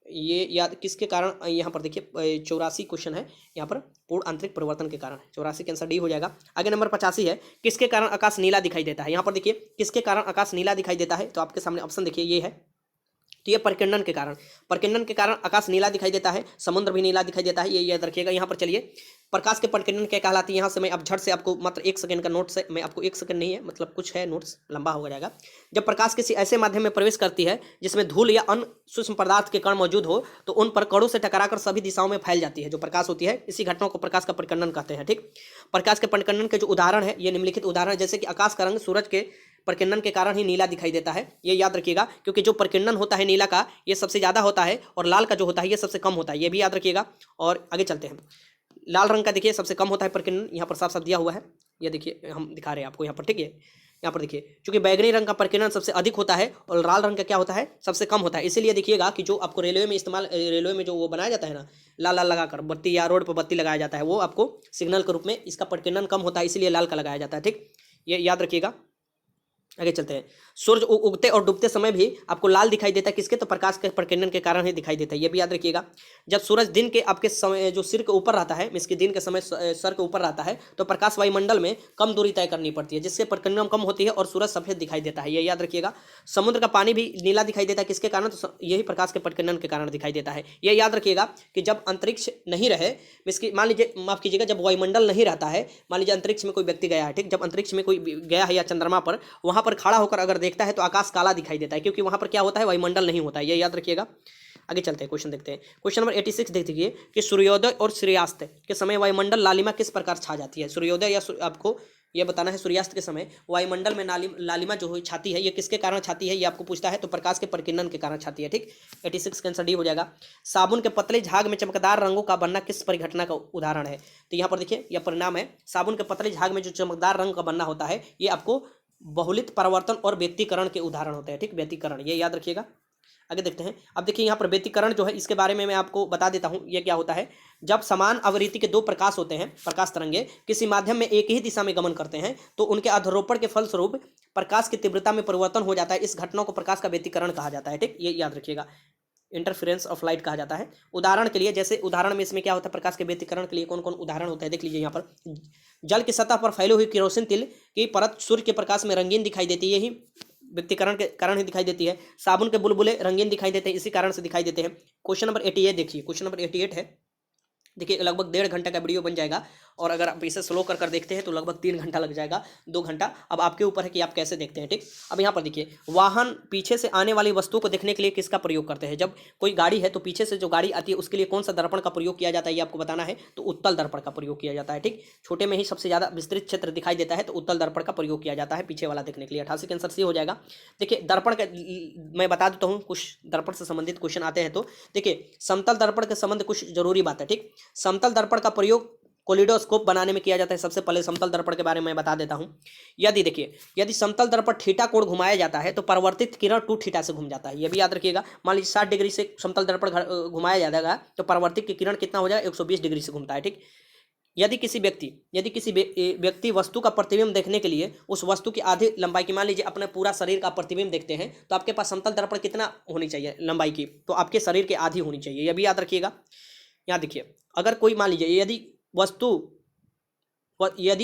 ये याद किसके कारण, यहाँ पर देखिए 84 क्वेश्चन है यहाँ पर, पूर्ण आंतरिक परिवर्तन के कारण, 84 के आंसर डी हो जाएगा। आगे नंबर 85 है किसके कारण आकाश नीला दिखाई देता है। यहाँ पर देखिए किसके कारण आकाश नीला दिखाई देता है, तो आपके सामने ऑप्शन देखिए ये है, तो ये प्रकीर्णन के कारण, प्रकीर्णन के कारण आकाश नीला दिखाई देता है, समुद्र भी नीला दिखाई देता है, ये याद रखिएगा। यहाँ पर चलिए प्रकाश के प्रकीर्णन क्या कहलाती है, यहाँ से मैं अब झट से आपको मात्र 1 सेकंड का नोट्स है, मैं आपको 1 सेकंड नहीं है मतलब कुछ है नोट्स, लंबा हो जाएगा। जब प्रकाश किसी ऐसे माध्यम में प्रवेश करती है जिसमें धूल या अन्य सूक्ष्म पदार्थ के कण मौजूद हो तो उन पर कणों से टकराकर सभी दिशाओं में फैल जाती है, जो प्रकाश होती है, इसी घटना को प्रकाश का प्रकीर्णन कहते हैं। ठीक, प्रकाश के प्रकीर्णन के जो उदाहरण है ये निम्नलिखित उदाहरण, जैसे कि आकाश का रंग सूरज के प्रकीर्णन के कारण ही नीला दिखाई देता है, ये याद रखिएगा, क्योंकि जो प्रकीर्णन होता है नीला का ये सबसे ज़्यादा होता है और लाल का जो होता है ये सबसे कम होता है, ये भी याद रखिएगा। और आगे चलते हैं, लाल रंग का देखिए सबसे कम होता है प्रकीर्णन, यहाँ पर साफ साफ दिया हुआ है, ये देखिए हम दिखा रहे हैं आपको यहाँ पर। ठीक है, यहाँ पर देखिए चूंकि बैगनी रंग का प्रकीर्णन सबसे अधिक होता है और लाल रंग का क्या होता है, सबसे कम होता है, इसीलिए देखिएगा कि जो आपको रेलवे में इस्तेमाल, रेलवे में जो वो बनाया जाता है ना, लाल लाल लगाकर बत्ती या रोड पर बत्ती लगाया जाता है, वो आपको सिग्नल के रूप में इसका प्रकीर्णन कम होता है, इसीलिए लाल का लगाया जाता है। ठीक, ये याद रखिएगा। आगे चलते हैं, सूरज उगते और डूबते समय भी आपको लाल दिखाई देता है, किसके, तो प्रकाश के प्रकीर्णन के कारण ही दिखाई देता है, ये भी याद रखिएगा। जब सूरज दिन के आपके समय जो सिर के ऊपर रहता है, इसके दिन के समय सर के ऊपर रहता है तो प्रकाश वायुमंडल में कम दूरी तय करनी पड़ती है, जिससे प्रकीर्णन कम होती है और सूरज सफेद दिखाई देता है, ये याद रखिएगा। समुद्र का पानी भी नीला दिखाई देता है, किसके कारण, तो यही प्रकाश के प्रकीर्णन के कारण दिखाई देता है, ये याद रखिएगा। कि जब अंतरिक्ष नहीं रहे, इसकी मान लीजिए, माफ कीजिएगा, जब वायुमंडल नहीं रहता है, मान लीजिए अंतरिक्ष में कोई व्यक्ति गया है, ठीक, जब अंतरिक्ष में कोई गया है या चंद्रमा पर, वहां पर खड़ा होकर अगर देखता है तो आकाश काला दिखाई देता है, क्योंकि वहां पर क्या होता है, वायुमंडल नहीं होता है, ये याद रखिएगा। आगे चलते हैं, क्वेश्चन देखते हैं, क्वेश्चन नंबर 86 देख लीजिए कि सूर्योदय और सूर्यास्त के समय वायुमंडल लालिमा किस प्रकार छा जाती है। सूर्योदय या आपको ये बताना है, सूर्यास्त के समय वायुमंडल में लालिमा जो छाती है ये किसके कारण छाती है, ये आपको पूछता है, तो प्रकाश के प्रकीर्णन के कारण छाती है। ठीक, 86 का आंसर डी हो जाएगा। साबुन के पतले झाग में चमकदार रंगों का बनना किस परिघटना का उदाहरण है, तो यहाँ पर देखिए यह परिणाम है, साबुन के पतले झाग में जो चमकदार रंग का बनना होता है ये आपको बहुलित परिवर्तन और व्यक्तिकरण के उदाहरण होते हैं। ठीक, व्यक्तिकरण, ये याद रखिएगा। आगे देखते हैं, अब देखिए यहाँ पर व्यक्तिकरण जो है इसके बारे में मैं आपको बता देता हूँ, ये क्या होता है। जब समान आवृत्ति के दो प्रकाश होते हैं, प्रकाश तरंगे किसी माध्यम में एक ही दिशा में गमन करते हैं तो उनके अधरोपण के फलस्वरूप प्रकाश की तीव्रता में परिवर्तन हो जाता है, इस घटना को प्रकाश का व्यक्तिकरण कहा जाता है। ठीक, ये याद रखिएगा, इंटरफेरेंस ऑफ लाइट कहा जाता है। उदाहरण के लिए, जैसे उदाहरण में इसमें क्या होता है, प्रकाश के व्यक्तिकरण के लिए कौन कौन उदाहरण होता है देख लीजिए। यहाँ पर जल की सतह पर फैले हुए केरोसिन तेल की परत सूर्य के प्रकाश में रंगीन दिखाई देती है, यही व्यक्तिकरण के कारण ही दिखाई देती है। साबुन के बुलबुले रंगीन दिखाई देते हैं, इसी कारण से दिखाई देते हैं। क्वेश्चन नंबर 88 देखिए, क्वेश्चन नंबर 88 है, देखिए लगभग 1.5 घंटे का वीडियो बन जाएगा और अगर आप इसे स्लो कर देखते हैं तो लगभग 3 घंटा लग जाएगा, 2 घंटा। अब आपके ऊपर है कि आप कैसे देखते हैं, ठीक। अब यहाँ पर देखिए, वाहन पीछे से आने वाली वस्तु को देखने के लिए किसका प्रयोग करते हैं। जब कोई गाड़ी है तो पीछे से जो गाड़ी आती है उसके लिए कौन सा दर्पण का प्रयोग किया जाता है, ये आपको बताना है। तो उत्तल दर्पण का प्रयोग किया जाता है, ठीक। छोटे में ही सबसे ज्यादा विस्तृत क्षेत्र दिखाई देता है, तो उत्तल दर्पण का प्रयोग किया जाता है पीछे वाला देखने के लिए। 88 का आंसर सी हो जाएगा। देखिए दर्पण का मैं बता देता हूँ, कुछ दर्पण से संबंधित क्वेश्चन आते हैं। तो देखिए समतल दर्पण के संबंध कुछ जरूरी बात है, ठीक। समतल दर्पण का प्रयोग कोलिडोस्कोप बनाने में किया जाता है। सबसे पहले समतल दर्पण के बारे में बता देता हूं। यदि देखिए, यदि समतल दर्पण थीटा कोण घुमाया जाता है तो परिवर्तित किरण 2 थीटा से घूम जाता है, ये भी याद रखिएगा। मान लीजिए 60 डिग्री से समतल दर्पण घुमाया जाएगा तो परिवर्तित की किरण कितना हो जाएगा, 120 डिग्री से घूमता है, ठीक। यदि किसी व्यक्ति वस्तु का प्रतिबिंब देखने के लिए उस वस्तु की आधी लंबाई की, मान लीजिए अपने पूरा शरीर का प्रतिबिंब देखते हैं, तो आपके पास समतल दर्पण कितना होनी चाहिए लंबाई की, तो आपके शरीर की आधी होनी चाहिए, यह भी याद रखिएगा। यहाँ देखिए, अगर कोई मान लीजिए यदि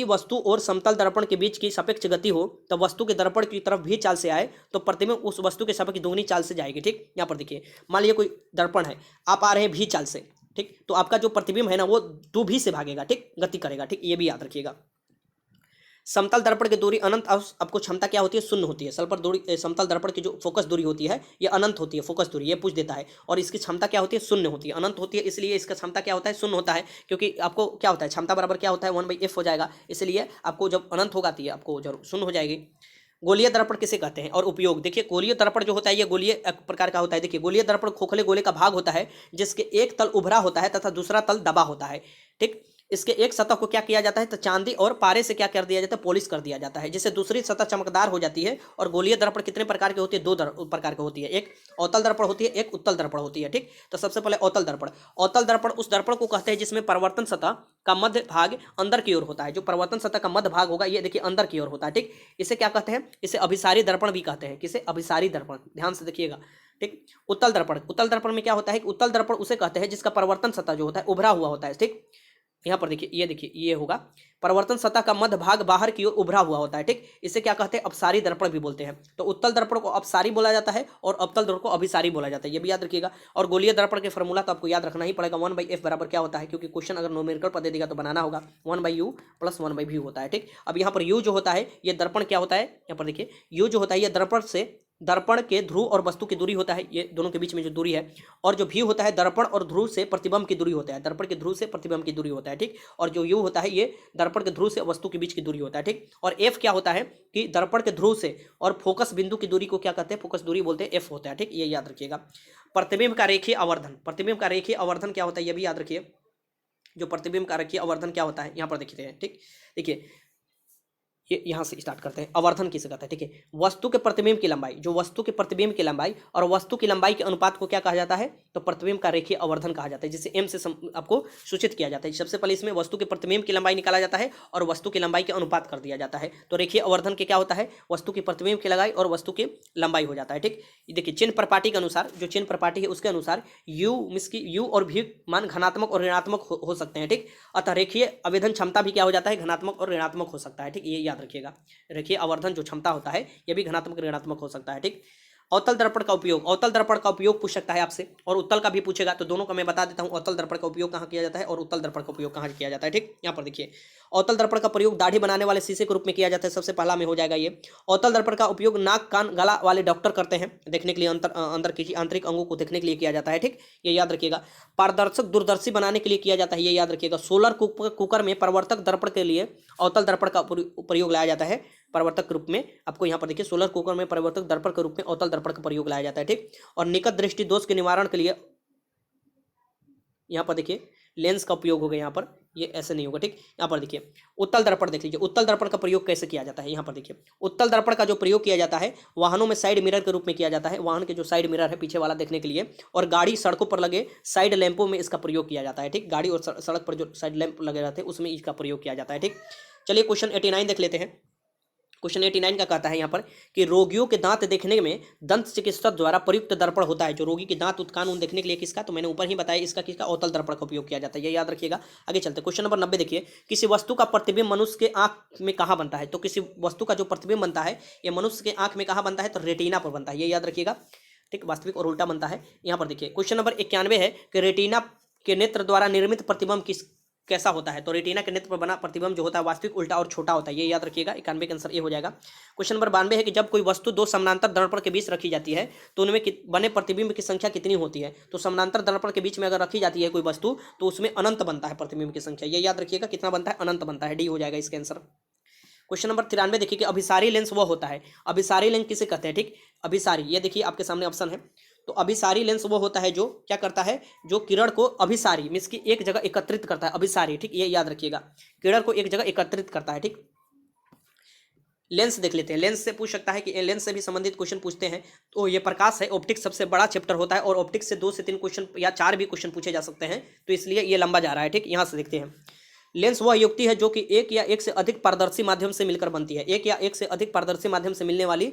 वस्तु और समतल दर्पण के बीच की सापेक्ष गति हो, तब वस्तु के दर्पण की तरफ भी चाल से आए तो प्रतिबिंब उस वस्तु के सापेक्ष दुगनी चाल से जाएगी, ठीक। यहाँ पर देखिए, मान लीजिए कोई दर्पण है, आप आ रहे हैं भी चाल से, ठीक, तो आपका जो प्रतिबिंब है ना वो 2 भी से भागेगा, ठीक, गति करेगा, ठीक, ये भी याद रखिएगा। समतल दर्पण की दूरी अनंत, आपको क्षमता क्या होती है, शून्य होती है। समतल दर्पण की जो फोकस दूरी होती है ये अनंत होती है, फोकस दूरी ये पूछ देता है। और इसकी क्षमता क्या होती है, शून्य होती है। अनंत होती है इसलिए इसका क्षमता क्या होता है, शून्य होता है, क्योंकि आपको क्या होता है, क्षमता बराबर क्या होता है, 1/f हो जाएगा। इसलिए आपको जब अनंत होगा तो आपको जरूर शून्य हो जाएगी। गोलीय दर्पण किसे कहते हैं और उपयोग। देखिए गोलीय दर्पण जो होता है ये गोलीय प्रकार का होता है। देखिए गोलीय दर्पण खोखले गोले का भाग होता है जिसके एक तल उभरा होता है तथा दूसरा तल दबा होता है, ठीक। इसके एक सतह को क्या किया जाता है, तो चांदी और पारे से क्या कर दिया जाता है, पॉलिश कर दिया जाता है, जिससे दूसरी सतह चमकदार हो जाती है। और गोलीय दर्पण कितने प्रकार की होती है, 2 प्रकार की होती है, एक अवतल दर्पण होती है, एक उत्तल दर्पण होती है, ठीक। तो सबसे पहले अवतल दर्पण। अवतल दर्पण उस दर्पण को कहते हैं जिसमें परिवर्तन सतह का मध्य भाग अंदर की ओर होता है। जो परिवर्तन सतह का मध्य भाग होगा ये देखिए अंदर की ओर होता है, ठीक। इसे क्या कहते हैं, इसे अभिसारी दर्पण भी कहते हैं। किसे, अभिसारी दर्पण, ध्यान से देखिएगा, ठीक। उत्तल दर्पण, उत्तल दर्पण में क्या होता है, उत्तल दर्पण उसे कहते हैं जिसका परिवर्तन सतह जो होता है उभरा हुआ होता है, ठीक। यहाँ पर देखिए ये होगा परिवर्तन सतह का मध्य भाग बाहर की ओर उभरा हुआ होता है, ठीक। इसे क्या कहते हैं, अपसारी दर्पण भी बोलते हैं। तो उत्तल दर्पण को अपसारी बोला जाता है और अवतल दर्पण को अभिसारी बोला जाता है, ये भी याद रखिएगा। और गोलीय दर्पण के फॉर्मूला तो आपको याद रखना ही पड़ेगा, 1/f बराबर क्या होता है, क्योंकि क्वेश्चन अगर न्यूमेरिकल पर दे देगा तो बनाना होगा, 1/u + 1/v होता है, ठीक। अब यहाँ पर u जो होता है ये दर्पण क्या होता है, यहाँ पर देखिए u जो होता है ये दर्पण के ध्रुव और वस्तु की दूरी होता है, ये दोनों के बीच में जो दूरी है। और जो v होता है दर्पण और ध्रुव से प्रतिबिंब की दूरी होता है, दर्पण के ध्रुव से प्रतिबिंब की दूरी होता है, ठीक। और जो u होता है ये दर्पण के ध्रुव से वस्तु के बीच की दूरी होता है, ठीक। और f क्या होता है कि दर्पण के ध्रुव से और फोकस बिंदु की दूरी को क्या कहते हैं, फोकस दूरी बोलते हैं, f होता है, ठीक। ये याद रखिएगा। प्रतिबिंब का रेखीय आवर्धन, प्रतिबिंब का रेखीय आवर्धन क्या होता है ये भी याद रखिए। जो प्रतिबिंब का रेखीय आवर्धन क्या होता है यहाँ पर देखते हैं, ठीक। देखिए ये यहाँ से स्टार्ट करते हैं, आवर्धन किसे कहते हैं, ठीक है। वस्तु के प्रतिबिंब की लंबाई, जो वस्तु के प्रतिबिंब की लंबाई और वस्तु की लंबाई के अनुपात को क्या कहा जाता है, तो प्रतिबिंब का रेखीय आवर्धन कहा जाता है, जिसे m से आपको सूचित किया जाता है। सबसे पहले इसमें वस्तु के प्रतिबिंब की लंबाई निकाला जाता है और वस्तु की लंबाई के अनुपात कर दिया जाता है। तो रेखीय आवर्धन के क्या होता है, वस्तु की प्रतिबिंब की लंबाई और वस्तु की लंबाई हो जाता है, ठीक। देखिए चिन्ह प्रपाटी के अनुसार, जो चिन्ह प्रपाटी है उसके अनुसार u और v मान धनात्मक और ऋणात्मक हो सकते हैं, ठीक। अतः रेखीय आवेदन क्षमता भी क्या हो जाता है, धनात्मक और ऋणात्मक हो सकता है, ठीक। ये याद रखिएगा। रेखीय आवर्धन जो क्षमता होता है यह भी धनात्मक ऋणात्मक हो सकता है, ठीक। अवतल दर्पण का उपयोग, अवतल दर्पण का उपयोग पूछ सकता है आपसे और उत्तल का भी पूछेगा, तो दोनों का मैं बता देता हूं। अवतल दर्पण का उपयोग कहां किया जाता है और उत्तल दर्पण का उपयोग कहां किया जाता है, ठीक। यहां पर देखिए अवतल दर्पण का प्रयोग दाढ़ी बनाने वाले शीशे के रूप में किया जाता है, सबसे पहला में हो जाएगा ये। अवतल दर्पण का उपयोग नाक कान गला वाले डॉक्टर करते हैं, देखने के लिए अंदर किसी आंतरिक अंगों को देखने के लिए किया जाता है, ठीक। ये याद रखिएगा। पारदर्शक दूरदर्शी बनाने के लिए किया जाता है, ये याद रखिएगा। सोलर कुकर में परिवर्तक दर्पण के लिए अवतल दर्पण का प्रयोग लाया जाता है, परिवर्तक के रूप में। आपको यहाँ पर देखिए सोलर कुकर में परिवर्तक दर्पण के रूप में अवतल दर्पण का प्रयोग लाया जाता है, ठीक। और निकट दृष्टि दोष के निवारण के लिए यहाँ पर देखिए लेंस का उपयोग होगा, यहाँ पर ये ऐसे नहीं होगा, ठीक। यहाँ पर देखिए उत्तल दर्पण देख लीजिए, उत्तल दर्पण का प्रयोग कैसे किया जाता है। यहाँ पर देखिए उत्तल दर्पण का जो प्रयोग किया जाता है वाहनों में साइड मिरर के रूप में किया जाता है, वाहन के जो साइड मिरर है पीछे वाला देखने के लिए, और गाड़ी सड़कों पर लगे साइड लैंपों में इसका प्रयोग किया जाता है, ठीक। गाड़ी और सड़क पर जो साइड लैंप लगे रहते हैं उसमें इसका प्रयोग किया जाता है, ठीक। चलिए क्वेश्चन 89 देख लेते हैं। क्वेश्चन 89 का कहता है यहाँ पर कि रोगियों के दांत देखने में दंत चिकित्सक द्वारा प्रयुक्त दर्पण होता है। जो रोगी के दांत उत्कान उन देखने के लिए किसका, तो मैंने ऊपर ही बताया इसका किसका, अवतल दर्पण का उपयोग किया जाता है, ये याद रखिएगा। आगे चलते क्वेश्चन नंबर 90 देखिए। किसी वस्तु का प्रतिबिंब मनुष्य के आंख में कहाँ बनता है, तो किसी वस्तु का जो प्रतिबिंब बनता है ये मनुष्य के आंख में कहाँ बनता है, तो रेटिना पर बनता है, ये याद रखिएगा, ठीक। वास्तविक और उल्टा बनता है। यहाँ पर देखिए क्वेश्चन नंबर 91 है कि रेटिना के नेत्र द्वारा निर्मित प्रतिबिंब कैसा होता है? तो रेटिना के नेत्र पर बना प्रतिबिंब जो होता है वास्तविक, उल्टा और छोटा होता है, ये याद रखिएगा। 91 का आंसर ये हो जाएगा। क्वेश्चन नंबर 92 है कि जब कोई वस्तु दो समानांतर दर्पण के बीच रखी जाती है तो उनमें बने प्रतिबिंब की संख्या कितनी होती है? तो समानांतर दर्पण के बीच में अगर रखी जाती है कोई वस्तु तो उसमें अनंत बनता है प्रतिबिंब की संख्या, ये याद रखिएगा। कितना बनता है? अनंत बनता है। डी हो जाएगा इसका आंसर। क्वेश्चन नंबर 93 देखिए कि अभिसारी लेंस वो होता है, अभिसारी लेंस किसे कहते हैं? ठीक, अभिसारी, ये देखिए आपके सामने ऑप्शन है। तो अभिसारी लेंस वो होता है जो क्या करता है, जो किरण को अभिसारी मीन्स की एक जगह एकत्रित करता है, अभिसारी, ठीक, ये याद रखिएगा, किरण को एक जगह एकत्रित करता है। ठीक, लेंस देख लेते हैं, लेंस से पूछ सकता है कि लेंस से भी संबंधित क्वेश्चन पूछते हैं। तो ये प्रकाश है, ऑप्टिक्स सबसे बड़ा चैप्टर होता है और ऑप्टिक्स से 2 से 3 क्वेश्चन या 4 भी क्वेश्चन पूछे जा सकते हैं, तो इसलिए ये लंबा जा रहा है। ठीक, यहाँ से देखते हैं। लेंस वह युक्ति है जो कि एक या एक से अधिक पारदर्शी माध्यम से मिलकर बनती है, एक या एक से अधिक पारदर्शी माध्यम से मिलने वाली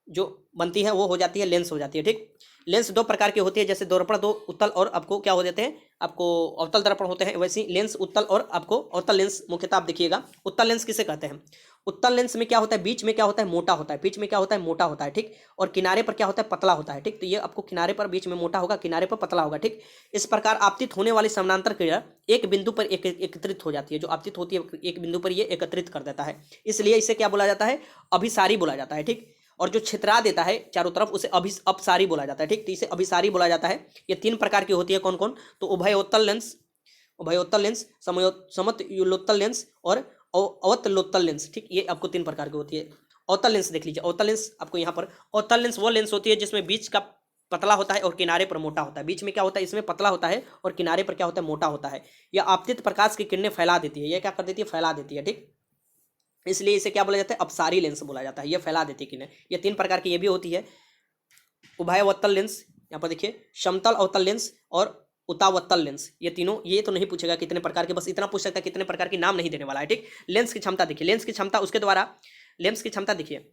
जो बनती है वो हो जाती है लेंस हो जाती है। ठीक, लेंस 2 प्रकार की होती है, जैसे दर्पण 2 उत्तल और आपको क्या हो जाते हैं, आपको अवतल दर्पण होते हैं, वैसे लेंस उत्तल और आपको अवतल लेंस मुख्यतः आप देखिएगा। उत्तल लेंस किसे कहते हैं? उत्तल लेंस में क्या होता है, बीच में क्या होता है, मोटा होता है, बीच में क्या होता है, मोटा होता है। ठीक, और किनारे पर क्या होता है, पतला होता है। ठीक, तो ये आपको किनारे पर बीच में मोटा होगा, किनारे पर पतला होगा। ठीक, इस प्रकार आपतित होने वाली समानांतर किरण एक बिंदु पर एकत्रित हो जाती है, जो आपतित होती है एक बिंदु पर ये एकत्रित कर देता है, इसलिए इसे क्या बोला जाता है, अभिसारी बोला जाता है। ठीक, और जो छितरा देता है चारों तरफ उसे अपसारी बोला जाता है। ठीक, तो इसे अभिसारी बोला जाता है। ये 3 प्रकार की होती है, कौन कौन? तो उभयोत्तल लेंस, उभयोत्तल लेंस, समतलोत्तल लेंस और अवतलोत्तल लेंस। ठीक, ये आपको 3 प्रकार की होती है। अवतल लेंस देख लीजिए, अवतल लेंस आपको यहाँ पर, अवतल लेंस वो लेंस होती है जिसमें बीच का पतला होता है और किनारे पर मोटा होता है। बीच में क्या होता है, इसमें पतला होता है और किनारे पर क्या होता है, मोटा होता है। यह आपतित प्रकाश की किरणें फैला देती है, यह क्या कर देती है, फैला देती है। ठीक, इसलिए इसे क्या बोला जाता है, अपसारी लेंस बोला जाता है, ये फैला देती है किरणें। ये 3 प्रकार की ये भी होती है, उभयावतल लेंस, यहाँ पर देखिए समतल अवतल लेंस और उतावतल लेंस, ये तीनों। ये तो नहीं पूछेगा कितने प्रकार के, बस इतना पूछ सकता है कितने प्रकार के, नाम नहीं देने वाला है। ठीक, लेंस की क्षमता देखिए, लेंस की क्षमता उसके द्वारा, लेंस की क्षमता देखिए,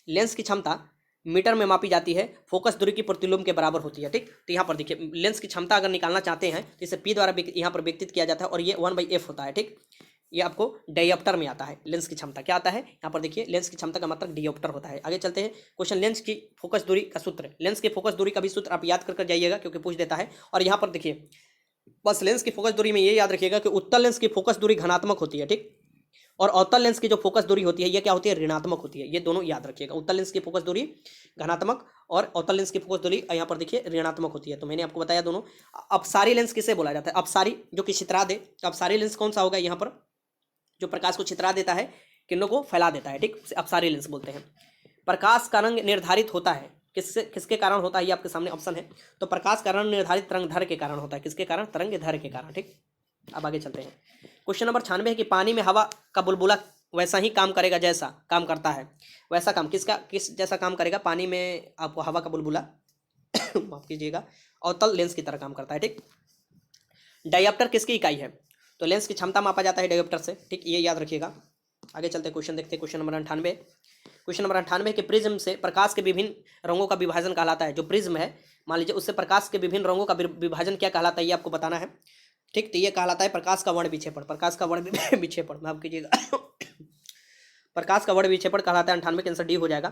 लेंस की क्षमता मीटर में मापी जाती है, फोकस दूरी की प्रतिलोम के बराबर होती है। ठीक, तो यहाँ पर देखिए लेंस की क्षमता अगर निकालना चाहते हैं तो इसे पी द्वारा यहाँ पर व्यक्तित किया जाता है और ये 1/f होता है। ठीक, ये आपको डायोप्टर में आता है। लेंस की क्षमता क्या आता है, यहाँ पर देखिए लेंस की क्षमता का मतलब डायोप्टर होता है। आगे चलते हैं, क्वेश्चन लेंस की फोकस दूरी का सूत्र, लेंस की फोकस दूरी का भी सूत्र आप याद कर जाइएगा क्योंकि पूछ देता है। और यहाँ पर देखिए बस लेंस की फोकस दूरी में ये याद रखिएगा कि उत्तल लेंस की फोकस दूरी धनात्मक होती है। ठीक, और अवतल लेंस की जो फोकस दूरी होती है ये क्या होती है, ऋणात्मक होती है। ये दोनों याद रखिएगा, उत्तल लेंस की फोकस दूरी धनात्मक और अवतल लेंस की फोकस दूरी यहाँ पर देखिए ऋणात्मक होती है। तो मैंने आपको बताया दोनों। अपसारी लेंस किसे बोला जाता है, अपसारी जो कि छितरा दे, अपसारी लेंस कौन सा होगा, यहाँ पर जो प्रकाश को छितरा देता है, किरणों को फैला देता है। ठीक, उसे अपसारी लेंस बोलते हैं। प्रकाश का रंग निर्धारित होता है किसके कारण होता है, ये आपके सामने ऑप्शन है। तो प्रकाश का रंग निर्धारित तरंगधर के कारण होता है, किसके कारण, तरंगधर के कारण। ठीक, अब आगे चलते हैं। क्वेश्चन नंबर 96 है कि पानी में हवा का बुलबुला वैसा ही काम करेगा जैसा काम करता है, वैसा काम किस जैसा काम करेगा, पानी में आपको हवा का बुलबुला माफ कीजिएगा, अवतल लेंस की तरह काम करता है। ठीक, डायोप्टर किसकी इकाई है, तो लेंस की क्षमता मापा जाता है डायोप्टर से। ठीक, ये याद रखिएगा। आगे चलते क्वेश्चन देखते हैं, क्वेश्चन नंबर 98। क्वेश्चन नंबर 98 के प्रिज्म से प्रकाश के विभिन्न रंगों का विभाजन कहलाता है। जो प्रिज्म है मान लीजिए उससे प्रकाश के विभिन्न रंगों का विभाजन क्या कहलाता है, ये आपको बताना है। ठीक, तो ये कहलाता है प्रकाश का वर्ण विक्षेपण, प्रकाश का वर्ण विक्षेपण, माफ कीजिएगा प्रकाश का वर्ण विक्षेपण कहलाता है। 98 का आंसर डी हो जाएगा।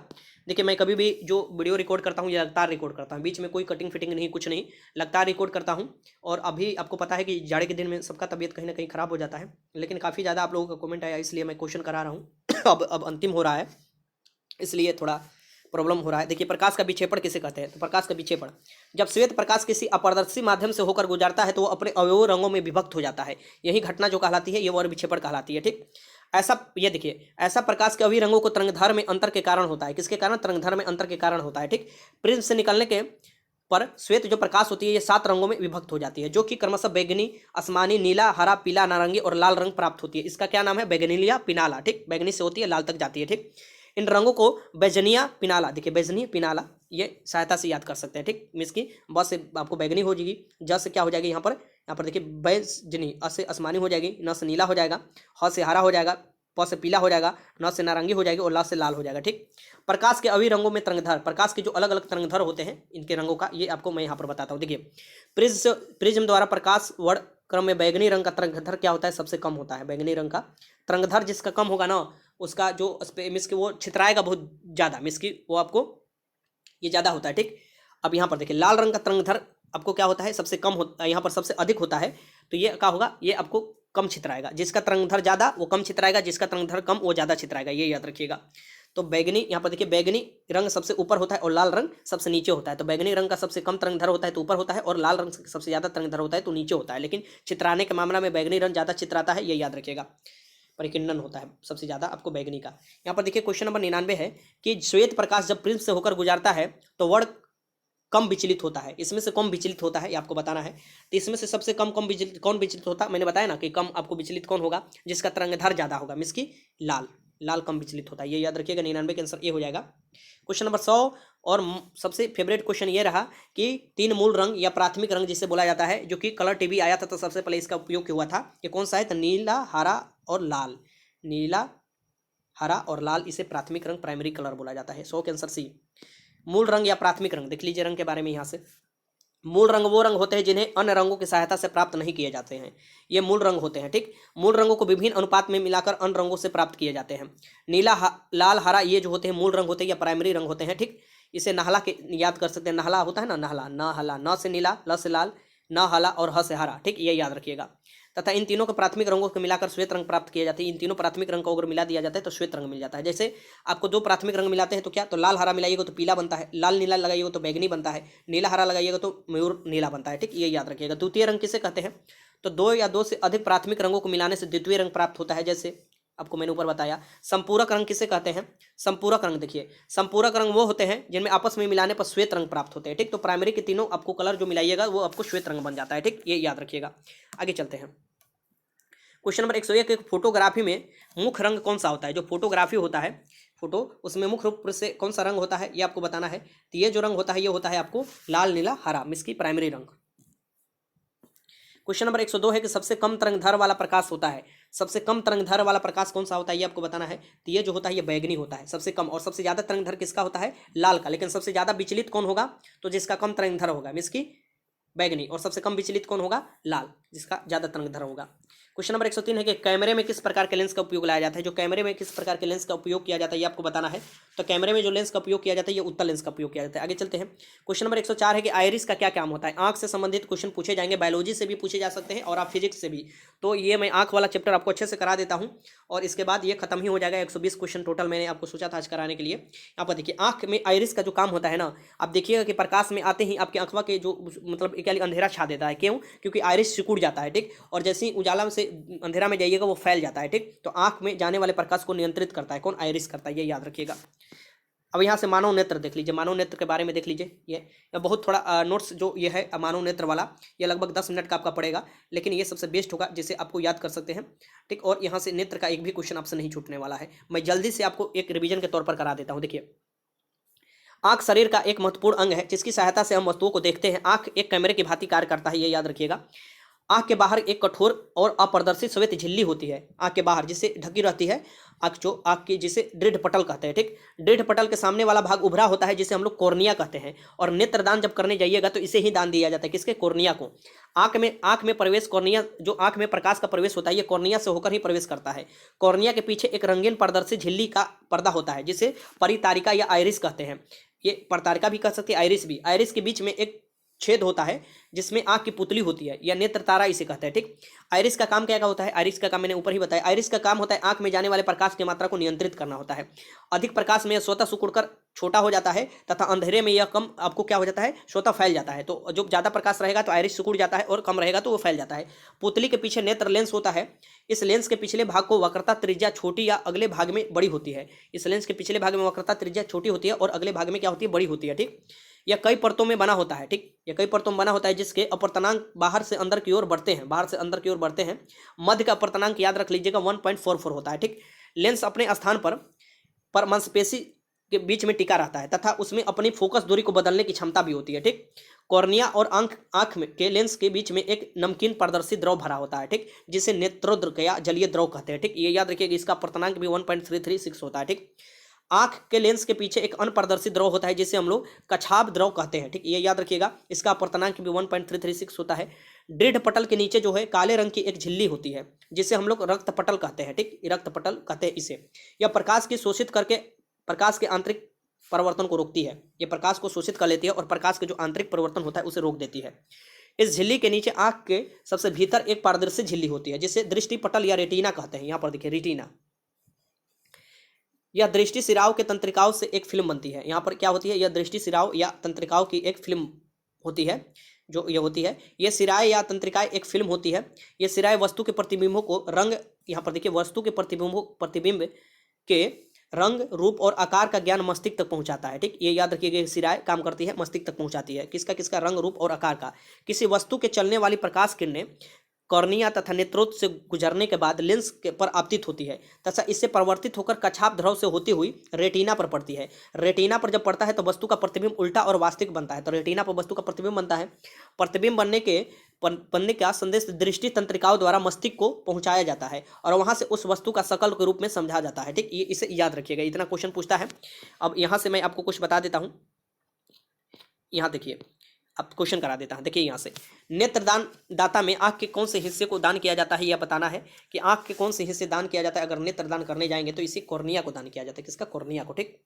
देखिए मैं कभी भी जो वीडियो रिकॉर्ड करता हूँ ये लगातार रिकॉर्ड करता हूँ, बीच में कोई कटिंग फिटिंग नहीं, कुछ नहीं, लगातार रिकॉर्ड करता हूँ। और अभी आपको पता है कि जाड़े के दिन में सबका तबीयत कहीं ना कहीं खराब हो जाता है, लेकिन काफ़ी ज़्यादा आप लोगों का कमेंट आया इसलिए मैं क्वेश्चन करा रहा हूँ अब अंतिम हो रहा है इसलिए थोड़ा प्रॉब्लम हो रहा है। देखिए प्रकाश का विक्षेपण किसे कहते हैं, तो प्रकाश का विक्षेपण जब श्वेत प्रकाश किसी अपारदर्शी माध्यम से होकर गुजरता है तो वो अपने अवयव रंगों में विभक्त हो जाता है, यही घटना जो कहलाती है ये वर्ण विक्षेपण कहलाती है। ठीक, ऐसा ये देखिए ऐसा प्रकाश के अवयव रंगों को तरंगधर में अंतर के कारण होता है, किसके कारण, तरंगधर में अंतर के कारण होता है। ठीक, प्रिज्म से निकलने के पर श्वेत जो प्रकाश होती है ये 7 रंगों में विभक्त हो जाती है, जो कि क्रमशः बैगनी, आसमानी, नीला, हरा, पीला, नारंगी और लाल रंग प्राप्त होती है। इसका क्या नाम है, बैगनीलिया पिनाला। ठीक, बैगनी से होती है लाल तक जाती है। ठीक, इन रंगों को बैजनिया पिनाला, देखिए बैजनी पिनाला ये सहायता से याद कर सकते हैं। ठीक, मिस की बस से आपको बैगनी हो जाएगी, ज से क्या हो जाएगी यहाँ पर देखिए बैजनी, अ से आसमानी हो जाएगी, न से नीला हो जाएगा, ह से हरा हो जाएगा, प से पीला हो जाएगा, न से नारंगी हो जाएगी और ला से लाल हो जाएगा। ठीक, प्रकाश के अवयव रंगों में तरंगधर, प्रकाश के जो अलग अलग तरंगधर होते हैं इनके रंगों का ये आपको मैं यहाँ पर बताता हूँ। देखिए प्रिज्म द्वारा प्रकाश वर्ण क्रम में बैगनी रंग का तरंगधर क्या होता है, सबसे कम होता है। बैगनी रंग का तरंगधर जिसका कम होगा ना उसका जो मिस की वो छितराएगा बहुत ज़्यादा, मिस की वो आपको ये ज़्यादा होता है। ठीक, अब यहाँ पर देखिए लाल रंग का तरंगधर आपको क्या होता है, सबसे कम होता है, यहाँ पर सबसे अधिक होता है। तो ये क्या होगा, ये आपको कम छितराएगा। जिसका तरंगधर ज़्यादा वो कम छितराएगा, जिसका तरंगधर कम वो ज़्यादा छितराएगा, ये याद रखिएगा। तो बैगनी, यहाँ पर देखिए बैगनी रंग सबसे ऊपर होता है और लाल रंग सबसे नीचे होता है। तो बैगनी रंग का सबसे कम तरंगधर होता है तो ऊपर होता है, और लाल रंग सबसे ज़्यादा तरंगधर होता है तो नीचे होता है। लेकिन चित्राने के मामला में बैगनी रंग ज़्यादा चित्राता है, ये याद रखिएगा। परिकिंडन होता है सबसे ज़्यादा आपको बैगनी का। यहाँ पर देखिए क्वेश्चन नंबर 99 है कि श्वेत प्रकाश जब प्रिज्म से होकर गुजरता है तो वर्ण कम विचलित होता है। इसमें से कम विचलित होता है, ये आपको बताना है। तो इसमें से सबसे कम विचलित कौन विचलित होता है, मैंने बताया ना कि कम आपको विचलित कौन होगा, जिसका तरंगधार ज़्यादा होगा, मीन्स की लाल, लाल कम विचलित होता है, ये याद रखिएगा। 99 का आंसर ये हो जाएगा। क्वेश्चन नंबर 100 और सबसे फेवरेट क्वेश्चन ये रहा कि तीन मूल रंग या प्राथमिक रंग जिसे बोला जाता है, जो कि कलर टीवी आया था तो सबसे पहले इसका उपयोग हुआ था, ये कौन सा है, तो नीला, हरा और लाल। नीला, हरा और लाल, इसे प्राथमिक रंग, प्राइमरी कलर बोला जाता है। 100 के आंसर सी। मूल रंग या प्राथमिक रंग, देख लीजिए रंग के बारे में यहाँ से। मूल रंग वो रंग होते हैं जिन्हें अन्य रंगों की सहायता से प्राप्त नहीं किए जाते हैं, ये मूल रंग होते हैं, ठीक। मूल रंगों को विभिन्न अनुपात में मिलाकर अन्य रंगों से प्राप्त किए जाते हैं। नीला, लाल, हरा, ये जो होते हैं मूल रंग होते हैं या प्राइमरी रंग होते हैं, ठीक। इसे नहला के याद कर सकते हैं, नहला होता है ना, नहला, न हला, न से नीला, ल से लाल, न हला और ह से हरा, ठीक, ये याद रखिएगा। तथा इन तीनों के प्राथमिक रंगों को मिलाकर श्वेत रंग प्राप्त किए जाते हैं। इन तीनों प्राथमिक रंग को अगर मिला दिया जाता है तो श्वेत रंग मिल जाता है। जैसे आपको दो प्राथमिक रंग मिलाते हैं तो क्या, तो लाल हरा मिलाइएगा तो पीला बनता है, लाल नीला लगाइएगा तो बैगनी बनता है, नीला हरा लगाइएगा तो मयूर नीला बनता है, ठीक, ये याद रखिएगा। द्वितीय रंग किसे कहते हैं, तो दो या दो से अधिक प्राथमिक रंगों को मिलाने से द्वितीय रंग प्राप्त होता है। जैसे आपको मैंने ऊपर बताया। संपूरक रंग किसे कहते हैं, संपूरक रंग, देखिए संपूरक रंग वो होते हैं जिनमें आपस में मिलाने पर श्वेत रंग प्राप्त होते हैं, ठीक। तो प्राइमरी के तीनों आपको कलर जो मिलाइएगा वो आपको श्वेत रंग बन जाता है, ठीक, ये याद रखिएगा। आगे चलते हैं। क्वेश्चन नंबर 101, फोटोग्राफी में मुख्य रंग कौन सा होता है, जो फोटोग्राफी होता है फोटो, उसमें मुख्य रूप से कौन सा रंग होता है, ये आपको बताना है। तो ये जो रंग होता है ये होता है आपको लाल, नीला, हरा, मिसकी प्राइमरी रंग। क्वेश्चन नंबर 102 है कि सबसे कम तरंगधार वाला प्रकाश होता है, सबसे कम तरंगधार वाला प्रकाश कौन सा होता है, ये आपको बताना है। तो ये जो होता है ये बैगनी होता है सबसे कम, और सबसे ज्यादा तरंगधार किसका होता है, लाल का। लेकिन सबसे ज्यादा विचलित कौन होगा, तो जिसका कम तरंगधार होगा, मिसकी बैगनी, और सबसे कम विचलित कौन होगा, लाल, जिसका ज्यादा तरंगधार होगा। क्वेश्चन नंबर 103 है कि कैमरे में किस प्रकार के लेंस का उपयोग लाया जाता है, जो कैमरे में किस प्रकार के लेंस का उपयोग किया जाता है ये आपको बताना है। तो कैमरे में जो लेंस का उपयोग किया जाता है ये उत्तल लेंस का उपयोग किया जाता है। आगे चलते हैं। क्वेश्चन नंबर 104 है कि आइरिस का क्या काम होता है। आंख से संबंधित क्वेश्चन पूछे जाएंगे, बायोलॉजी से भी पूछे जा सकते हैं और आप फिजिक्स से भी। तो ये मैं आंख वाला चैप्टर आपको अच्छे से करा देता हूँ और इसके बाद ये खत्म ही हो जाएगा। 120 क्वेश्चन टोटल मैंने आपको सोचा था आज कराने के लिए। यहाँ पर देखिए आंख में आइरिस का जो काम होता है ना, आप देखिएगा कि प्रकाश में आते ही आपके आंखवा के जो मतलब क्या अंधेरा छा देता है। क्यों, क्योंकि आइरिस सिकुड़ जाता है, ठीक। और जैसे ही उजाला से अंधेरा में जाइएगा वो फैल जाता है, ठीक। तो आंख में जाने वाले प्रकाश को नियंत्रित करता है कौन, आइरिस करता है, ये याद रखिएगा। अब यहाँ से मानव नेत्र देख लीजिए, मानव नेत्र के बारे में देख लीजिए। ये बहुत थोड़ा नोट्स जो ये है मानव नेत्र वाला, ये लगभग 10 मिनट का आपका पड़ेगा, लेकिन ये सबसे बेस्ट होगा जिसे आपको याद कर सकते हैं, ठीक। और यहाँ से नेत्र का एक भी क्वेश्चन आपसे नहीं छूटने वाला है, मैं जल्दी से आपको एक रिवीजन के तौर पर करा देता हूँ। देखिए आंख शरीर का एक महत्वपूर्ण अंग है जिसकी सहायता से हम वस्तुओं को देखते हैं। आंख एक कैमरे की भांति कार्य करता है, ये याद रखिएगा। आंख के बाहर एक कठोर और अपारदर्शी श्वेत झिल्ली होती है, आंख के बाहर जिससे ढकी रहती है आंख, जो आंख की जिसे दृढ़ पटल कहते हैं, ठीक। दृढ़ पटल के सामने वाला भाग उभरा होता है जिसे हम लोग कॉर्निया कहते हैं। और नेत्र दान जब करने जाइएगा तो इसे ही दान दिया जाता है, किसके, कॉर्निया को। आंख में प्रवेश कॉर्निया, जो आंख में प्रकाश का प्रवेश होता है ये कॉर्निया से होकर ही प्रवेश करता है। कॉर्निया के पीछे एक रंगीन पारदर्शी झिल्ली का पर्दा होता है जिसे परितारिका या आइरिस कहते हैं। ये परतारिका भी कह सकते हैं, आइरिस भी। आइरिस के बीच में एक छेद होता है जिसमें आंख की पुतली होती है या नेत्र तारा इसे कहते हैं, ठीक। आइरिस का काम क्या क्या होता है, आइरिस का काम मैंने ऊपर ही बताया। आइरिस का काम होता है आंख में जाने वाले प्रकाश की मात्रा को नियंत्रित करना होता है। अधिक प्रकाश में यह स्वतः सिकुड़कर छोटा हो जाता है तथा अंधेरे में यह कम आपको क्या हो जाता है, स्वतः फैल जाता है। तो जो ज्यादा प्रकाश रहेगा तो आइरिस सिकुड़ जाता है और कम रहेगा तो वो फैल जाता है। पुतली के पीछे नेत्र लेंस होता है। इस लेंस के पिछले भाग को वक्रता त्रिज्या छोटी या अगले भाग में बड़ी होती है। इस लेंस के पिछले भाग में वक्रता त्रिज्या छोटी होती है और अगले भाग में क्या होती है, बड़ी होती है, ठीक। यह कई परतों में बना होता है, ठीक। यह कई परतों में बना होता है जिसके अपर्तनांक बाहर से अंदर की ओर बढ़ते हैं, बाहर से अंदर की ओर बढ़ते हैं। मध्य का अपर्तनांक याद रख लीजिएगा 1.44 होता है, ठीक। लेंस अपने स्थान पर मांसपेशी के बीच में टिका रहता है तथा उसमें अपनी फोकस दूरी को बदलने की क्षमता भी होती है, ठीक। कॉर्निया और आंख में के लेंस के बीच में एक नमकीन पारदर्शी द्रव भरा होता है, ठीक, जिसे नेत्रोद्र या जलीय द्रव कहते हैं, ठीक। ये याद रखिएगा, इसका अपर्तनांक भी 1.336 होता है, ठीक। आंख के लेंस के पीछे एक अनपारदर्शी द्रव होता है जिसे हम लोग कछाभ द्रव कहते हैं, ठीक। ये याद रखिएगा, इसका अपर्तनांक भी 1.336 होता है। दृढ़ पटल के नीचे जो है काले रंग की एक झिल्ली होती है जिसे हम लोग रक्त पटल कहते हैं, ठीक। रक्त पटल कहते हैं इसे। यह प्रकाश की शोषित करके प्रकाश के आंतरिक परिवर्तन को रोकती है। ये प्रकाश को शोषित कर लेती है और प्रकाश के जो आंतरिक परिवर्तन होता है उसे रोक देती है। इस झिल्ली के नीचे आंख के सबसे भीतर एक पारदर्शी झिल्ली होती है जिसे दृष्टि पटल या रेटिना कहते हैं। यहाँ पर देखिए रेटिना, यह दृष्टि सिराओं के तंत्रिकाओं से एक फिल्म बनती है। यहाँ पर क्या होती है, यह दृष्टि सिराओं या तंत्रिकाओं की एक फिल्म होती है। जो ये होती है, ये सिराएं या तंत्रिकाएं एक फिल्म होती है। ये सिराएं वस्तु के प्रतिबिंबों को रंग, यहाँ पर देखिए वस्तु के प्रतिबिंब के रंग, रूप और आकार का ज्ञान मस्तिष्क तक पहुंचाता है। ठीक, ये याद रखिएगा, सिराएं काम करती है, मस्तिष्क तक पहुंचाती है। किसका किसका, रंग, रूप और आकार का। किसी वस्तु के चलने वाली प्रकाश किरणें कॉर्निया तथा नेत्रोत से गुजरने के बाद लेंस के पर आपतित होती है तथा इससे परिवर्तित होकर कछाप ध्रुव से होती हुई रेटिना पर पड़ती है। रेटिना पर जब पड़ता है तो वस्तु का प्रतिबिंब उल्टा और वास्तविक बनता है। तो रेटिना पर वस्तु का प्रतिबिंब बनता है। प्रतिबिंब बनने का संदेश दृष्टि तंत्रिकाओं द्वारा मस्तिष्क को पहुंचाया जाता है और वहां से उस वस्तु का शकल के रूप में समझा जाता है। ठीक, ये इसे याद रखिएगा, इतना क्वेश्चन पूछता है। अब यहाँ से मैं आपको कुछ बता देता हूँ। यहाँ देखिए, अब क्वेश्चन करा देता हूं। देखिए यहाँ से, नेत्रदान दाता में आंख के कौन से हिस्से को दान किया जाता है, यह बताना है कि आंख के कौन से हिस्से दान किया जाता है। अगर नेत्रदान करने जाएंगे तो इसे कॉर्निया को दान किया जाता है। किसका, कॉर्निया को। ठीक,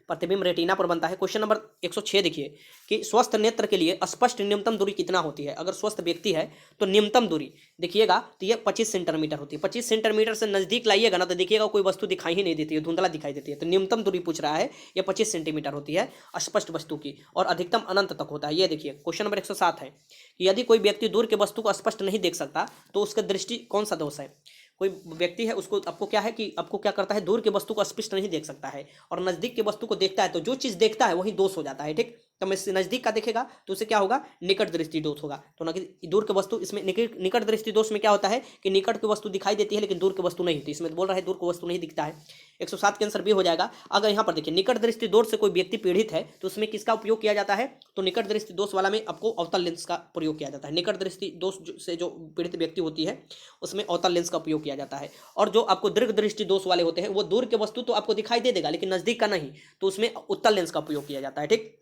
प्रतिबिंब रेटिना पर बनता है। क्वेश्चन नंबर 106 देखिए कि स्वस्थ नेत्र के लिए स्पष्ट न्यूनतम दूरी कितना होती है। अगर स्वस्थ व्यक्ति है तो न्यूनतम दूरी देखिएगा तो ये 25 सेंटीमीटर होती है। 25 सेंटीमीटर से नजदीक लाइएगा ना तो देखिएगा कोई वस्तु दिखाई ही नहीं देती है, धुंधला दिखाई देती है। तो न्यूनतम दूरी पूछ रहा है, ये 25 सेंटीमीटर होती है स्पष्ट वस्तु की, और अधिकतम अनंत तक होता है। ये देखिए क्वेश्चन नंबर 107 है कि यदि कोई व्यक्ति दूर के वस्तु को स्पष्ट नहीं देख सकता तो उसका दृष्टि कौन सा दोष है। कोई व्यक्ति है, उसको आपको क्या है कि आपको क्या करता है, दूर के वस्तु को स्पष्ट नहीं देख सकता है और नजदीक के वस्तु को देखता है, तो जो चीज देखता है वही दोष हो जाता है। ठीक, तो मैं नजदीक का देखेगा तो उसे क्या होगा, निकट दृष्टि दोष होगा। तो दूर के वस्तु, इसमें निकट दृष्टि दोष में क्या होता है कि निकट की वस्तु दिखाई देती है लेकिन दूर की वस्तु नहीं होती। इसमें तो बोल रहा है दूर की वस्तु नहीं दिखता है। 107 के आंसर बी हो जाएगा। अगर यहाँ पर देखिए निकट दृष्टि दोष से कोई व्यक्ति पीड़ित है तो उसमें किसका उपयोग किया जाता है, तो निकट दृष्टि दोष वाला में आपको अवतल लेंस का प्रयोग किया जाता है। निकट दृष्टि दोष से जो पीड़ित व्यक्ति होती है उसमें अवतल लेंस का उपयोग किया जाता है। और जो आपको दीर्घ दृष्टि दोष वाले होते हैं वो दूर के वस्तु तो आपको दिखाई दे देगा लेकिन नजदीक का नहीं, तो उसमें उत्तल लेंस का उपयोग किया जाता है। ठीक,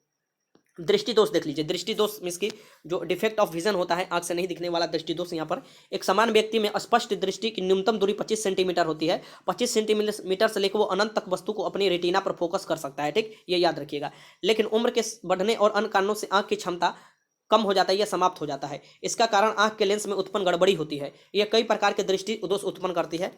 दृष्टि दोष देख लीजिए, दृष्टि दोष मींस की जो डिफेक्ट ऑफ विजन होता है, आंख से नहीं दिखने वाला दृष्टि दोष। यहाँ पर एक समान व्यक्ति में स्पष्ट दृष्टि की न्यूनतम दूरी 25 सेंटीमीटर होती है। 25 सेंटीमीटर से लेकर वो अनंत तक वस्तु को अपनी रेटिना पर फोकस कर सकता है। ठीक, ये याद रखिएगा। लेकिन उम्र के बढ़ने और अन्य कारणों से आंख की क्षमता कम हो जाता है या समाप्त हो जाता है। इसका कारण आंख के लेंस में उत्पन्न गड़बड़ी होती है। यह कई प्रकार के दृष्टि दोष उत्पन्न करती है।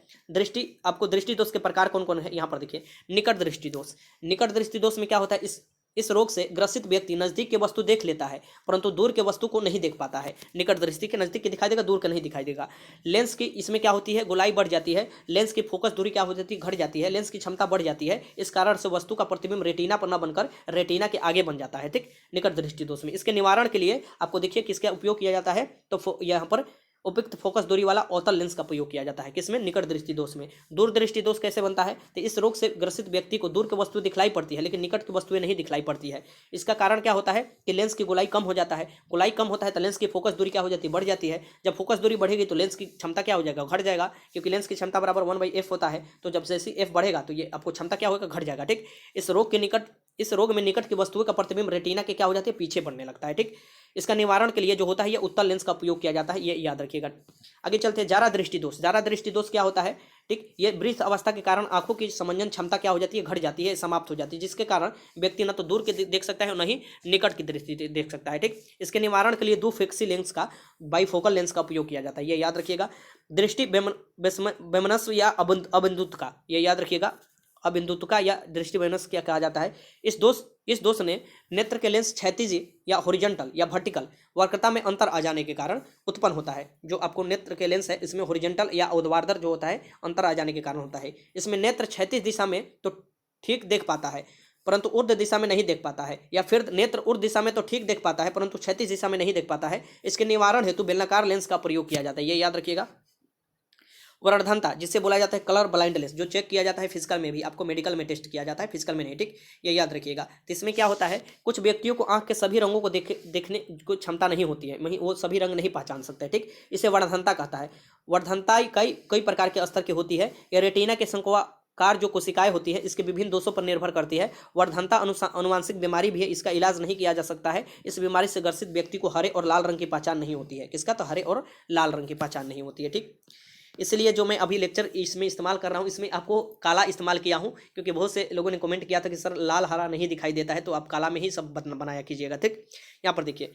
आपको दृष्टि दोष के प्रकार कौन कौन है, यहाँ पर देखिए। निकट दृष्टि दोष, निकट दृष्टि दोष में क्या होता है, इस रोग से ग्रसित व्यक्ति नजदीक के वस्तु देख लेता है परंतु दूर के वस्तु को नहीं देख पाता है। निकट दृष्टि के नजदीक के दिखाई देगा, दूर के नहीं दिखाई देगा। लेंस की इसमें क्या होती है, गोलाई बढ़ जाती है। लेंस की फोकस दूरी क्या हो जाती है, घट जाती है। लेंस की क्षमता बढ़ जाती है। इस कारण से वस्तु का प्रतिबिंब रेटिना पर न बनकर रेटिना के आगे बन जाता है। ठीक, निकट दृष्टि दोष में। इसके निवारण के लिए आपको देखिए किसका उपयोग किया जाता है, तो यहाँ पर उपयुक्त फोकस दूरी वाला अवतल लेंस का प्रयोग किया जाता है। किसमें, निकट दृष्टि दोष में। दूर दृष्टि दोष कैसे बनता है, तो इस रोग से ग्रसित व्यक्ति को दूर की वस्तु दिखलाई पड़ती है लेकिन निकट की वस्तुएं नहीं दिखलाई पड़ती है। इसका कारण क्या होता है कि लेंस की गोलाई कम हो जाता है। गोलाई कम होता है तो लेंस की फोकस दूरी क्या हो जाती है, बढ़ जाती है। जब फोकस दूरी बढ़ेगी तो लेंस की क्षमता क्या हो जाएगा, घट जाएगा, क्योंकि लेंस की क्षमता बराबर 1/f होता है। तो जब जैसे f बढ़ेगा तो ये आपको क्षमता क्या होगा, घट जाएगा। ठीक, इस रोग में निकट की वस्तुओं का प्रतिबिंब रेटिना के क्या हो जाती है, पीछे बढ़ने लगता है। ठीक, इसका निवारण के लिए जो होता है ये उत्तल लेंस का उपयोग किया जाता है, ये याद रखिएगा। आगे चलते हैं, जारा दृष्टि दोष। जारा दृष्टि दोष क्या होता है, ठीक, ये वृद्ध अवस्था के कारण आंखों की समंजन क्षमता क्या हो जाती है, घट जाती है, समाप्त हो जाती है, जिसके कारण व्यक्ति न तो दूर के देख सकता है और न ही निकट की दृष्टि देख सकता है। ठीक, इसके निवारण के लिए दुफेक्सी लेंस का, बाइफोकल लेंस का उपयोग किया जाता है, ये याद रखिएगा। दृष्टि वैमनस्य या अबिंदुत का, ये याद रखिएगा, अबिंदुत्का या दृष्टि वैमनस्य क्या कहा जाता है। इस दोष ने नेत्र के लेंस क्षैतिज या हॉरिजॉन्टल या वर्टिकल वक्रता में अंतर आ जाने के कारण उत्पन्न होता है। जो आपको नेत्र के लेंस है इसमें हॉरिजॉन्टल या ऊर्ध्वाधर जो होता है अंतर आ जाने के कारण होता है। इसमें नेत्र क्षैतिज दिशा में तो ठीक देख पाता है परंतु ऊर्ध्व दिशा में नहीं देख पाता है, या फिर नेत्र ऊर्ध्व दिशा में तो ठीक देख पाता है परंतु क्षैतिज दिशा में नहीं देख पाता है। इसके निवारण हेतु बेलनाकार लेंस का प्रयोग किया जाता है, ये याद रखिएगा। वर्धनता जिसे बोला जाता है कलर ब्लाइंडनेस, जो चेक किया जाता है फिजिकल में भी, आपको मेडिकल में टेस्ट किया जाता है, फिजिकल में नहीं। ठीक, ये याद रखिएगा। तो इसमें क्या होता है, कुछ व्यक्तियों को आंख के सभी रंगों को देखने को क्षमता नहीं होती है, वहीं वो सभी रंग नहीं पहचान सकते। ठीक, इसे वर्धनता कहता है। वर्धनता कई प्रकार के स्तर की होती है। यह रेटिना के संकोआकार जो कोशिकाएं होती है इसके विभिन्न दोषों पर निर्भर करती है। वर्धनता अनुवांशिक बीमारी भी है, इसका इलाज नहीं किया जा सकता है। इस बीमारी से ग्रसित व्यक्ति को हरे और लाल रंग की पहचान नहीं होती है। किसका, तो हरे और लाल रंग की पहचान नहीं होती है। ठीक, इसलिए जो मैं अभी लेक्चर इसमें इस्तेमाल कर रहा हूँ इसमें आपको काला इस्तेमाल किया हूँ, क्योंकि बहुत से लोगों ने कमेंट किया था कि सर लाल हरा नहीं दिखाई देता है, तो आप काला में ही सब बनाया कीजिएगा। ठीक, यहाँ पर देखिए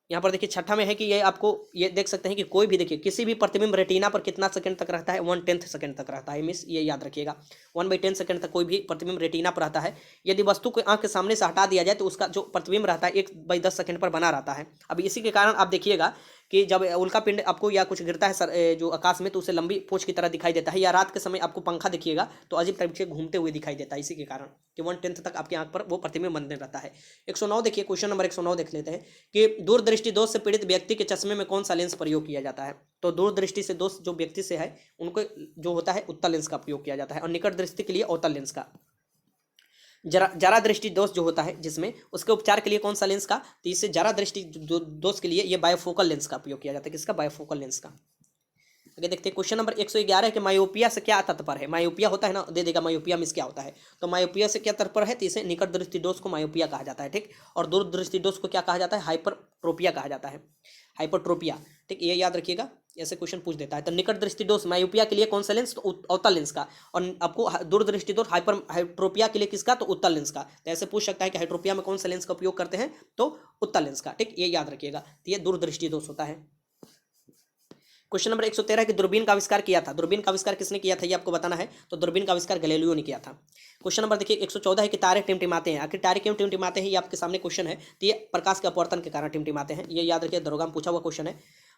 यहाँ पर देखिए छठा में है कि ये आपको ये देख सकते हैं कि कोई भी देखिए किसी भी प्रतिबिंब रेटिना पर कितना सेकंड तक रहता है, 1/10 सेकंड तक रहता है। मिस ये याद रखिएगा 1/10 सेकंड तक कोई भी प्रतिबिंब रेटिना पर रहता है। यदि वस्तु को आंख के सामने से हटा दिया जाए तो उसका जो प्रतिबिंब रहता है 1/10 सेकंड पर बना रहता है। अब इसी के कारण आप देखिएगा कि जब उल्का पिंड आपको या कुछ गिरता है जो आकाश में, तो उसे लंबी पूंछ की तरह दिखाई देता है, या रात के समय आपको पंखा देखिएगा तो अजीब टाइप से घूमते हुए दिखाई देता है, इसी के कारण कि 1/10 तक आपकी आंख पर वो प्रतिबिंब बनने रहता है। 109 देखिए, क्वेश्चन नंबर 109 देख लेते हैं कि दूरदृष्टि दोष से पीड़ित व्यक्ति के चश्मे में कौन सा लेंस प्रयोग किया जाता है। तो दूरदृष्टि से दोष जो व्यक्ति से है उनको जो होता है उत्तल लेंस का प्रयोग किया जाता है, और निकट दृष्टि के लिए अवतल लेंस का। जरा दृष्टि दोष जो होता है जिसमें, उसके उपचार के लिए कौन सा लेंस का, तो इससे जरा दृष्टि दोष के लिए ये बायोफोकल लेंस का प्रयोग किया जाता है। किसका? बायोफोकल लेंस का। आगे देखते हैं क्वेश्चन नंबर 111 है कि मायोपिया से क्या तात्पर्य है। मायोपिया होता है ना, दे देगा मायोपिया में क्या होता है, तो मायोपिया से क्या तात्पर्य है, तो इसे निकट दृष्टि दोष को मायोपिया कहा जाता है, ठीक। और दूर दृष्टि दोष को क्या कहा जाता है, हाइपरट्रोपिया कहा जाता है, हाइपरट्रोपिया, ठीक। ये याद रखिएगा, ऐसे क्वेश्चन पूछ देता है। तो निकट दृष्टि दोष मायोपिया के लिए कौन सा लेंस, तो अवतल लेंस का। और आपको दूरदृष्टि दोष हाइट्रोपिया के लिए किसका, तो उत्तल लेंस का। तो ऐसे पूछ सकता है कि हाइट्रोपिया में कौन सा लेंस का उपयोग करते हैं, तो उत्तल लेंस का, ठीक। ये याद रखिएगा, तो ये दूरदृष्टि दोष होता है। क्वेश्चन नंबर 113 कि दूरबीन का आविष्कार किया था। दूरबीन का आविष्कार किसने किया था, ये आपको बताना है। तो दूरबीन का आविष्कार गैलीलियो ने किया था। क्वेश्चन नंबर देखिए 114 है कि तारे टिमटिमाते हैं। आखिर तारे क्यों टिमटिमाते हैं, ये आपके सामने क्वेश्चन है। तो ये प्रकाश के अपवर्तन के कारण टिमटिमाते हैं, ये याद रखिए, दरोगा में पूछा हुआ क्वेश्चन है।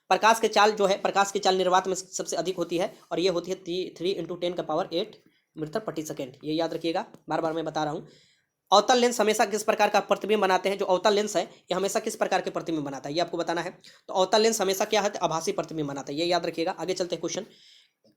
प्रकाश के चाल जो है, प्रकाश की चाल निर्वात में सबसे अधिक होती है, और ये होती है 3 × 10⁸ मीटर प्रति सेकेंड। ये याद रखिएगा, बार बार मैं बता रहा हूँ। अवतल लेंस हमेशा किस प्रकार का प्रतिबिंब बनाते हैं, जो अवतल लेंस है ये हमेशा किस प्रकार के प्रतिबिंब बनाता है, ये आपको बताना है। तो अवतल लेंस हमेशा क्या है, आभासी प्रतिबिंब बनाता है, ये याद रखिएगा। आगे चलते हैं क्वेश्चन,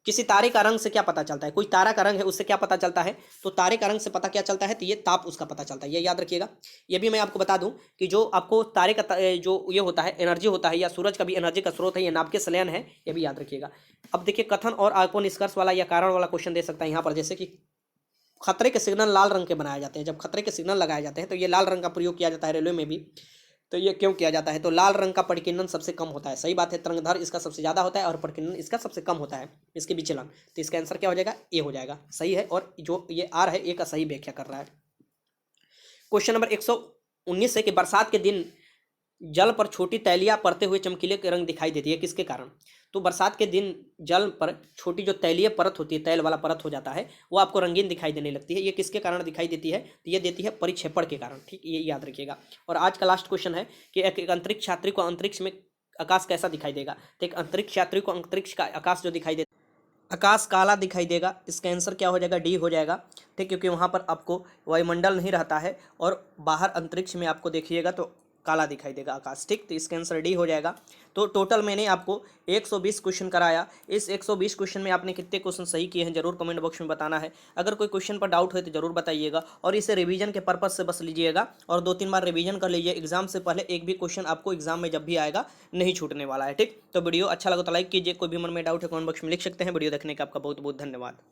किसी तारे का रंग से क्या पता चलता है। कोई तारा का रंग है, उससे क्या पता चलता है, तो तारे का रंग से पता क्या चलता है, तो ये ताप उसका पता चलता है, ये याद रखिएगा। ये भी मैं आपको बता दूं कि जो आपको तारे का जो ये होता है एनर्जी होता है, या सूरज का भी एनर्जी का स्रोत है, ये नाभिकीय संलयन है, ये भी याद रखिएगा। अब देखिए कथन और आपको निष्कर्ष वाला या कारण वाला क्वेश्चन दे सकता है यहाँ पर, जैसे कि खतरे के सिग्नल लाल रंग के बनाए जाते हैं। जब खतरे के सिग्नल लगाए जाते हैं तो ये लाल रंग का प्रयोग किया जाता है रेलवे में भी। तो ये क्यों किया जाता है, तो लाल रंग का परिकीर्णन सबसे कम होता है, सही बात है। तरंगधर इसका सबसे ज़्यादा होता है और परिकीर्णन इसका सबसे कम होता है, इसके विचलन। तो इसका आंसर क्या हो जाएगा, ए हो जाएगा, सही है। और जो ये आर है, ए का सही व्याख्या कर रहा है। क्वेश्चन नंबर 119 है कि बरसात के दिन जल पर छोटी तैलियाँ पड़ते हुए चमकीले रंग दिखाई देती है, किसके कारण। तो बरसात के दिन जल पर छोटी जो तैलीय परत होती है, तैल वाला परत हो जाता है, वो आपको रंगीन दिखाई देने लगती है। ये किसके कारण दिखाई देती है, तो ये देती है परिक्षेपण के कारण, ठीक। ये याद रखिएगा। और आज का लास्ट क्वेश्चन है कि एक अंतरिक्ष यात्री को अंतरिक्ष में आकाश कैसा दिखाई देगा। तो एक अंतरिक्ष यात्री को अंतरिक्ष का आकाश जो दिखाई देता, आकाश काला दिखाई देगा। इसका आंसर क्या हो जाएगा, डी हो जाएगा, ठीक। क्योंकि वहाँ पर आपको वायुमंडल नहीं रहता है, और बाहर अंतरिक्ष में आपको देखिएगा तो काला दिखाई देगा आकाश, ठीक। तो इसका आंसर डी हो जाएगा। तो टोटल मैंने आपको 120 क्वेश्चन कराया। इस 120 क्वेश्चन में आपने कितने क्वेश्चन सही किए हैं जरूर कमेंट बॉक्स में बताना है। अगर कोई क्वेश्चन पर डाउट है तो जरूर बताइएगा, और इसे रिवीजन के पर्पज से बस लीजिएगा, और 2-3 बार रिवीजन कर लीजिए। एग्जाम से पहले एक भी क्वेश्चन आपको एग्जाम में जब भी आएगा नहीं छूटने वाला है, ठीक। तो वीडियो अच्छा लगा तो लाइक कीजिए, कोई भी मन में डाउट है कमेंट बॉक्स में लिख सकते हैं। वीडियो देखने का आपका बहुत बहुत धन्यवाद।